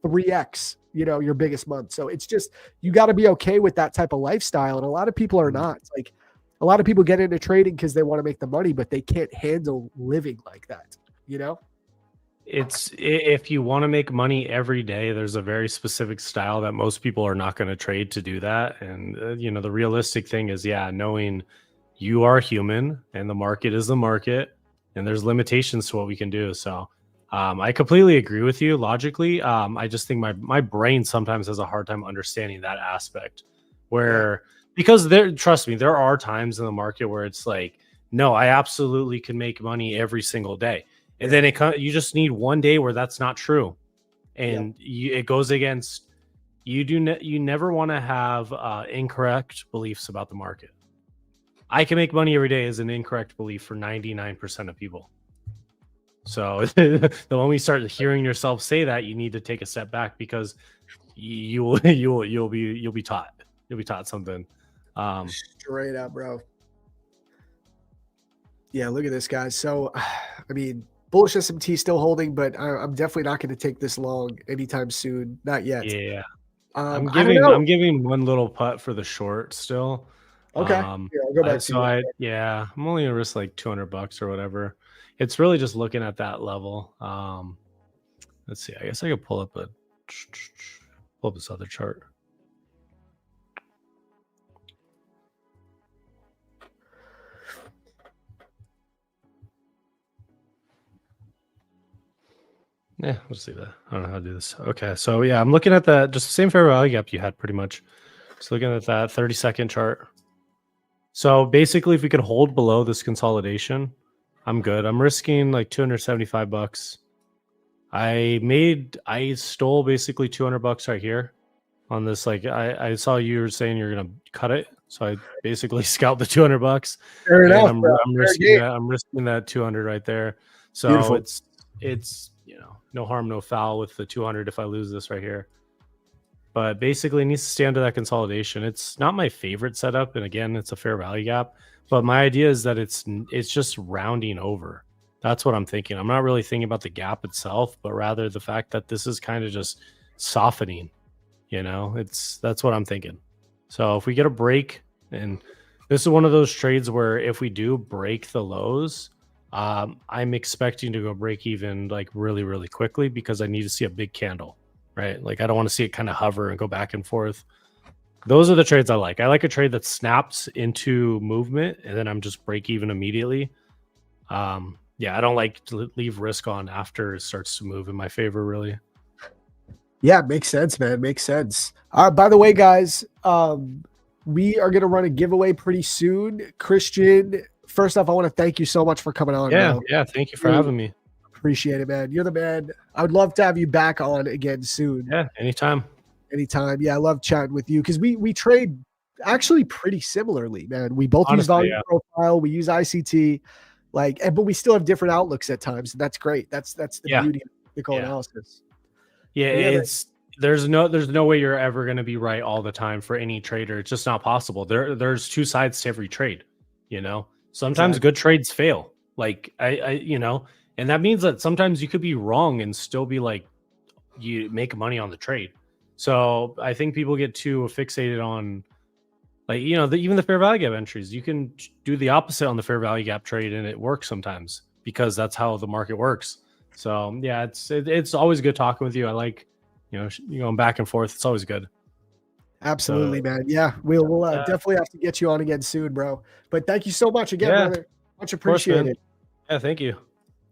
3X, your biggest month. So it's just, you got to be okay with that type of lifestyle. And a lot of people are not. It's like, a lot of people get into trading because they want to make the money, but they can't handle living like that. It's, if you want to make money every day, there's a very specific style that most people are not going to trade to do that. And, the realistic thing is, knowing you are human and the market is the market, and there's limitations to what we can do. So I completely agree with you logically. I just think my brain sometimes has a hard time understanding that aspect, where, because trust me, there are times in the market where it's like No, I absolutely can make money every single day. And then you just need one day where that's not true. And it goes against, you never want to have incorrect beliefs about the market. I can make money every day is an incorrect belief for 99% of people. So the moment we start hearing yourself say that, you need to take a step back, because you'll be taught something. Straight up, bro. Yeah, look at this, guys. So, I mean, bullish SMT still holding, but I'm definitely not going to take this long anytime soon. Not yet. Yeah. I'm giving one little putt for the short still. Okay. I'll go back to I'm only gonna risk like $200 or whatever. It's really just looking at that level. Let's see. I guess I could pull up this other chart. Yeah, we'll see that. I don't know how to do this. Okay, so yeah, I'm looking at that, just the same fair value gap you had pretty much. Just looking at that 30-second chart. So basically, if we could hold below this consolidation, I'm good. I'm risking like $275. I stole basically $200 right here on this. Like I saw you were saying you're gonna cut it, so I basically scalped the $200. Fair enough. I'm risking that 200 right there. So Beautiful. it's no harm, no foul with the 200 if I lose this right here. But basically, it needs to stay under that consolidation. It's not my favorite setup, and again, it's a fair value gap. But my idea is that it's just rounding over. That's what I'm thinking. I'm not really thinking about the gap itself, but rather the fact that this is kind of just softening. That's what I'm thinking. So if we get a break, and this is one of those trades where if we do break the lows, I'm expecting to go break even like really, really quickly, because I need to see a big candle. Right? Like I don't want to see it kind of hover and go back and forth. Those are the trades I like. I like a trade that snaps into movement and then I'm just break even immediately. I don't like to leave risk on after it starts to move in my favor, really. Yeah, makes sense, man. Makes sense. By the way, guys, we are going to run a giveaway pretty soon. Christian, first off, I want to thank you so much for coming on. Yeah, bro. Yeah. Thank you for having me. Appreciate it, man. You're the man. I would love to have you back on again soon. Yeah, anytime. Yeah, I love chatting with you, because we trade actually pretty similarly, man. We both use volume profile, we use ICT, but we still have different outlooks at times. And that's great. That's the beauty of technical analysis. Yeah, there's no way you're ever going to be right all the time for any trader. It's just not possible. There's two sides to every trade. Sometimes good trades fail. Like and that means that sometimes you could be wrong and still be like, you make money on the trade. So I think people get too fixated on, like, even the fair value gap entries. You can do the opposite on the fair value gap trade, and it works sometimes, because that's how the market works. So yeah, it's always good talking with you. I like, going back and forth. It's always good. Absolutely, man. Yeah, we'll definitely have to get you on again soon, bro. But thank you so much again, brother. Much appreciated. Yeah, thank you.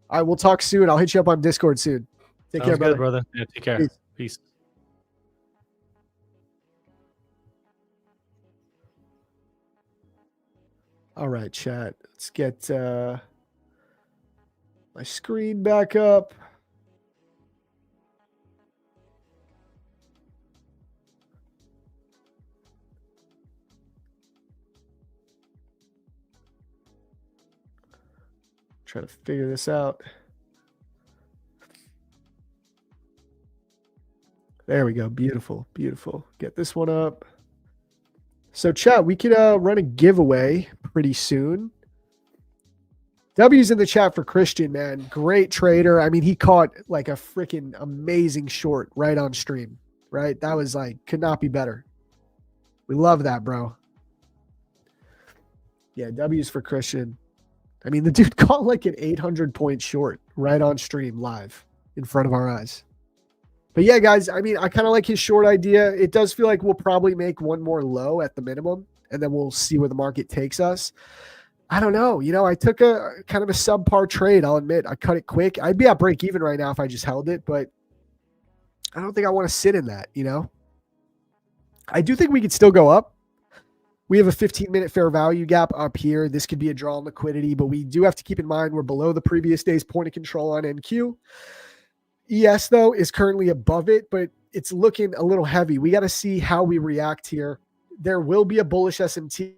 All right, we'll talk soon. I'll hit you up on Discord soon. Take care, brother. Good, brother. Yeah, take care. Peace. All right, chat. Let's get my screen back up. Try to figure this out. There we go. Beautiful. Beautiful. Get this one up. So chat, we could run a giveaway pretty soon. W's in the chat for Christian, man. Great trader. I mean, he caught like a freaking amazing short right on stream, right? That was like, could not be better. We love that, bro. Yeah, W's for Christian. I mean, the dude caught like an 800-point short right on stream live in front of our eyes. But yeah, guys, I mean, I kind of like his short idea. It does feel like we'll probably make one more low at the minimum, and then we'll see where the market takes us. I don't know. I took a kind of a subpar trade. I'll admit, I cut it quick. I'd be at break even right now if I just held it, but I don't think I want to sit in that, I do think we could still go up. We have a 15-minute fair value gap up here. This could be a draw on liquidity, but we do have to keep in mind we're below the previous day's point of control on NQ. ES, though, is currently above it, but it's looking a little heavy. We got to see how we react here. There will be a bullish SMT as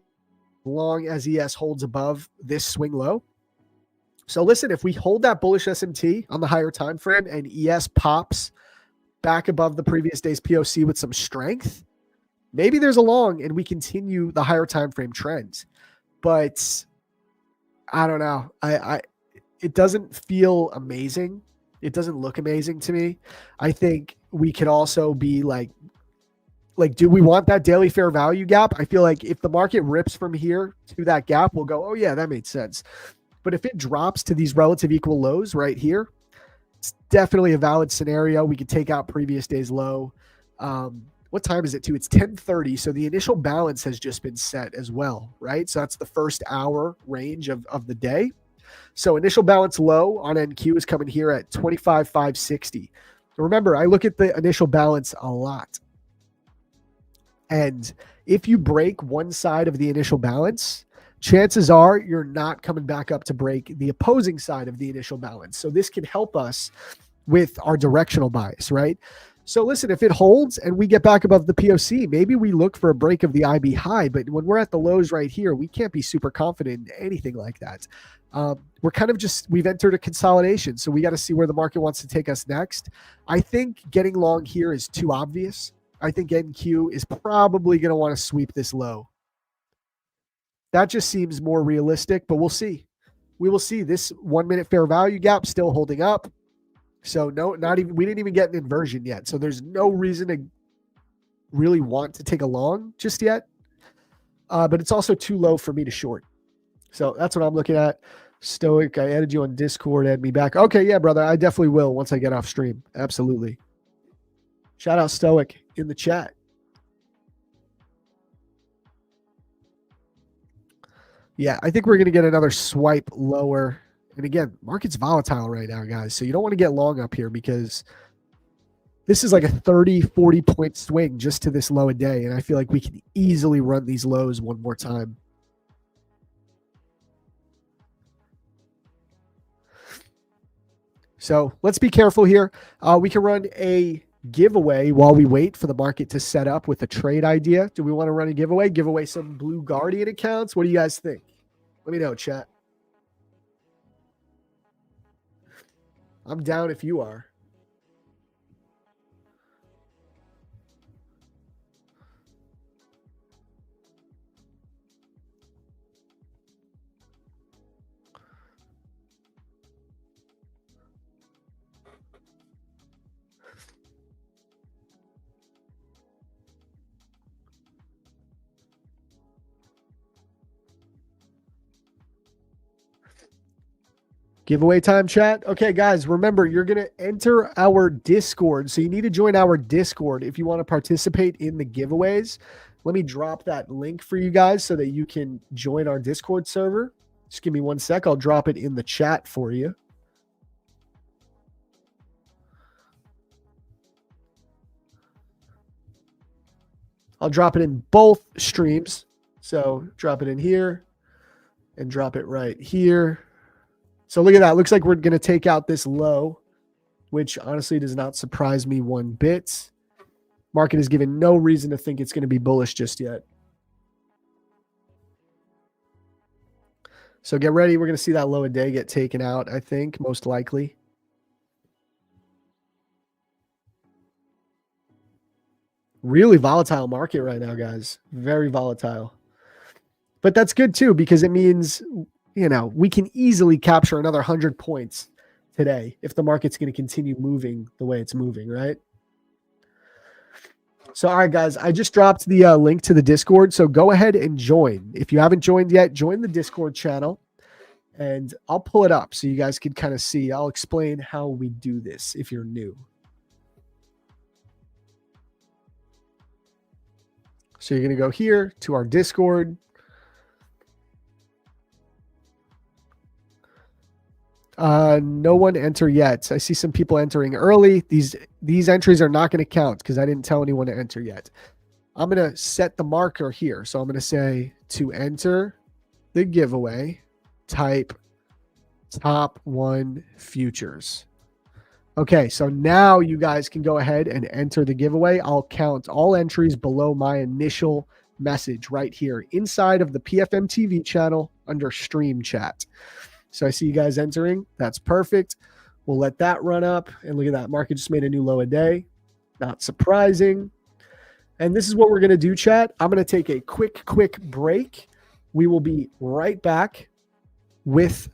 long as ES holds above this swing low. So listen, if we hold that bullish SMT on the higher time frame and ES pops back above the previous day's POC with some strength, maybe there's a long and we continue the higher time frame trends. But I don't know. It doesn't feel amazing. It doesn't look amazing to me. I think we could also be like, do we want that daily fair value gap? I feel like if the market rips from here to that gap, we'll go, oh yeah, that made sense. But if it drops to these relative equal lows right here, it's definitely a valid scenario. We could take out previous day's low. What time is it too? It's 10:30. So the initial balance has just been set as well, right? So that's the first hour range of the day. So initial balance low on NQ is coming here at 25,560. Remember, I look at the initial balance a lot. And if you break one side of the initial balance, chances are you're not coming back up to break the opposing side of the initial balance. So this can help us with our directional bias, right? So listen, if it holds and we get back above the POC, maybe we look for a break of the IB high, but when we're at the lows right here, we can't be super confident in anything like that. We're kind of we've entered a consolidation, so we got to see where the market wants to take us next. I think getting long here is too obvious. I think NQ is probably going to want to sweep this low. That just seems more realistic, but we'll see. We will see. This 1 minute fair value gap still holding up. So we didn't even get an inversion yet. So there's no reason to really want to take a long just yet. But it's also too low for me to short. So that's what I'm looking at. Stoic, I added you on Discord, add me back. Okay, yeah, brother, I definitely will once I get off stream. Absolutely. Shout out Stoic in the chat. Yeah, I think we're going to get another swipe lower. And again, market's volatile right now, guys. So you don't want to get long up here because this is like a 30, 40 point swing just to this low a day. And I feel like we can easily run these lows one more time. So let's be careful here. We can run a giveaway while we wait for the market to set up with a trade idea. Do we want to run a giveaway? Give away some Blue Guardian accounts? What do you guys think? Let me know, chat. I'm down if you are. Giveaway time, chat. Okay, guys, remember, you're going to enter our Discord. So you need to join our Discord if you want to participate in the giveaways. Let me drop that link for you guys so that you can join our Discord server. Just give me 1 sec. I'll drop it in the chat for you. I'll drop it in both streams. So drop it in here and drop it right here. So look at that. Looks like we're going to take out this low, which honestly does not surprise me one bit. Market has given no reason to think it's going to be bullish just yet. So get ready. We're going to see that low a day get taken out, I think, most likely. Really volatile market right now, guys. Very volatile. But that's good too, because it means, you know, we can easily capture another 100 points today if the market's going to continue moving the way it's moving, right? So, all right, guys, I just dropped the link to the Discord. So go ahead and join. If you haven't joined yet, join the Discord channel and I'll pull it up so you guys can kind of see. I'll explain how we do this if you're new. So you're going to go here to our Discord. No one enter yet. I see some people entering early. These entries are not going to count because I didn't tell anyone to enter yet. I'm going to set the marker here. So I'm going to say to enter the giveaway, type top 1 futures. Okay, so now you guys can go ahead and enter the giveaway. I'll count all entries below my initial message right here inside of the PFM TV channel under stream chat. So I see you guys entering. That's perfect. We'll let that run up. And look at that. Market just made a new low a day. Not surprising. And this is what we're going to do, chat. I'm going to take a quick break. We will be right back with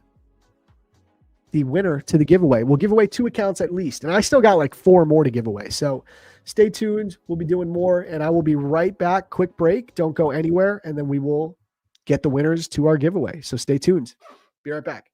the winner to the giveaway. We'll give away 2 accounts at least. And I still got like 4 more to give away. So stay tuned. We'll be doing more. And I will be right back. Quick break. Don't go anywhere. And then we will get the winners to our giveaway. So stay tuned. Be right back.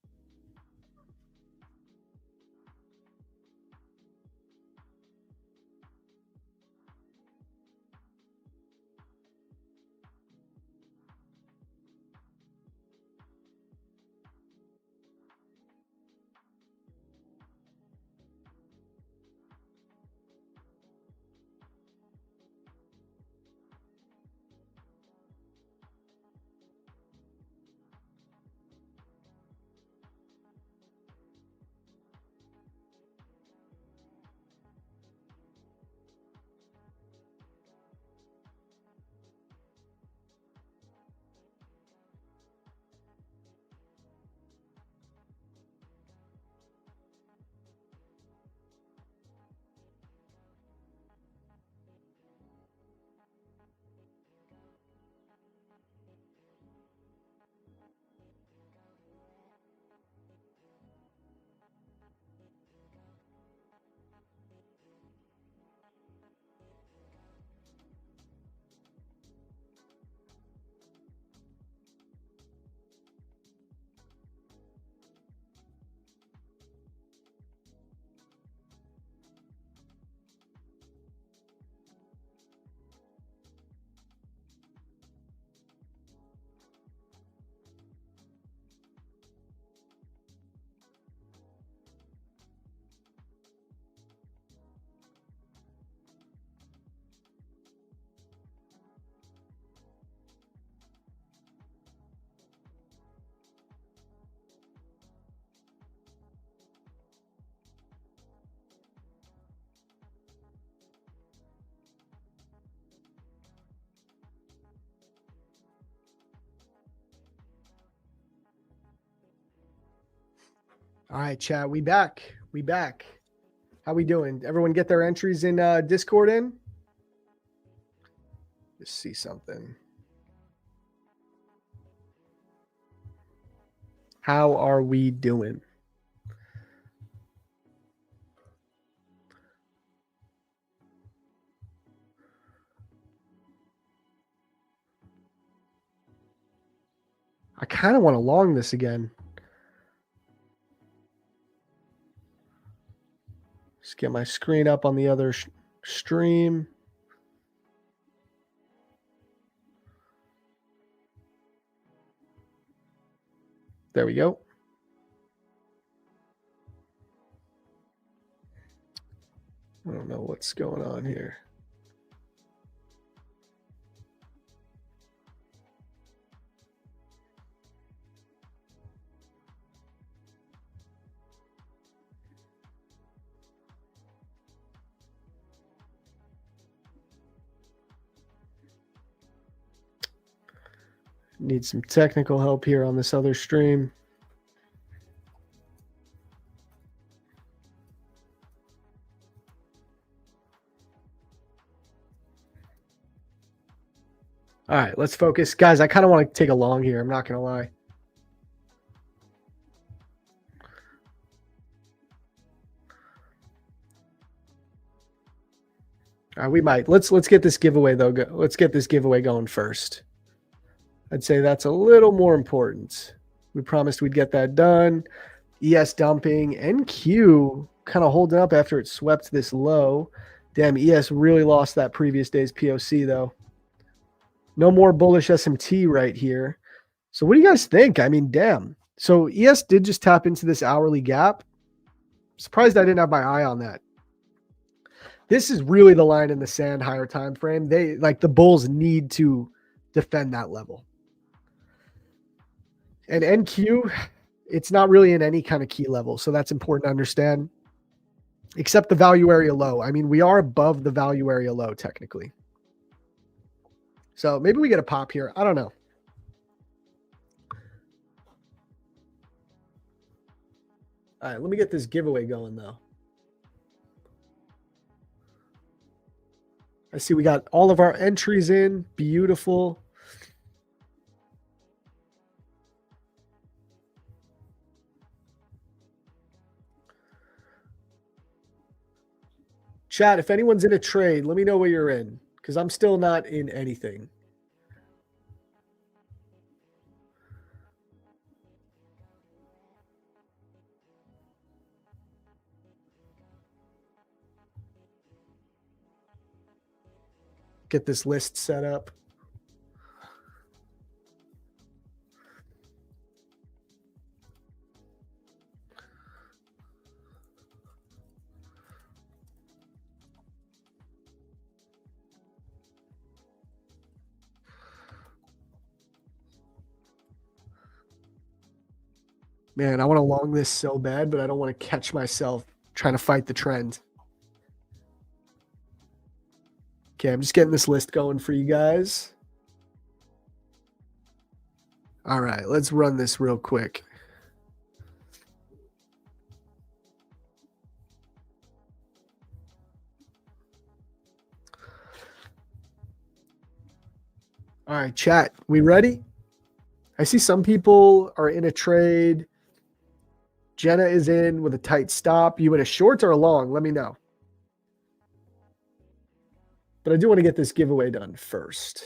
All right, chat. We back. How we doing? Everyone get their entries in Discord in? Just see something. How are we doing? I kind of want to long this again. Just get my screen up on the other stream. There we go. I don't know what's going on here. Need some technical help here on this other stream. All right, let's focus. Guys, I kind of want to take a long here. I'm not going to lie. All right, we might. Let's get this giveaway, though. Let's get this giveaway going first. I'd say that's a little more important. We promised we'd get that done. ES dumping. NQ kind of holding up after it swept this low. Damn, ES really lost that previous day's POC, though. No more bullish SMT right here. So what do you guys think? I mean, damn. So ES did just tap into this hourly gap. Surprised I didn't have my eye on that. This is really the line in the sand higher time frame. They like the Bulls need to defend that level. And NQ, it's not really in any kind of key level, so that's important to understand. Except the value area low. I mean, we are above the value area low technically. So maybe we get a pop here. I don't know. All right, let me get this giveaway going though. I see we got all of our entries in. Beautiful. Chat, if anyone's in a trade, let me know what you're in because I'm still not in anything. Get this list set up. Man, I want to long this so bad, but I don't want to catch myself trying to fight the trend. Okay, I'm just getting this list going for you guys. All right, let's run this real quick. All right, chat, we ready? I see some people are in a trade. Jenna is in with a tight stop. You in a short or a long? Let me know. But I do want to get this giveaway done first.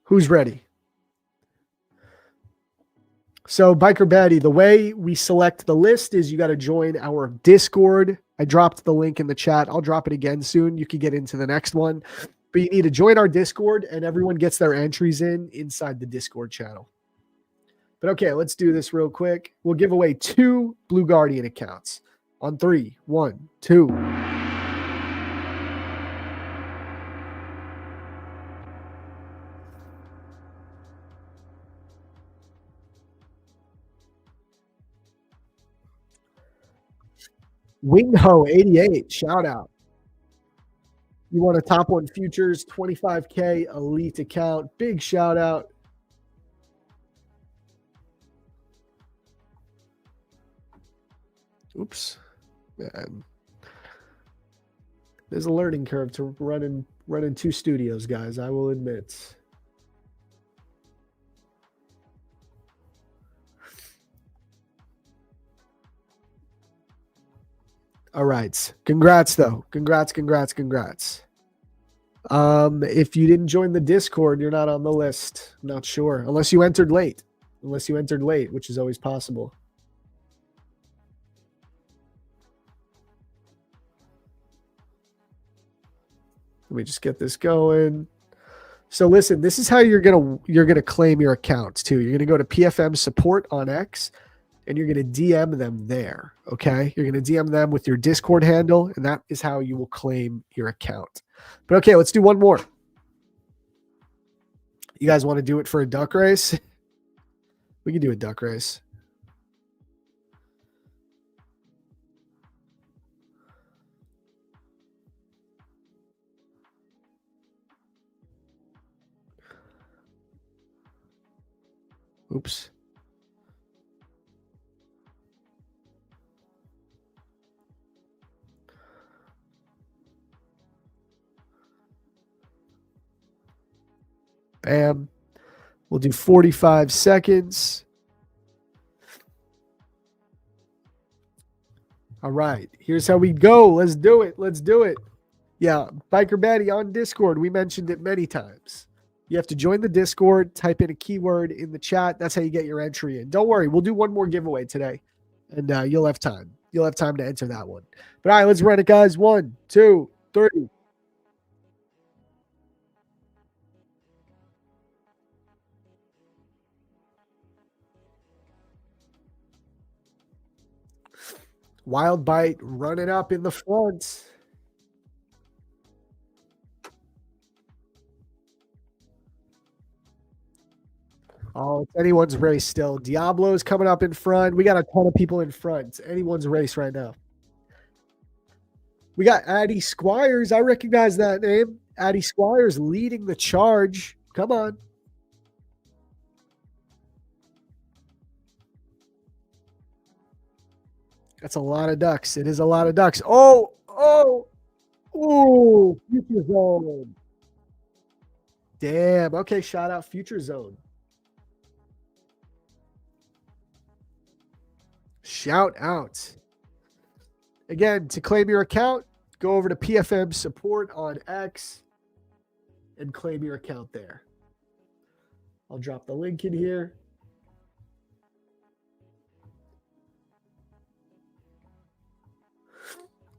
Who's ready? So, Biker Batty, the way we select the list is you got to join our Discord. I dropped the link in the chat. I'll drop it again soon. You can get into the next one. But you need to join our Discord, and everyone gets their entries in inside the Discord channel. But okay, let's do this real quick. We'll give away 2 Blue Guardian accounts on 3. 1, 2. Wingho 88, shout out. You want a top 1 futures, 25K elite account. Big shout out. Oops, man. There's a learning curve to running 2 studios, guys. I will admit. All right. Congrats, though. Congrats. If you didn't join the Discord, you're not on the list. I'm not sure. Unless you entered late, which is always possible. Let me just get this going. So listen, this is how you're gonna claim your accounts too. You're gonna go to PFM support on X, and you're gonna DM them there. Okay, you're gonna DM them with your Discord handle, and that is how you will claim your account. But okay, let's do one more. You guys want to do it for a duck race? We can do a duck race. Oops. Bam. We'll do 45 seconds. All right. Here's how we go. Let's do it. Yeah. Biker Batty on Discord. We mentioned it many times. You have to join the Discord, type in a keyword in the chat. That's how you get your entry in. Don't worry. We'll do one more giveaway today, and you'll have time. You'll have time to enter that one. But all right, let's run it, guys. 1, 2, 3. Wild Bite running up in the front. Oh, it's anyone's race still. Diablo's coming up in front. We got a ton of people in front. It's anyone's race right now. We got Addy Squires. I recognize that name. Addy Squires leading the charge. Come on. That's a lot of ducks. It is a lot of ducks. Oh, Future Zone. Damn. Okay, shout out Future Zone. Shout out. Again, to claim your account, go over to PFM support on X and claim your account there. I'll drop the link in here.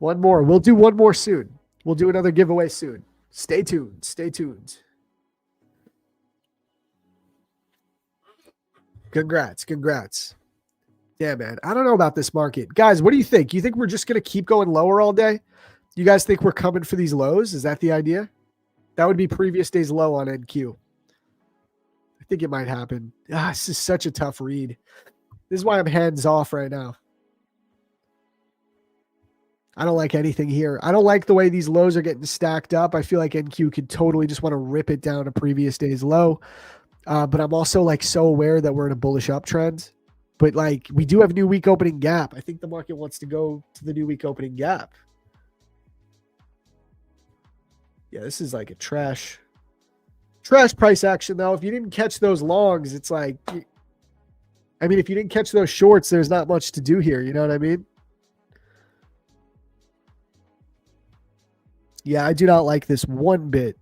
One more. We'll do one more soon. We'll do another giveaway soon. Stay tuned. Stay tuned. Congrats. Congrats. Yeah, man. I don't know about this market. Guys, what do you think? You think we're just going to keep going lower all day? You guys think we're coming for these lows? Is that the idea? That would be previous day's low on NQ. I think it might happen. This is such a tough read. This is why I'm hands off right now. I don't like anything here. I don't like the way these lows are getting stacked up. I feel like NQ could totally just want to rip it down to previous day's low. But I'm also like so aware that we're in a bullish uptrend. But like we do have new week opening gap. I think the market wants to go to the new week opening gap. Yeah, this is like a trash price action though. If you didn't catch those longs, it's like, I mean, if you didn't catch those shorts, there's not much to do here. You know what I mean? Yeah, I do not like this one bit.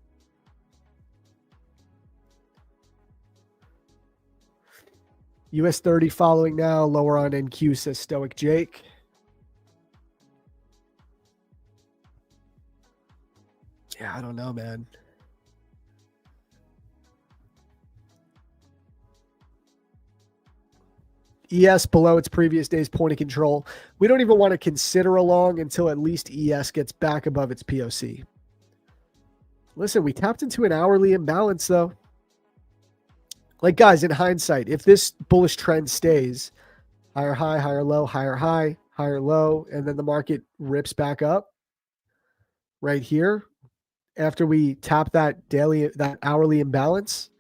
US 30 following now, lower on NQ, says Stoic Jake. Yeah, I don't know, man. ES below its previous day's point of control. We don't even want to consider a long until at least ES gets back above its POC. Listen, we tapped into an hourly imbalance, though. Like, guys, in hindsight, if this bullish trend stays, higher high, higher low, higher high, higher low, and then the market rips back up right here after we tap that hourly imbalance,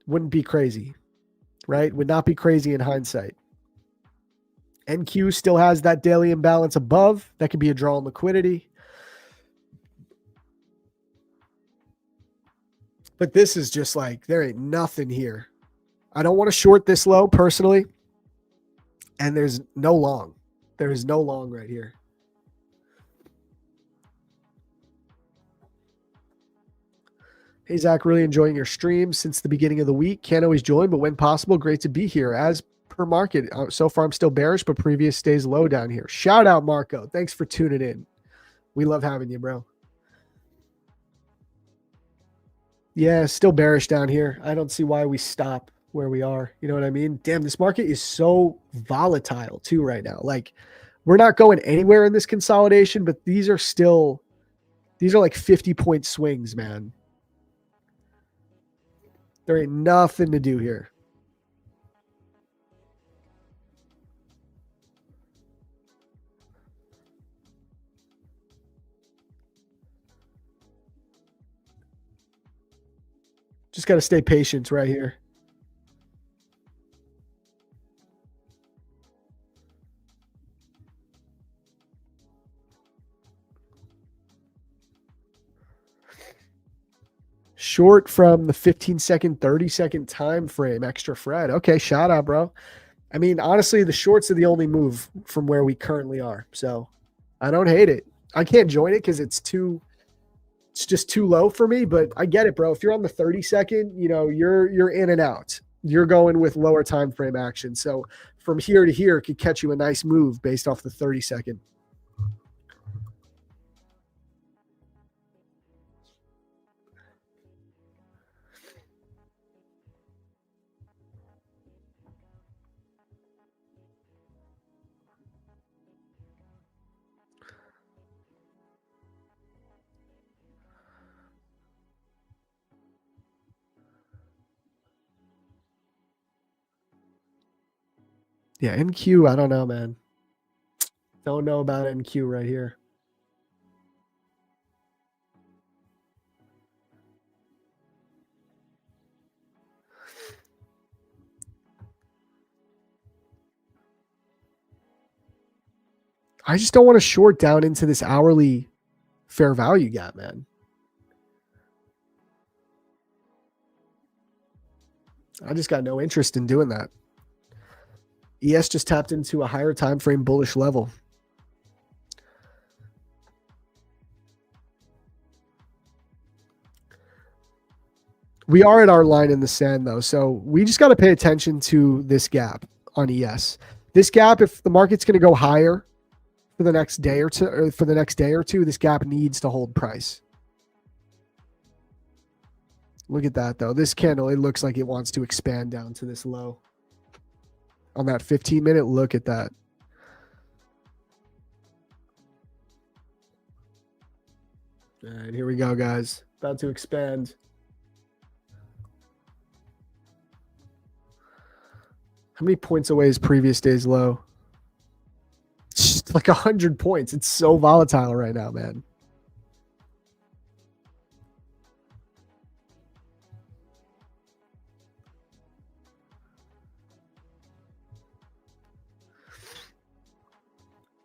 wouldn't be crazy, right? Would not be crazy in hindsight. NQ still has that daily imbalance above. That could be a draw on liquidity. But this is just like, there ain't nothing here. I don't want to short this low personally. And there's no long. There is no long right here. Hey, Zach, really enjoying your stream since the beginning of the week. Can't always join, but when possible, great to be here. As per market, so far I'm still bearish, but previous stays low down here. Shout out, Marco. Thanks for tuning in. We love having you, bro. Yeah, still bearish down here. I don't see why we stop where we are. You know what I mean? Damn, this market is so volatile too right now. Like, we're not going anywhere in this consolidation, but these are like 50-point swings, man. There ain't nothing to do here. Just got to stay patient right here. Short from the 15-second, 30-second time frame, extra Fred. Okay, shout out, bro. I mean, honestly, the shorts are the only move from where we currently are. So I don't hate it. I can't join it because it's just too low for me, but I get it, bro. If you're on the 30-second, you're in and out. You're going with lower time frame action. So from here to here, it could catch you a nice move based off the 30-second. Yeah, NQ, I don't know, man. Don't know about NQ right here. I just don't want to short down into this hourly fair value gap, man. I just got no interest in doing that. ES just tapped into a higher time frame bullish level. We are at our line in the sand, though, so we just got to pay attention to this gap on ES. This gap, if the market's going to go higher for the next day or two, this gap needs to hold price. Look at that, though. This candle, it looks like it wants to expand down to this low. On that 15-minute, look at that. All right, here we go, guys. About to expand. How many points away is previous day's low? It's like 100 points. It's so volatile right now, man.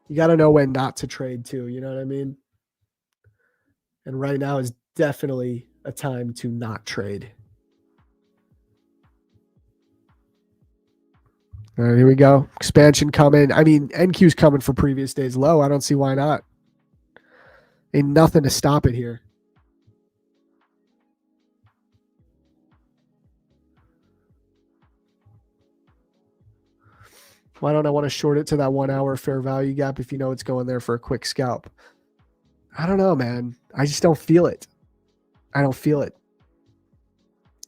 You got to know when not to trade too. You know what I mean? And right now is definitely a time to not trade. All right, here we go. Expansion coming. I mean, NQ's coming for previous day's low. I don't see why not. Ain't nothing to stop it here. Why don't I want to short it to that 1 hour fair value gap if you know it's going there for a quick scalp? I don't know, man. I just don't feel it. I don't feel it.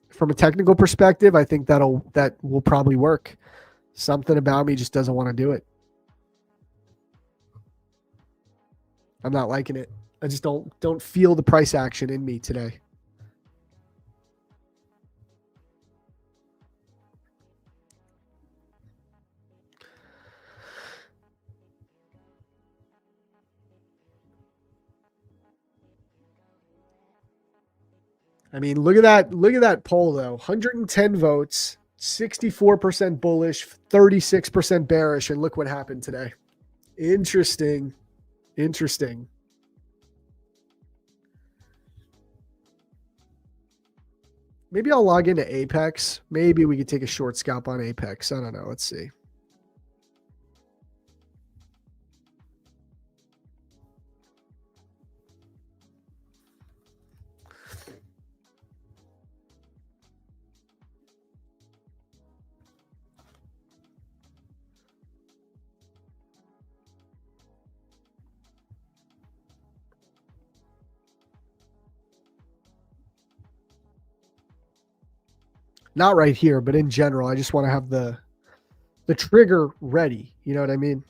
From a technical perspective, I think that will probably work. Something about me just doesn't want to do it. I'm not liking it. I just don't feel the price action in me today. I mean, look at that. Look at that poll though. 110 votes, 64% bullish, 36% bearish, and look what happened today. Interesting. Interesting. Maybe I'll log into Apex. Maybe we could take a short scalp on Apex. I don't know. Let's see. Not right here, but in general, I just want to have the trigger ready. You know what I mean?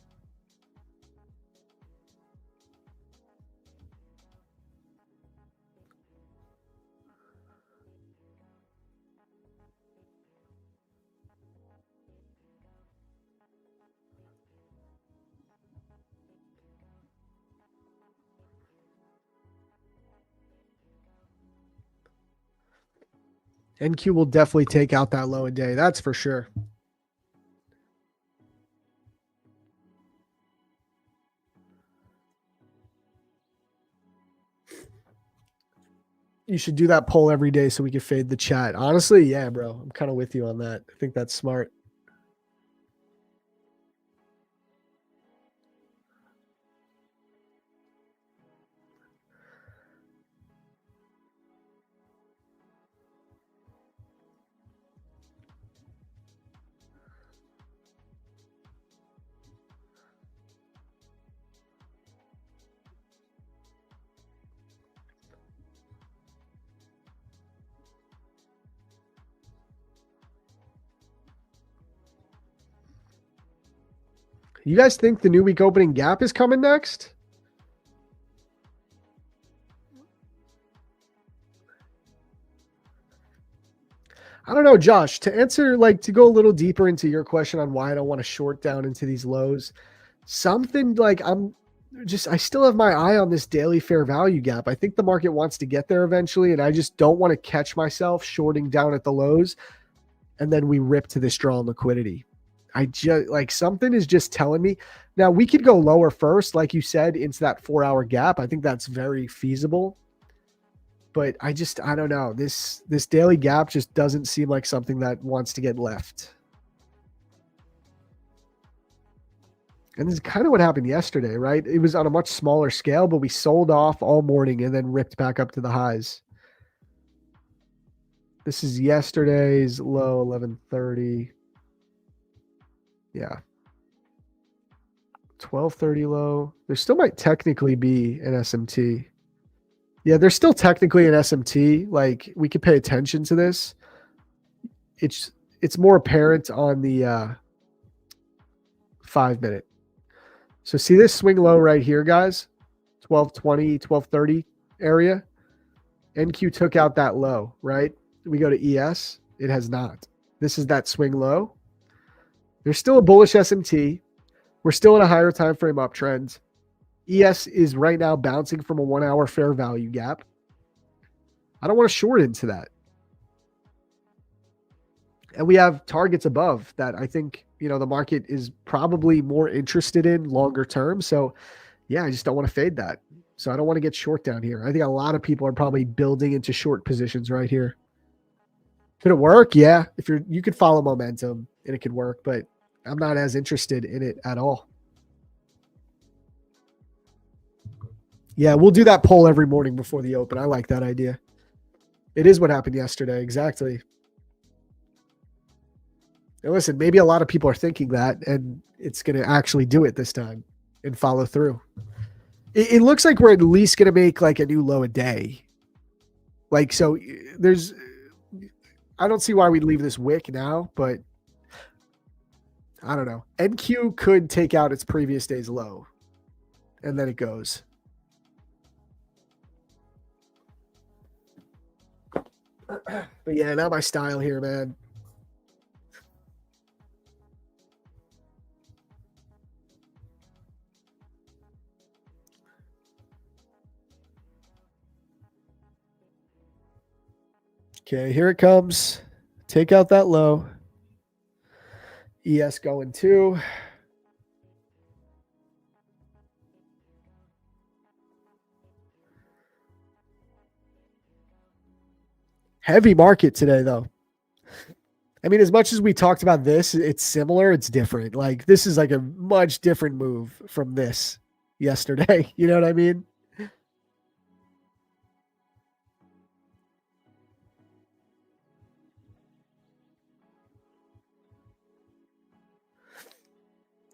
NQ will definitely take out that low a day. That's for sure. You should do that poll every day so we can fade the chat. Honestly, yeah, bro. I'm kind of with you on that. I think that's smart. You guys think the new week opening gap is coming next? I don't know, Josh, to answer, like, to go a little deeper into your question on why I don't want to short down into these lows, something like I still have my eye on this daily fair value gap. I think the market wants to get there eventually, and I just don't want to catch myself shorting down at the lows and then we rip to this draw in liquidity. I just like something is just telling me. Now we could go lower first, like you said, into that 4-hour gap. I think that's very feasible. But I don't know. This daily gap just doesn't seem like something that wants to get left. And this is kind of what happened yesterday, right? It was on a much smaller scale, but we sold off all morning and then ripped back up to the highs. This is yesterday's low, 11:30. Yeah. 12:30 low. There still might technically be an SMT. Yeah, there's still technically an SMT. Like, we could pay attention to this. It's more apparent on the 5-minute. So see this swing low right here, guys? 12:20, 12:30 area. NQ took out that low, right? We go to ES. It has not. This is that swing low. There's still a bullish SMT. We're still in a higher time frame uptrend. ES is right now bouncing from a 1-hour fair value gap. I don't want to short into that. And we have targets above that I think, the market is probably more interested in longer term. So yeah, I just don't want to fade that. So I don't want to get short down here. I think a lot of people are probably building into short positions right here. Could it work? Yeah. If you could follow momentum and it could work, but I'm not as interested in it at all. Yeah, we'll do that poll every morning before the open. I like that idea. It is what happened yesterday. Exactly. And listen, maybe a lot of people are thinking that, and it's going to actually do it this time and follow through. It looks like we're at least going to make like a new low a day. Like, so I don't see why we'd leave this wick now, but I don't know. NQ could take out its previous day's low, and then it goes. But yeah, not my style here, man. Okay, here it comes. Take out that low. ES going 2. Heavy market today, though. I mean, as much as we talked about this, it's similar. It's different. Like, this is like a much different move from this yesterday. You know what I mean?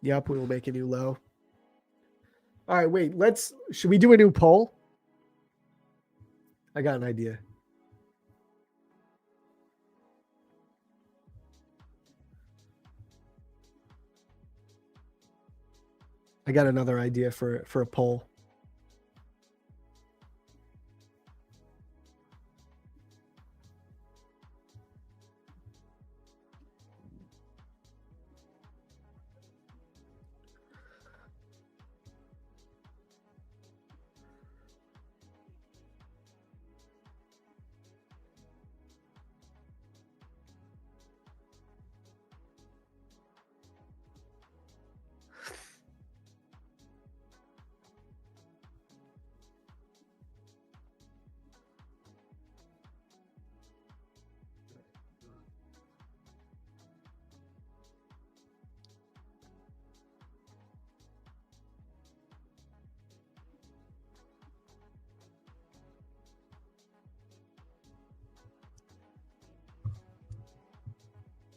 Yep, we will make a new low. All right, wait. Should we do a new poll? I got an idea. I got another idea for a poll.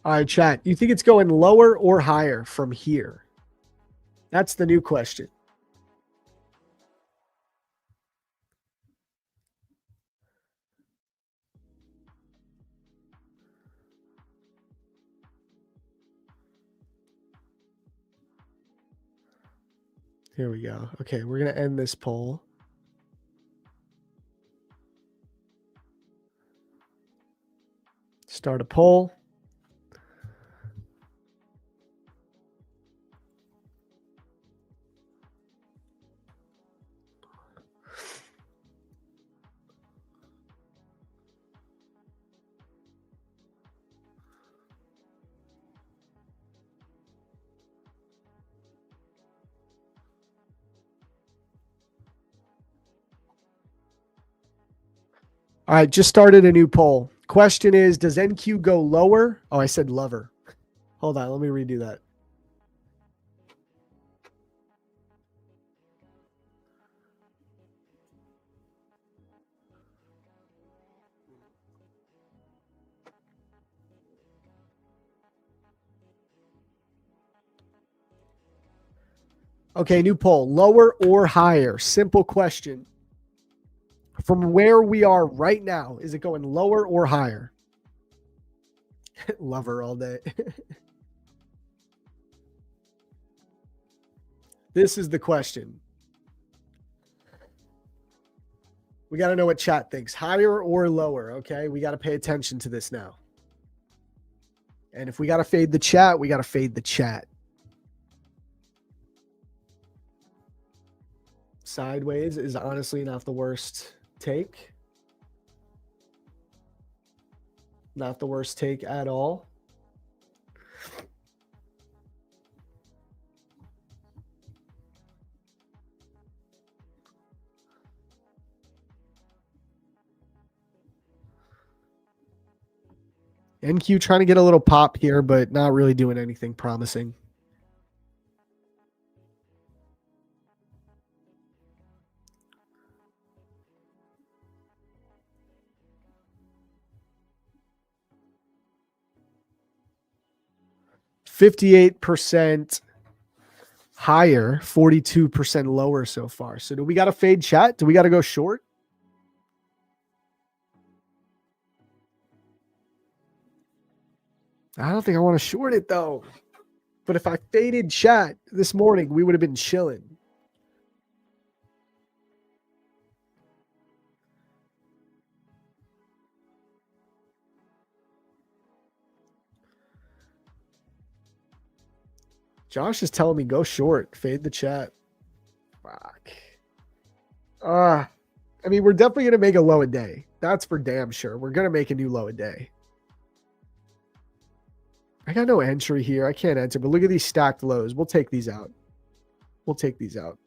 All right, chat. You think it's going lower or higher from here? That's the new question. Here we go. Okay, we're going to end this poll. Start a poll. All right, just started a new poll. Question is, does NQ go lower? Oh, I said lover. Hold on, let me redo that. Okay, new poll. Lower or higher? Simple question. From where we are right now, is it going lower or higher? Lover all day. This is the question. We got to know what chat thinks. Higher or lower, okay? We got to pay attention to this now. And if we got to fade the chat, we got to fade the chat. Sideways is honestly not the worst take. Not the worst take at all. NQ trying to get a little pop here, but not really doing anything promising. %58 higher, 42% lower so far. So do we got to fade chat? Do we got to go short? I don't think I want to short it though. But if I faded chat this morning, we would have been chilling. Josh is telling me go short, fade the chat. Fuck. I mean, we're definitely going to make a low a day. That's for damn sure. We're going to make a new low a day. I got no entry here. I can't enter, but look at these stacked lows. We'll take these out. We'll take these out.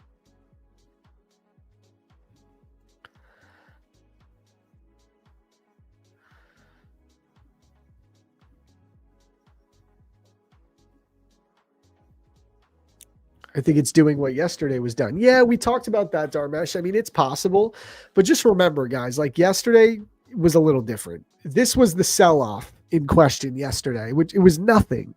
I think it's doing what yesterday was done. Yeah, we talked about that, Dharmesh. I mean, it's possible, but just remember, guys, like yesterday was a little different. This was the sell-off in question yesterday, which it was nothing.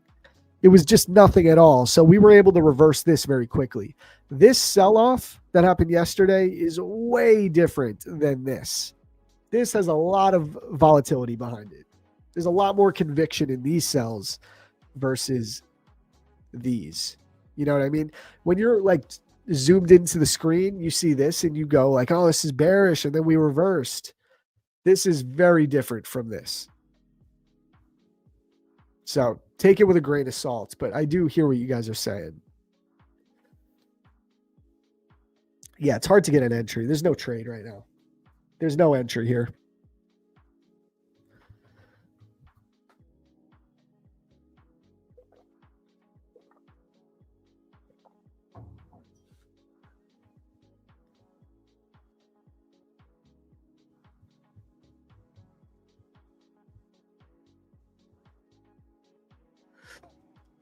It was just nothing at all. So we were able to reverse this very quickly. This sell-off that happened yesterday is way different than this. This has a lot of volatility behind it. There's a lot more conviction in these sells versus these. You know what I mean? When you're like zoomed into the screen, you see this and you go like, oh, this is bearish. And then we reversed. This is very different from this. So take it with a grain of salt, but I do hear what you guys are saying. Yeah, it's hard to get an entry. There's no trade right now. There's no entry here.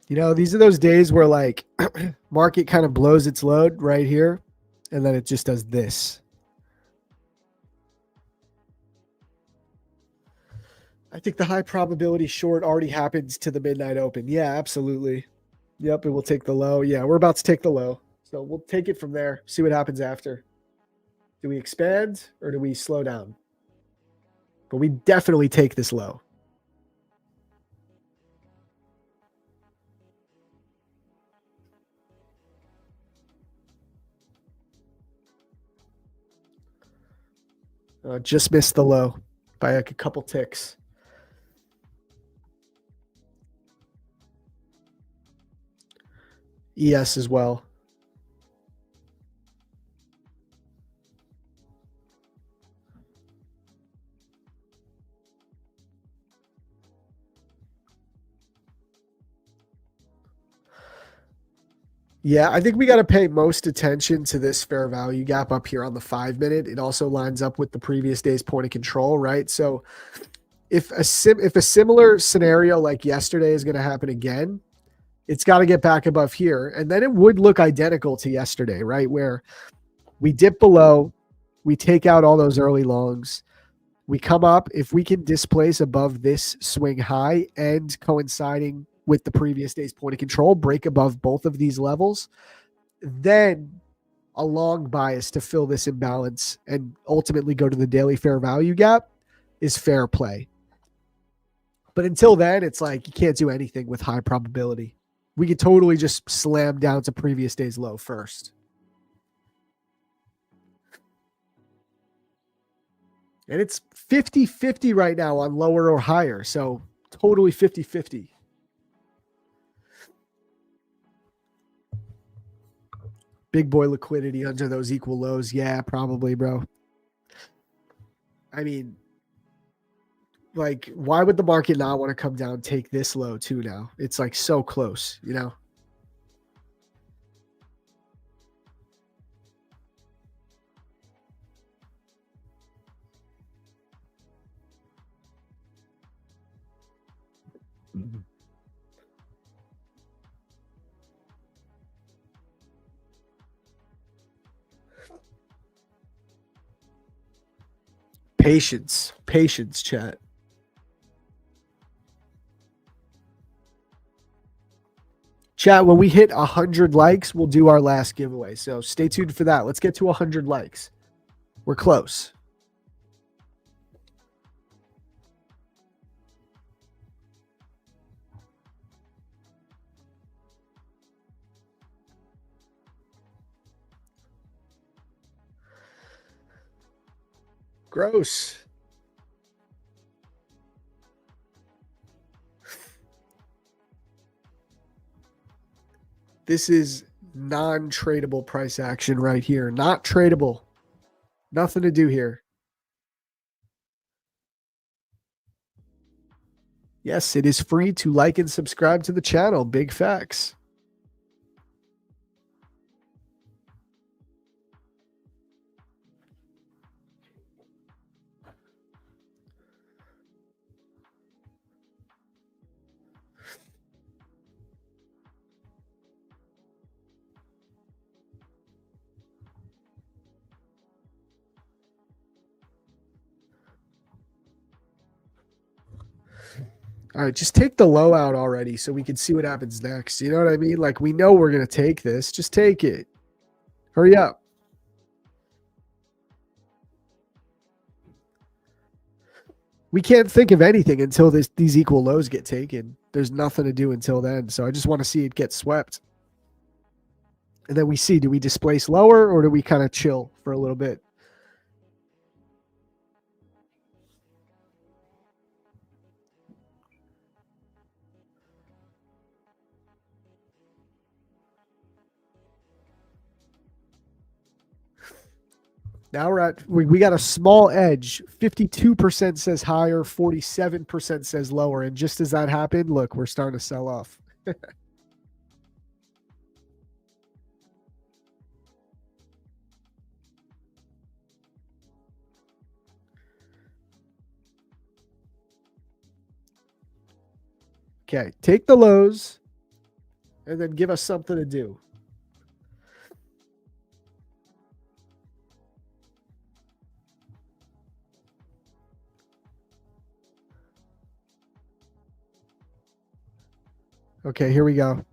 You know, these are those days where like market kind of blows its load right here, and then it just does this. I think the high probability short already happens to the midnight open. Yeah, absolutely. Yep, and we'll take the low. Yeah, we're about to take the low. So we'll take it from there, see what happens after. Do we expand or do we slow down? But we definitely take this low. Just missed the low by like a couple ticks. ES as well. Yeah, I think we got to pay most attention to this fair value gap up here on the 5-minute. It also lines up with the previous day's point of control, right? So if a similar scenario like yesterday is going to happen again, it's got to get back above here, and then it would look identical to yesterday, right? Where we dip below, we take out all those early longs, we come up. If we can displace above this swing high and coinciding with the previous day's point of control, break above both of these levels, then a long bias to fill this imbalance and ultimately go to the daily fair value gap is fair play. But until then, it's like you can't do anything with high probability. We could totally just slam down to previous day's low first. And it's 50-50 right now on lower or higher. So totally 50-50. Big boy liquidity under those equal lows. Yeah, probably, bro. I mean, like, why would the market not want to come down, take this low too now? It's like so close, you know? Patience, chat. Chat, when we hit 100 likes, we'll do our last giveaway. So stay tuned for that. Let's get to 100 likes. We're close. Gross. This is non-tradable price action right here. Not tradable. Nothing to do here. Yes, it is free to like and subscribe to the channel. Big facts. All right, just take the low out already so we can see what happens next. You know what I mean? Like, we know we're going to take this. Just take it. Hurry up. We can't think of anything until these equal lows get taken. There's nothing to do until then. So I just want to see it get swept. And then we see, do we displace lower or do we kind of chill for a little bit? Now we got a small edge. 52% says higher, 47% says lower. And just as that happened, look, we're starting to sell off. Okay, take the lows and then give us something to do. Okay, here we go.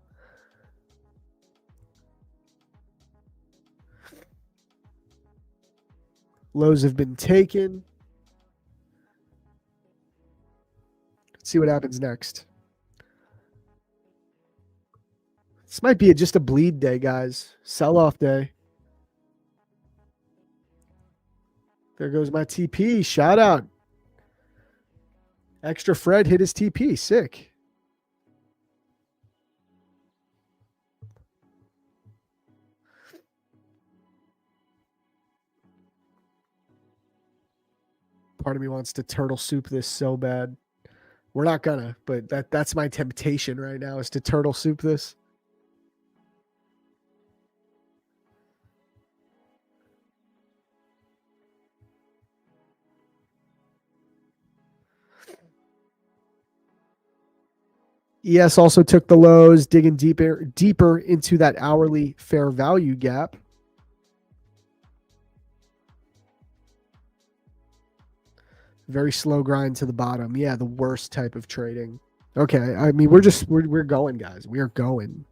Lows have been taken. Let's see what happens next. This might be just a bleed day, guys. Sell-off day. There goes my TP. Shout out. Extra Fred hit his TP. Sick. Part of me wants to turtle soup this so bad. We're not gonna, but that's my temptation right now is to turtle soup this. ES also took the lows, digging deeper into that hourly fair value gap. Very slow grind to the bottom. Yeah, the worst type of trading. Okay, I mean we're going, guys. We are going.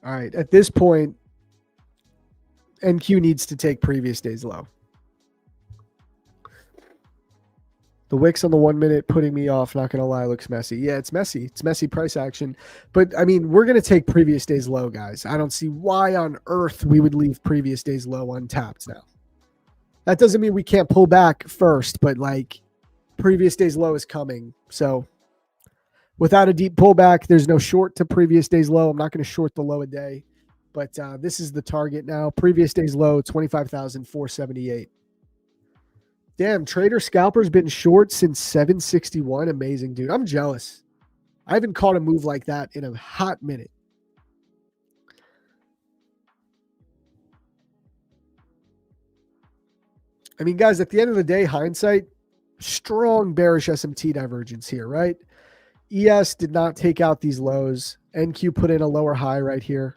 All right, at this point, NQ needs to take previous day's low. The wicks on the 1 minute putting me off, not going to lie, looks messy. Yeah, it's messy. It's messy price action. But, I mean, we're going to take previous day's low, guys. I don't see why on earth we would leave previous day's low untapped now. That doesn't mean we can't pull back first, but, like, previous day's low is coming. So, without a deep pullback, there's no short to previous day's low. I'm not going to short the low a day. But this is the target now. Previous day's low, 25,478. Damn, Trader Scalper's been short since 761. Amazing, dude. I'm jealous. I haven't caught a move like that in a hot minute. I mean, guys, at the end of the day, hindsight, strong bearish SMT divergence here, right? ES did not take out these lows. NQ put in a lower high right here.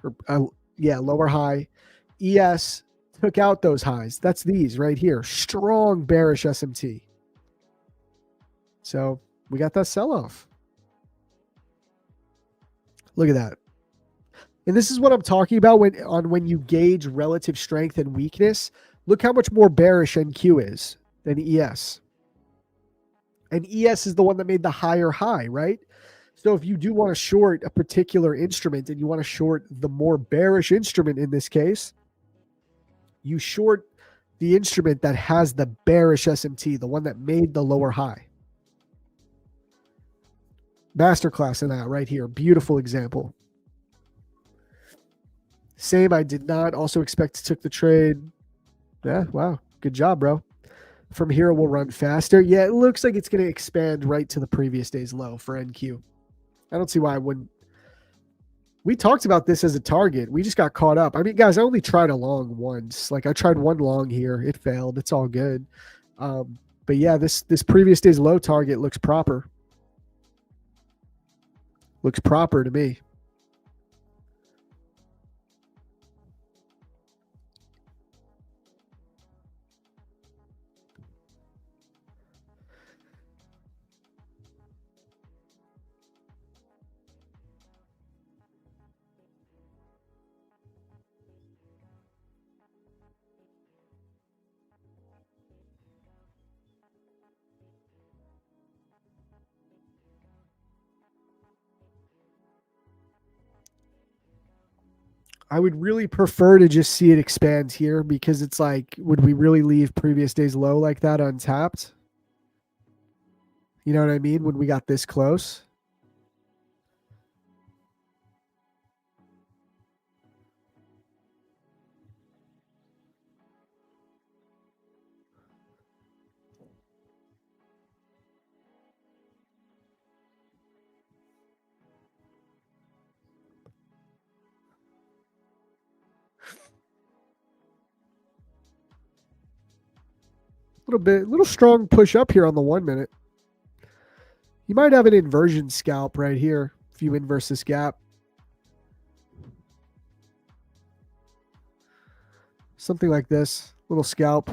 Lower high. ES took out those highs. That's these right here. Strong bearish SMT. So we got that sell-off. Look at that. And this is what I'm talking about when you gauge relative strength and weakness. Look how much more bearish NQ is than ES. And ES is the one that made the higher high, right? So if you do want to short a particular instrument and you want to short the more bearish instrument in this case, you short the instrument that has the bearish SMT, the one that made the lower high. Masterclass in that right here. Beautiful example. Same, I did not also expect to take the trade. Yeah, wow. Good job, bro. From here, it will run faster. Yeah, it looks like it's going to expand right to the previous day's low for NQ. I don't see why I wouldn't. We talked about this as a target. We just got caught up. I mean, guys, I only tried a long once. Like, I tried one long here. It failed. It's all good. But yeah, this previous day's low target looks proper. Looks proper to me. I would really prefer to just see it expand here because it's like, would we really leave previous day's low like that untapped? You know what I mean? When we got this close. Little strong push up here on the 1 minute. You might have an inversion scalp right here if you inverse this gap. Something like this, little scalp.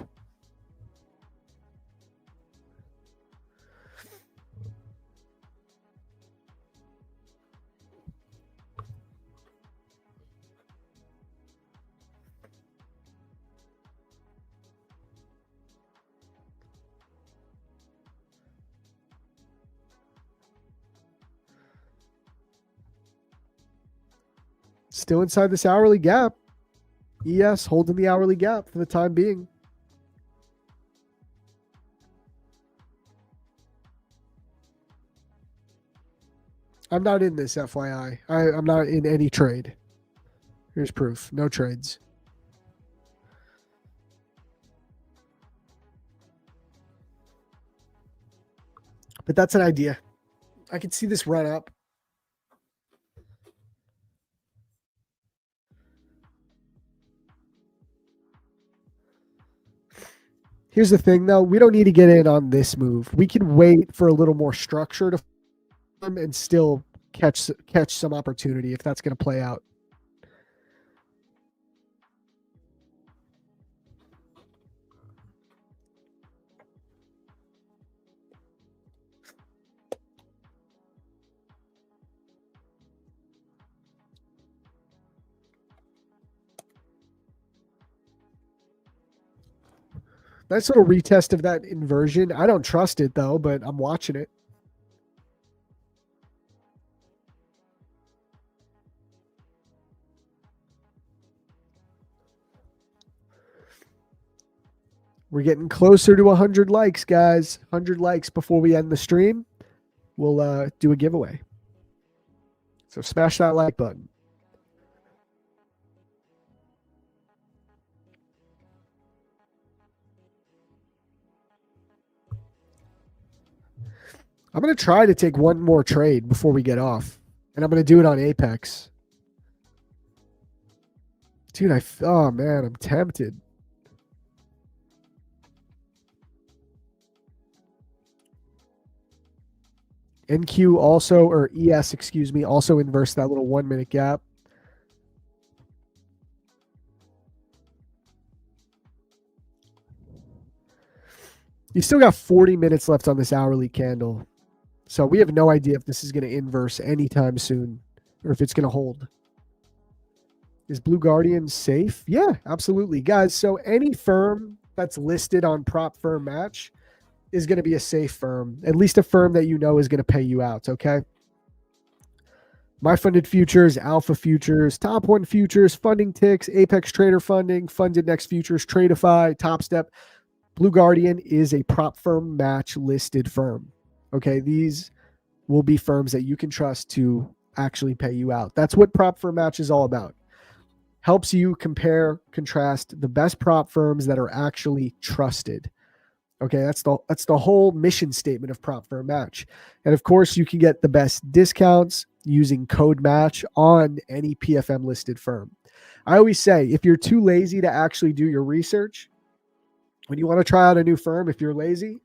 Still inside this hourly gap. ES holding the hourly gap for the time being. I'm not in this, FYI. I'm not in any trade. Here's proof. No trades. But that's an idea. I can see this run up. Here's the thing, though. We don't need to get in on this move. We can wait for a little more structure to form and still catch some opportunity if that's going to play out. Nice little retest of that inversion. I don't trust it, though, but I'm watching it. We're getting closer to 100 likes, guys. 100 likes before we end the stream. We'll do a giveaway. So smash that like button. I'm going to try to take one more trade before we get off. And I'm going to do it on Apex. Dude, oh man, I'm tempted. NQ also, or ES, excuse me, also inverse that little 1 minute gap. You still got 40 minutes left on this hourly candle. So we have no idea if this is going to inverse anytime soon or if it's going to hold. Is Blue Guardian safe? Yeah, absolutely. Guys, so any firm that's listed on Prop Firm Match is going to be a safe firm, at least a firm that you know is going to pay you out, okay? My Funded Futures, Alpha Futures, Top One Futures, Funding Ticks, Apex Trader Funding, Funded Next Futures, Tradeify, Top Step. Blue Guardian is a Prop Firm Match listed firm, okay? These will be firms that you can trust to actually pay you out. That's what Prop Firm Match is all about. Helps you compare, contrast the best prop firms that are actually trusted. Okay, that's the whole mission statement of Prop Firm Match. And of course, you can get the best discounts using code match on any PFM listed firm. I always say, if you're too lazy to actually do your research, when you want to try out a new firm, if you're lazy,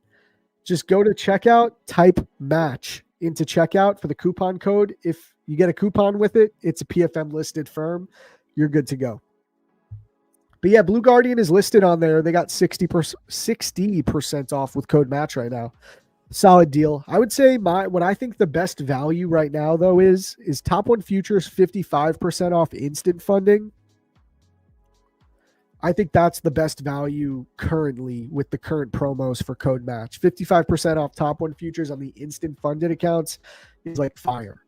just go to checkout, type match into checkout for the coupon code. If you get a coupon with it, it's a PFM listed firm. You're good to go. But yeah, Blue Guardian is listed on there. They got 60% off with code match right now. Solid deal. I would say what I think the best value right now, though, is Top One Futures 55% off instant funding. I think that's the best value currently with the current promos for code match. 55% off Top One Futures on the instant funded accounts is like fire.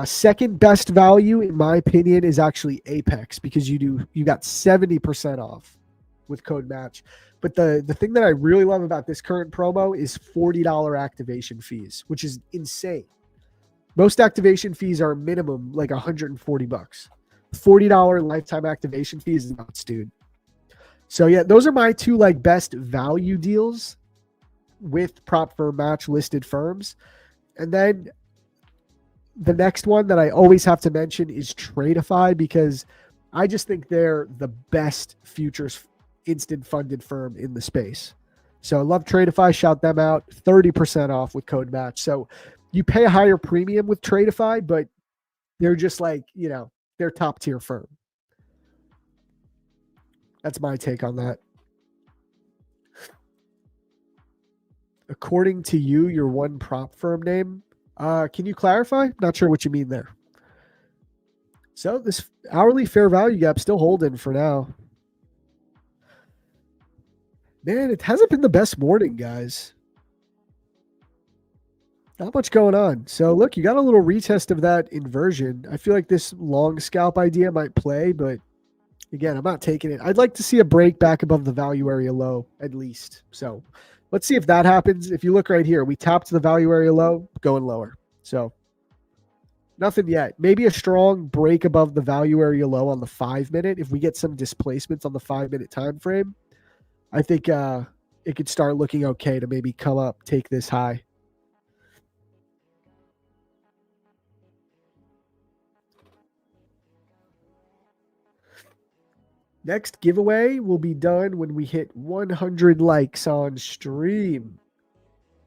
Second best value, in my opinion, is actually Apex, because you got 70% off with code match. But the thing that I really love about this current promo is $40 activation fees, which is insane. Most activation fees are minimum like $140. $40 lifetime activation fees is nuts, dude. So yeah, those are my two like best value deals with Prop Firm Match listed firms. And then the next one that I always have to mention is Tradeify, because I just think they're the best futures instant funded firm in the space. So I love Tradeify. Shout them out. 30% off with code match. So you pay a higher premium with Tradeify, but they're just like, they're top tier firm. That's my take on that. According to you, your one prop firm name. Can you clarify? Not sure what you mean there. So this hourly fair value gap still holding for now. Man, it hasn't been the best morning, guys. Not much going on. So look, you got a little retest of that inversion. I feel like this long scalp idea might play, but again, I'm not taking it. I'd like to see a break back above the value area low at least. So let's see if that happens. If you look right here, we tapped the value area low, going lower. So nothing yet. Maybe a strong break above the value area low on the 5-minute. If we get some displacements on the 5-minute time frame, I think it could start looking okay to maybe come up, take this high. Next giveaway will be done when we hit 100 likes on stream.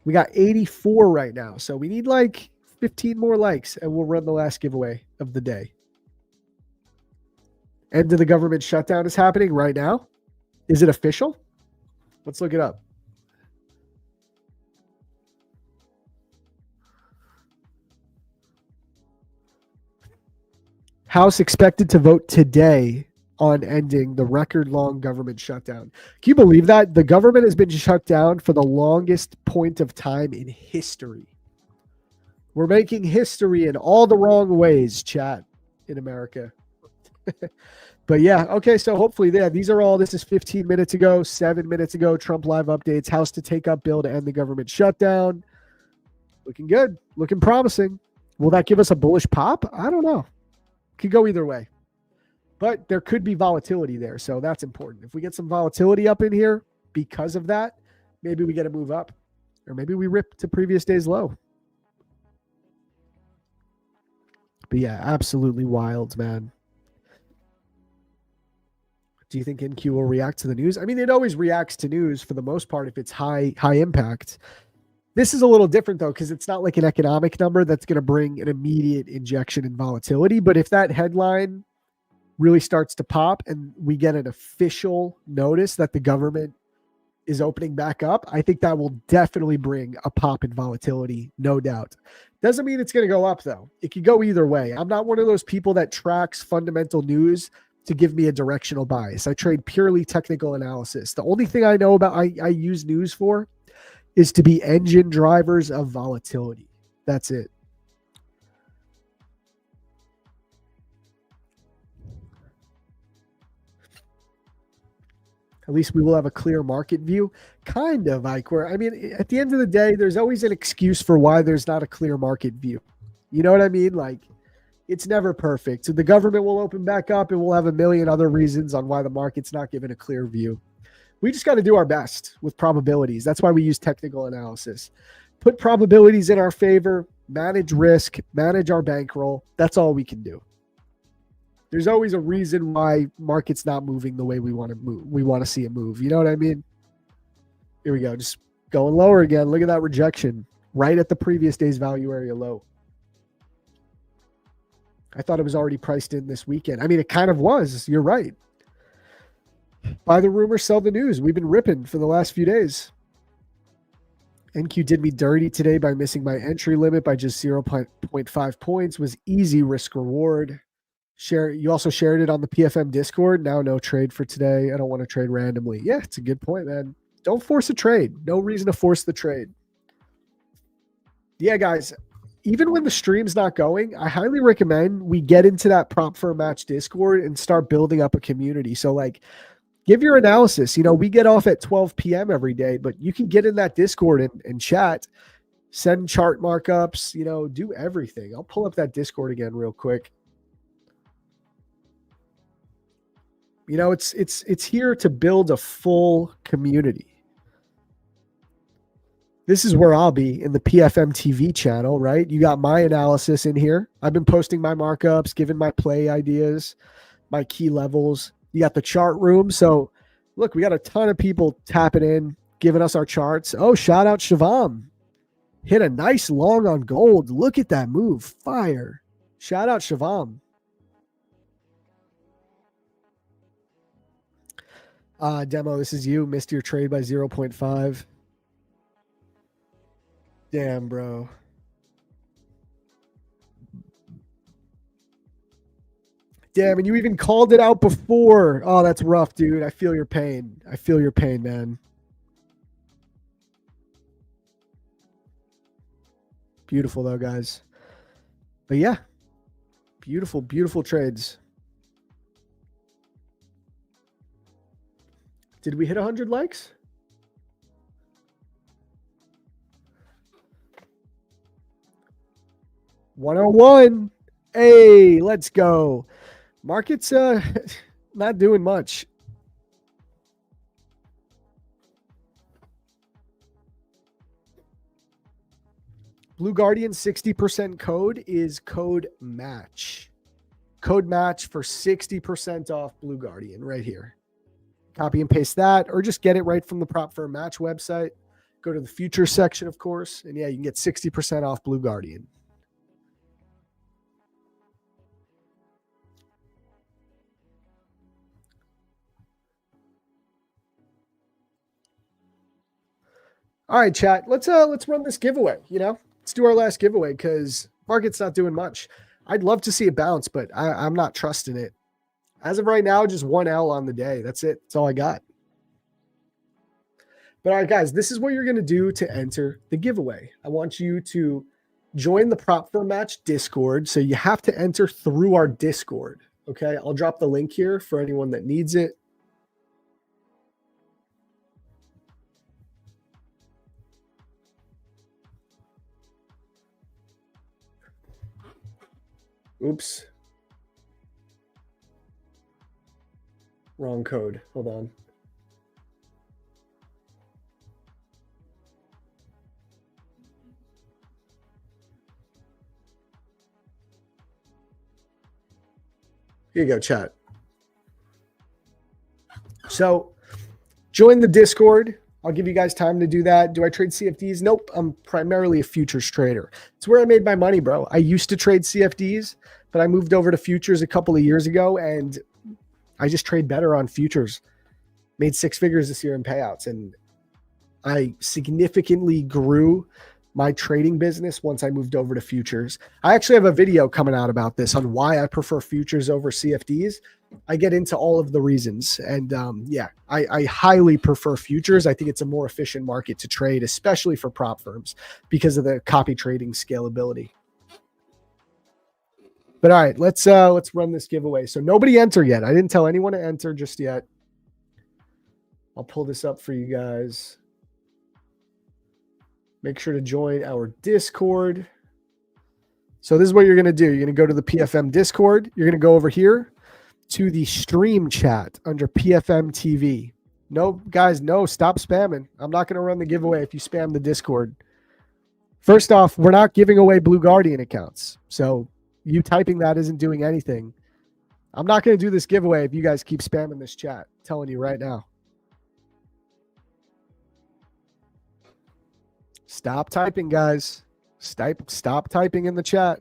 We got 84 right now, so we need like 15 more likes, and we'll run the last giveaway of the day. End of the government shutdown is happening right now. Is it official? Let's look it up. House expected to vote today on ending the record-long government shutdown. Can you believe that? The government has been shut down for the longest point of time in history. We're making history in all the wrong ways, chat, in America. But yeah, okay, so hopefully these are all, this is 15 minutes ago, 7 minutes ago, Trump live updates, House to take up bill to end the government shutdown. Looking good, looking promising. Will that give us a bullish pop? I don't know. Could go either way. But there could be volatility there, so that's important. If we get some volatility up in here because of that, maybe we get a move up, or maybe we rip to previous day's low. But yeah, absolutely wild, man. Do you think NQ will react to the news? I mean, it always reacts to news for the most part if it's high impact. This is a little different though, because it's not like an economic number that's going to bring an immediate injection in volatility. But if that headline really starts to pop and we get an official notice that the government is opening back up, I think that will definitely bring a pop in volatility, no doubt. Doesn't mean it's going to go up though. It could go either way. I'm not one of those people that tracks fundamental news to give me a directional bias. I trade purely technical analysis. The only thing I know about I use news for is to be engine drivers of volatility. That's it. At least we will have a clear market view. Kind of, Ike. I mean, at the end of the day, there's always an excuse for why there's not a clear market view. You know what I mean? Like, it's never perfect. So the government will open back up and we'll have a million other reasons on why the market's not given a clear view. We just got to do our best with probabilities. That's why we use technical analysis. Put probabilities in our favor, manage risk, manage our bankroll. That's all we can do. There's always a reason why market's not moving the way we want to move. We want to see it move. You know what I mean? Here we go. Just going lower again. Look at that rejection right at the previous day's value area low. I thought it was already priced in this weekend. I mean, it kind of was. You're right. Buy the rumor, sell the news. We've been ripping for the last few days. NQ did me dirty today by missing my entry limit by just 0.5 points. Was easy risk reward. You also shared it on the PFM Discord. Now no trade for today. I don't want to trade randomly. Yeah, it's a good point, man. Don't force a trade. No reason to force the trade. Yeah, guys. Even when the stream's not going, I highly recommend we get into that prop firm match Discord and start building up a community. So like, give your analysis. You know, we get off at 12 p.m. every day, but you can get in that Discord and chat, send chart markups, you know, do everything. I'll pull up that Discord again real quick. You know, it's here to build a full community. This is where I'll be in the PFM TV channel, right? You got my analysis in here. I've been posting my markups, giving my play ideas, my key levels. You got the chart room. So look, we got a ton of people tapping in, giving us our charts. Oh, shout out Shivam. Hit a nice long on gold. Look at that move. Fire. Shout out Shivam. Demo, this is you. Missed your trade by 0.5. Damn, bro. Damn, and you even called it out before. Oh, that's rough, dude. I feel your pain. I feel your pain, man. Beautiful though, guys. But yeah, beautiful, beautiful trades. Did we hit 100 likes? $101. Hey, let's go. Market's not doing much. Blue Guardian 60% code is code match. Code match for 60% off Blue Guardian right here. Copy and paste that, or just get it right from the Prop Firm Match website. Go to the futures section, of course, and yeah, you can get 60% off Blue Guardian. All right, chat. Let's run this giveaway. Let's do our last giveaway because market's not doing much. I'd love to see it bounce, but I'm not trusting it. As of right now, just 1L on the day. That's it. That's all I got. But all right, guys, this is what you're going to do to enter the giveaway. I want you to join the Prop Firm Match Discord. So you have to enter through our Discord. Okay, I'll drop the link here for anyone that needs it. Oops. Wrong code. Hold on. Here you go, chat. So join the Discord. I'll give you guys time to do that. Do I trade CFDs? Nope. I'm primarily a futures trader. It's where I made my money, bro. I used to trade CFDs, but I moved over to futures a couple of years ago, and I just trade better on futures. Made 6 figures this year in payouts, and I significantly grew my trading business once I moved over to futures. I actually have a video coming out about this on why I prefer futures over CFDs. I get into all of the reasons. And yeah, I highly prefer futures. I think it's a more efficient market to trade, especially for prop firms because of the copy trading scalability. But all right, let's run this giveaway. So nobody enter yet. I didn't tell anyone to enter just yet. I'll pull this up for you guys. Make sure to join our Discord. So this is what you're going to do. You're going to go to the PFM Discord. You're going to go over here to the stream chat under PFM TV. No, guys, no, stop spamming. I'm not going to run the giveaway if you spam the Discord. First off, we're not giving away Blue Guardian accounts. So you typing that isn't doing anything. I'm not going to do this giveaway if you guys keep spamming this chat. I'm telling you right now. Stop typing, guys. Stop typing in the chat.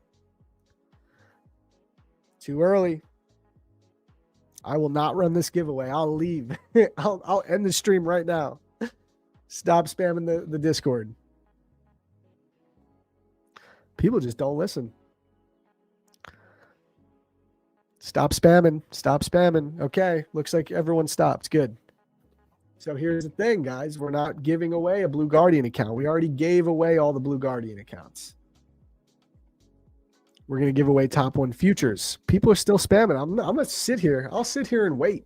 Too early. I will not run this giveaway. I'll leave. I'll end the stream right now. Stop spamming the Discord. People just don't listen. Stop spamming. Stop spamming. Okay. Looks like everyone stopped. Good. So here's the thing, guys. We're not giving away a Blue Guardian account. We already gave away all the Blue Guardian accounts. We're going to give away top 1 futures. People are still spamming. I'm going to sit here. I'll sit here and wait.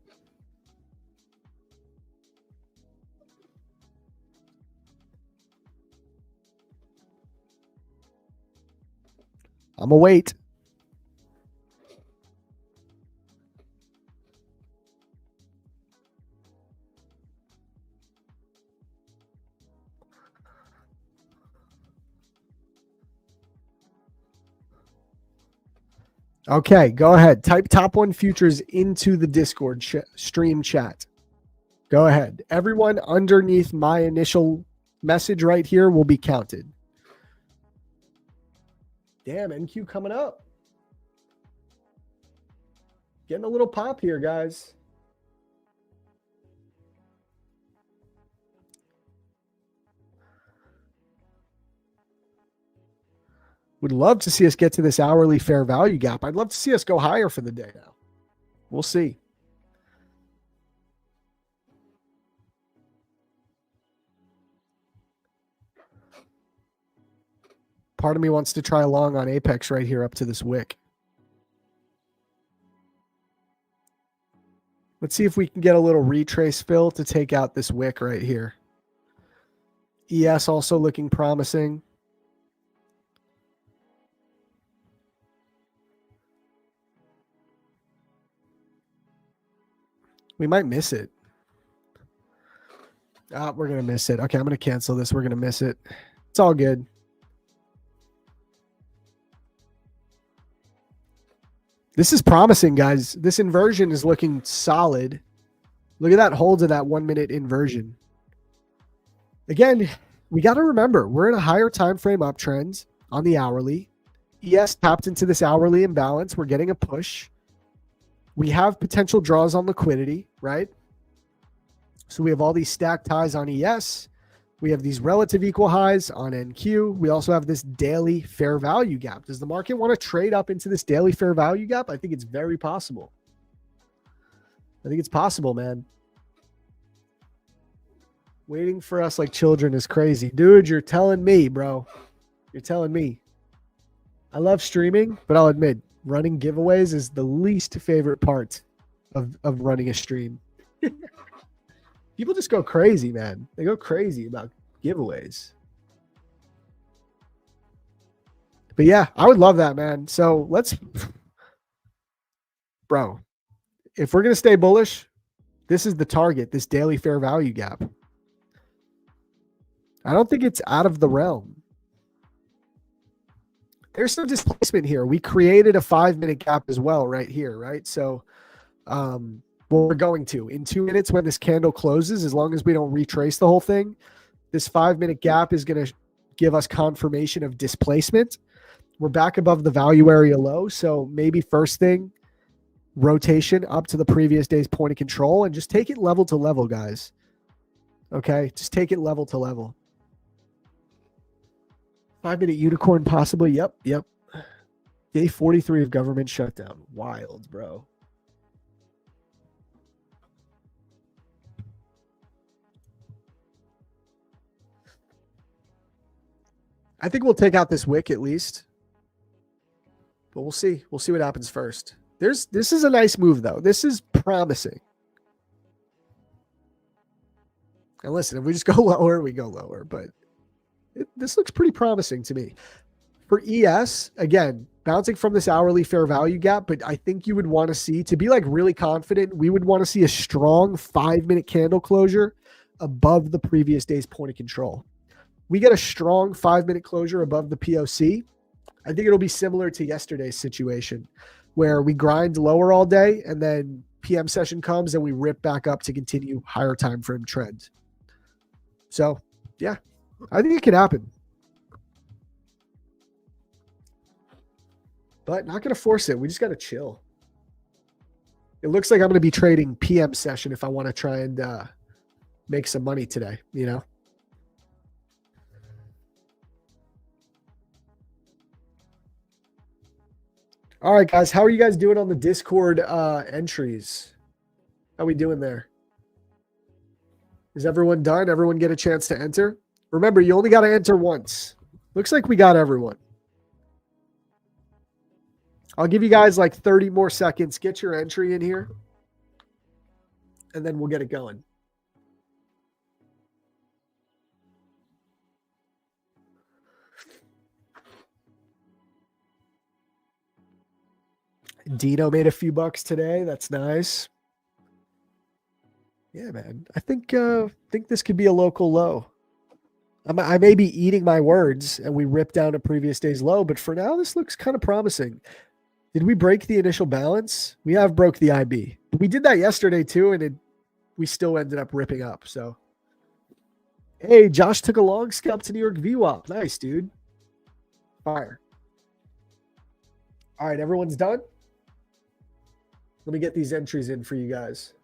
I'm going to wait. Okay, go ahead. Type top 1 futures into the Discord stream chat. Go ahead. Everyone underneath my initial message right here will be counted. Damn, NQ coming up. Getting a little pop here, guys. Would love to see us get to this hourly fair value gap. I'd love to see us go higher for the day now. We'll see. Part of me wants to try long on Apex right here up to this wick. Let's see if we can get a little retrace fill to take out this wick right here. ES also looking promising. We might miss it. We're going to miss it. Okay, I'm going to cancel this. We're going to miss it. It's all good. This is promising, guys. This inversion is looking solid. Look at that hold of that 1 minute inversion. Again, we got to remember, we're in a higher time frame uptrend on the hourly. ES tapped into this hourly imbalance. We're getting a push. We have potential draws on liquidity, right? So we have all these stacked highs on ES. We have these relative equal highs on NQ. We also have this daily fair value gap. Does the market want to trade up into this daily fair value gap? I think it's very possible. I think it's possible, man. Waiting for us like children is crazy. Dude, you're telling me, bro. You're telling me. I love streaming, but I'll admit, running giveaways is the least favorite part of running a stream. People just go crazy, man. They go crazy about giveaways. But yeah, I would love that, man. So let's, bro, if we're going to stay bullish, this is the target, this daily fair value gap. I don't think it's out of the realm. There's some displacement here. We created a 5 minute gap as well right here, right? So, well, we're going to. In 2 minutes when this candle closes, as long as we don't retrace the whole thing, this 5 minute gap is going to give us confirmation of displacement. We're back above the value area low, so maybe first thing, rotation up to the previous day's point of control and just take it level to level, guys. Okay? Just take it level to level. 5 minute unicorn possibly. Yep. Day 43 of government shutdown. Wild, bro. I think we'll take out this wick at least. But we'll see. We'll see what happens first. This is a nice move, though. This is promising. And listen, if we just go lower, we go lower. But this looks pretty promising to me. For ES, again, bouncing from this hourly fair value gap, but I think you would want to see, to be like really confident, we would want to see a strong 5 minute candle closure above the previous day's point of control. We get a strong 5 minute closure above the POC. I think it'll be similar to yesterday's situation where we grind lower all day and then PM session comes and we rip back up to continue higher time frame trends. So yeah, I think it can happen. But not going to force it. We just got to chill. It looks like I'm going to be trading PM session if I want to try and make some money today, you know? All right, guys. How are you guys doing on the Discord entries? How we doing there? Is everyone done? Everyone get a chance to enter? Remember, you only got to enter once. Looks like we got everyone. I'll give you guys like 30 more seconds. Get your entry in here. And then we'll get it going. Dino made a few bucks today. That's nice. Yeah, man. I think this could be a local low. I may be eating my words and we rip down a previous day's low, but for now, this looks kind of promising. Did we break the initial balance? We have broke the IB. We did that yesterday too, and we still ended up ripping up. So, hey, Josh took a long scalp to New York VWAP. Nice, dude. Fire. All right, everyone's done? Let me get these entries in for you guys.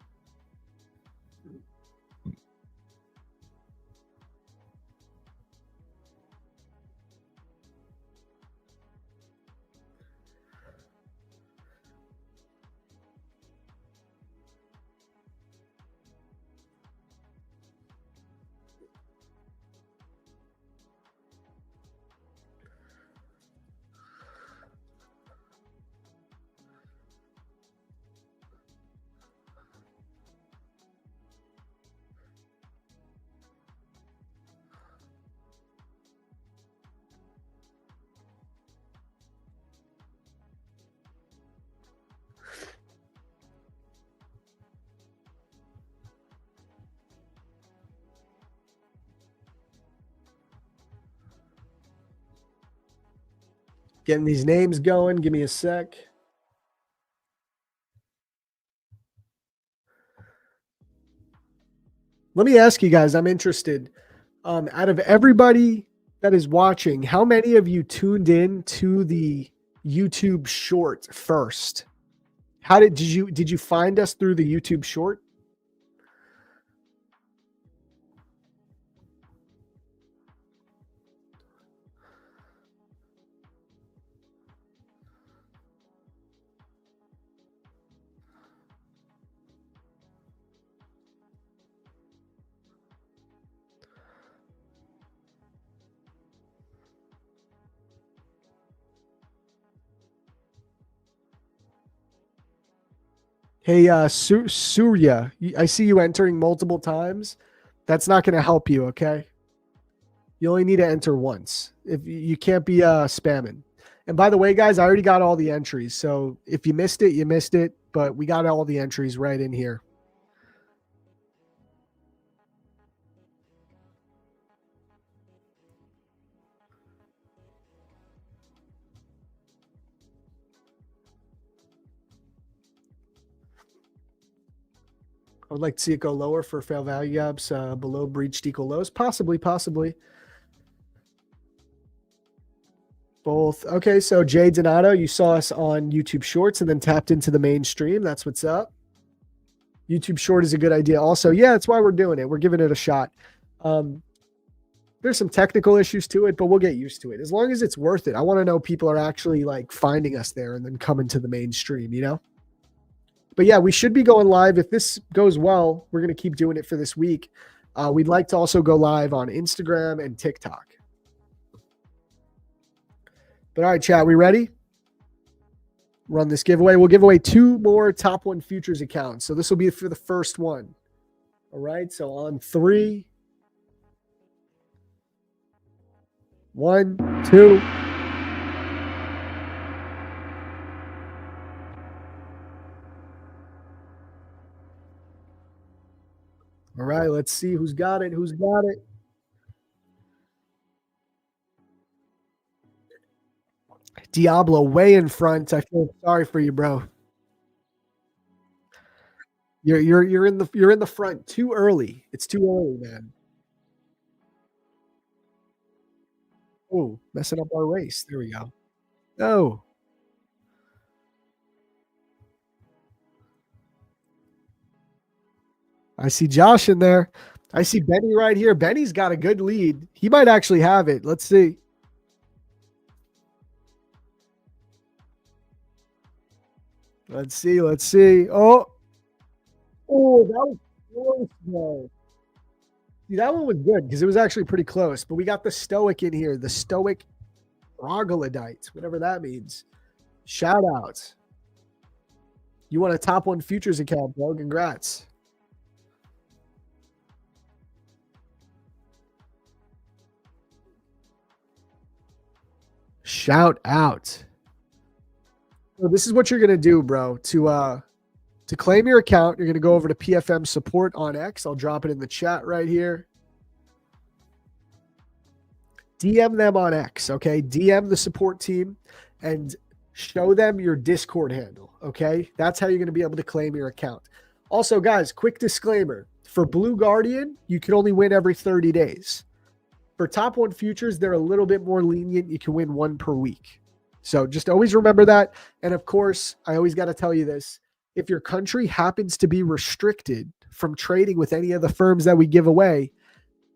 Getting these names going. Give me a sec. Let me ask you guys, I'm interested. Out of everybody that is watching, how many of you tuned in to the YouTube short first? How did you find us through the YouTube short? Hey, Surya, I see you entering multiple times. That's not going to help you, okay? You only need to enter once. If you can't be spamming. And by the way, guys, I already got all the entries. So if you missed it, you missed it. But we got all the entries right in here. I would like to see it go lower for fair value gaps below breached equal lows. Possibly. Both. Okay, so Jay Donato, you saw us on YouTube Shorts and then tapped into the mainstream. That's what's up. YouTube Short is a good idea. Also, yeah, that's why we're doing it. We're giving it a shot. There's some technical issues to it, but we'll get used to it. As long as it's worth it. I want to know people are actually like finding us there and then coming to the mainstream, you know? But yeah, we should be going live. If this goes well, we're going to keep doing it for this week. We'd like to also go live on Instagram and TikTok. But all right, chat, we ready? Run this giveaway. We'll give away 2 more Top 1 Futures accounts. So this will be for the first one. All right, so on 3. 1, 2. All right, let's see who's got it. Diablo way in front. I feel sorry for you, bro. You're in the front too early. It's too early, man. Oh, messing up our race. There we go. No. I see Josh in there. I see Benny right here. Benny's got a good lead. He might actually have it. Let's see. Let's see. Oh, that was close, though. See, that one was good because it was actually pretty close. But we got the Stoic in here, the Stoic Troglodyte, whatever that means. Shout out. You want a Top 1 Futures account, bro? Congrats. Shout out. So this is what you're gonna do, bro. To claim your account, you're gonna go over to PFM support on X. I'll drop it in the chat right here. DM them on X, okay? DM the support team and show them your Discord handle, okay? That's how you're gonna be able to claim your account. Also, guys, quick disclaimer. For Blue Guardian, you can only win every 30 days. For Top 1 Futures, they're a little bit more lenient. You can win 1 per week. So just always remember that. And of course, I always got to tell you this. If your country happens to be restricted from trading with any of the firms that we give away,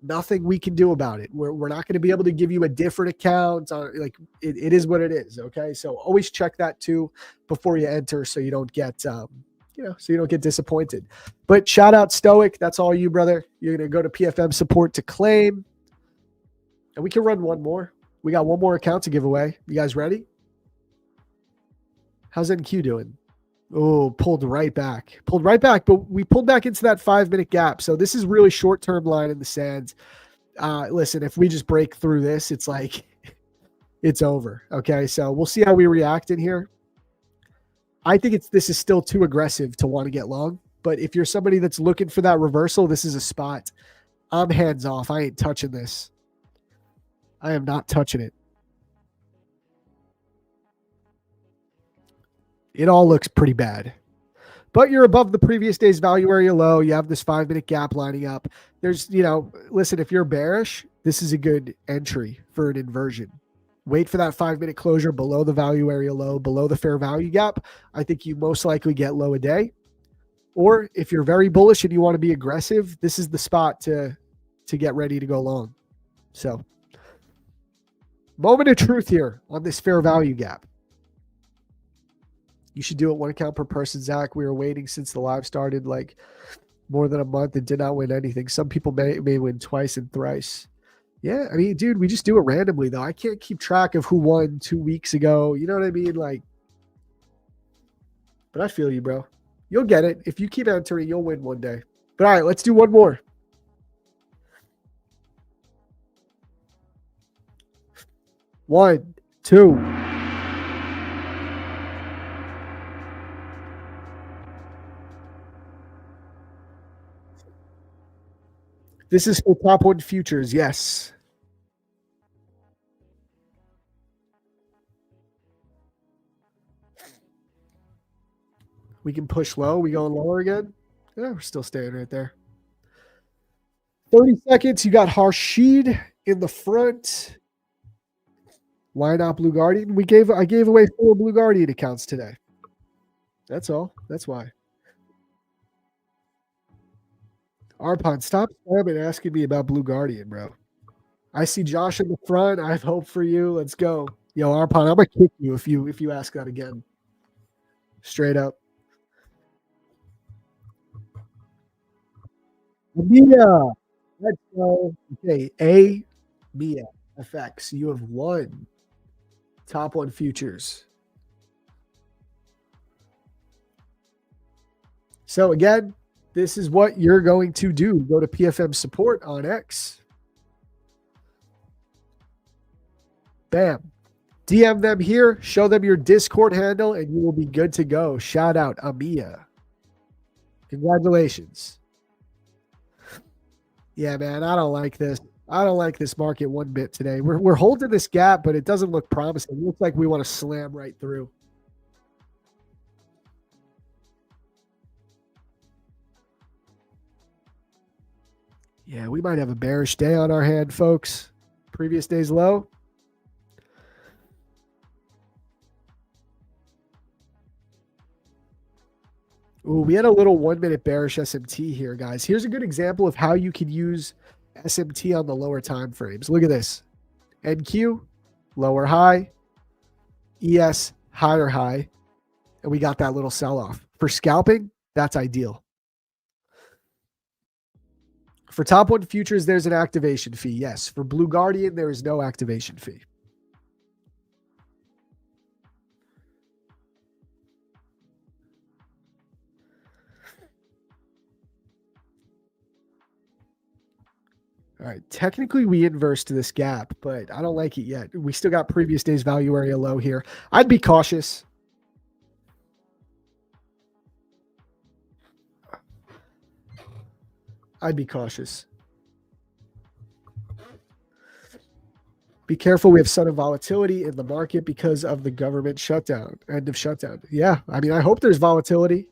nothing we can do about it. We're not going to be able to give you a different account. Like it is what it is. Okay. So always check that too before you enter so you don't get, so you don't get disappointed. But shout out Stoic. That's all you, brother. You're going to go to PFM support to claim. And we can run one more. We got one more account to give away. You guys ready? How's NQ doing? Oh, pulled right back, but we pulled back into that 5-minute gap. So this is really short-term line in the sand. Listen, if we just break through this, it's like, it's over. Okay. So we'll see how we react in here. I think this is still too aggressive to want to get long, but if you're somebody that's looking for that reversal, this is a spot. I'm hands off. I ain't touching this. I am not touching it. It all looks pretty bad. But you're above the previous day's value area low. You have this 5-minute gap lining up. There's, listen, if you're bearish, this is a good entry for an inversion. Wait for that 5-minute closure below the value area low, below the fair value gap. I think you most likely get low a day. Or if you're very bullish and you want to be aggressive, this is the spot to get ready to go long. So, moment of truth here on this fair value gap. You should do it 1 account per person, Zach. We were waiting since the live started like more than a month and did not win anything. Some people may win twice and thrice. Yeah, I mean, dude, we just do it randomly, though. I can't keep track of who won 2 weeks ago. You know what I mean? Like, but I feel you, bro. You'll get it. If you keep entering, you'll win one day. But all right, let's do one more. One, two. This is for top 1 futures. Yes. We can push low. We going lower again? Yeah, we're still staying right there. 30 seconds. You got Harshid in the front. Why not Blue Guardian? I gave away 4 Blue Guardian accounts today. That's all. That's why. Arpon, stop spamming asking me about Blue Guardian, bro. I see Josh in the front. I have hope for you. Let's go. Yo, Arpon, I'm gonna kick you if you ask that again. Straight up. Mia. Let's go. Okay, Mia FX. You have won top 1 futures. So again, this is what you're going to do. Go to PFM support on X. Bam. DM them here. Show them your Discord handle, and you will be good to go. Shout out Amia. Congratulations. Yeah, man, I don't like this. I don't like this market one bit today. We're holding this gap, but it doesn't look promising. It looks like we want to slam right through. Yeah, we might have a bearish day on our hand, folks. Previous day's low. Ooh, we had a little 1-minute bearish SMT here, guys. Here's a good example of how you can use SMT on the lower time frames. Look at this. NQ, lower high. ES, higher high. And we got that little sell-off. For scalping, that's ideal. For top 1 futures, there's an activation fee. Yes. For Blue Guardian, there is no activation fee. All right. Technically, we inversed this gap, but I don't like it yet. We still got previous day's value area low here. I'd be cautious. I'd be cautious. Be careful. We have sudden volatility in the market because of the government shutdown, end of shutdown. Yeah. I mean, I hope there's volatility.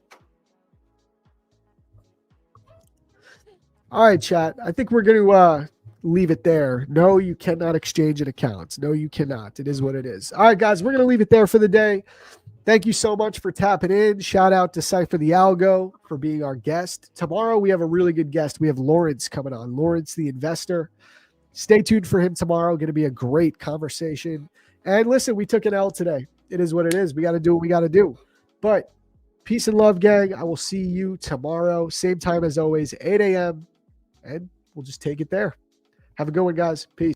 All right, chat. I think we're going to leave it there. No, you cannot exchange an account. No, you cannot. It is what it is. All right, guys, we're going to leave it there for the day. Thank you so much for tapping in. Shout out to DecipherTheAlgo for being our guest. Tomorrow, we have a really good guest. We have Lawrence coming on. Lawrence, the investor. Stay tuned for him tomorrow. Going to be a great conversation. And listen, we took an L today. It is what it is. We got to do what we got to do. But peace and love, gang. I will see you tomorrow. Same time as always, 8 a.m. And we'll just take it there. Have a good one, guys. Peace.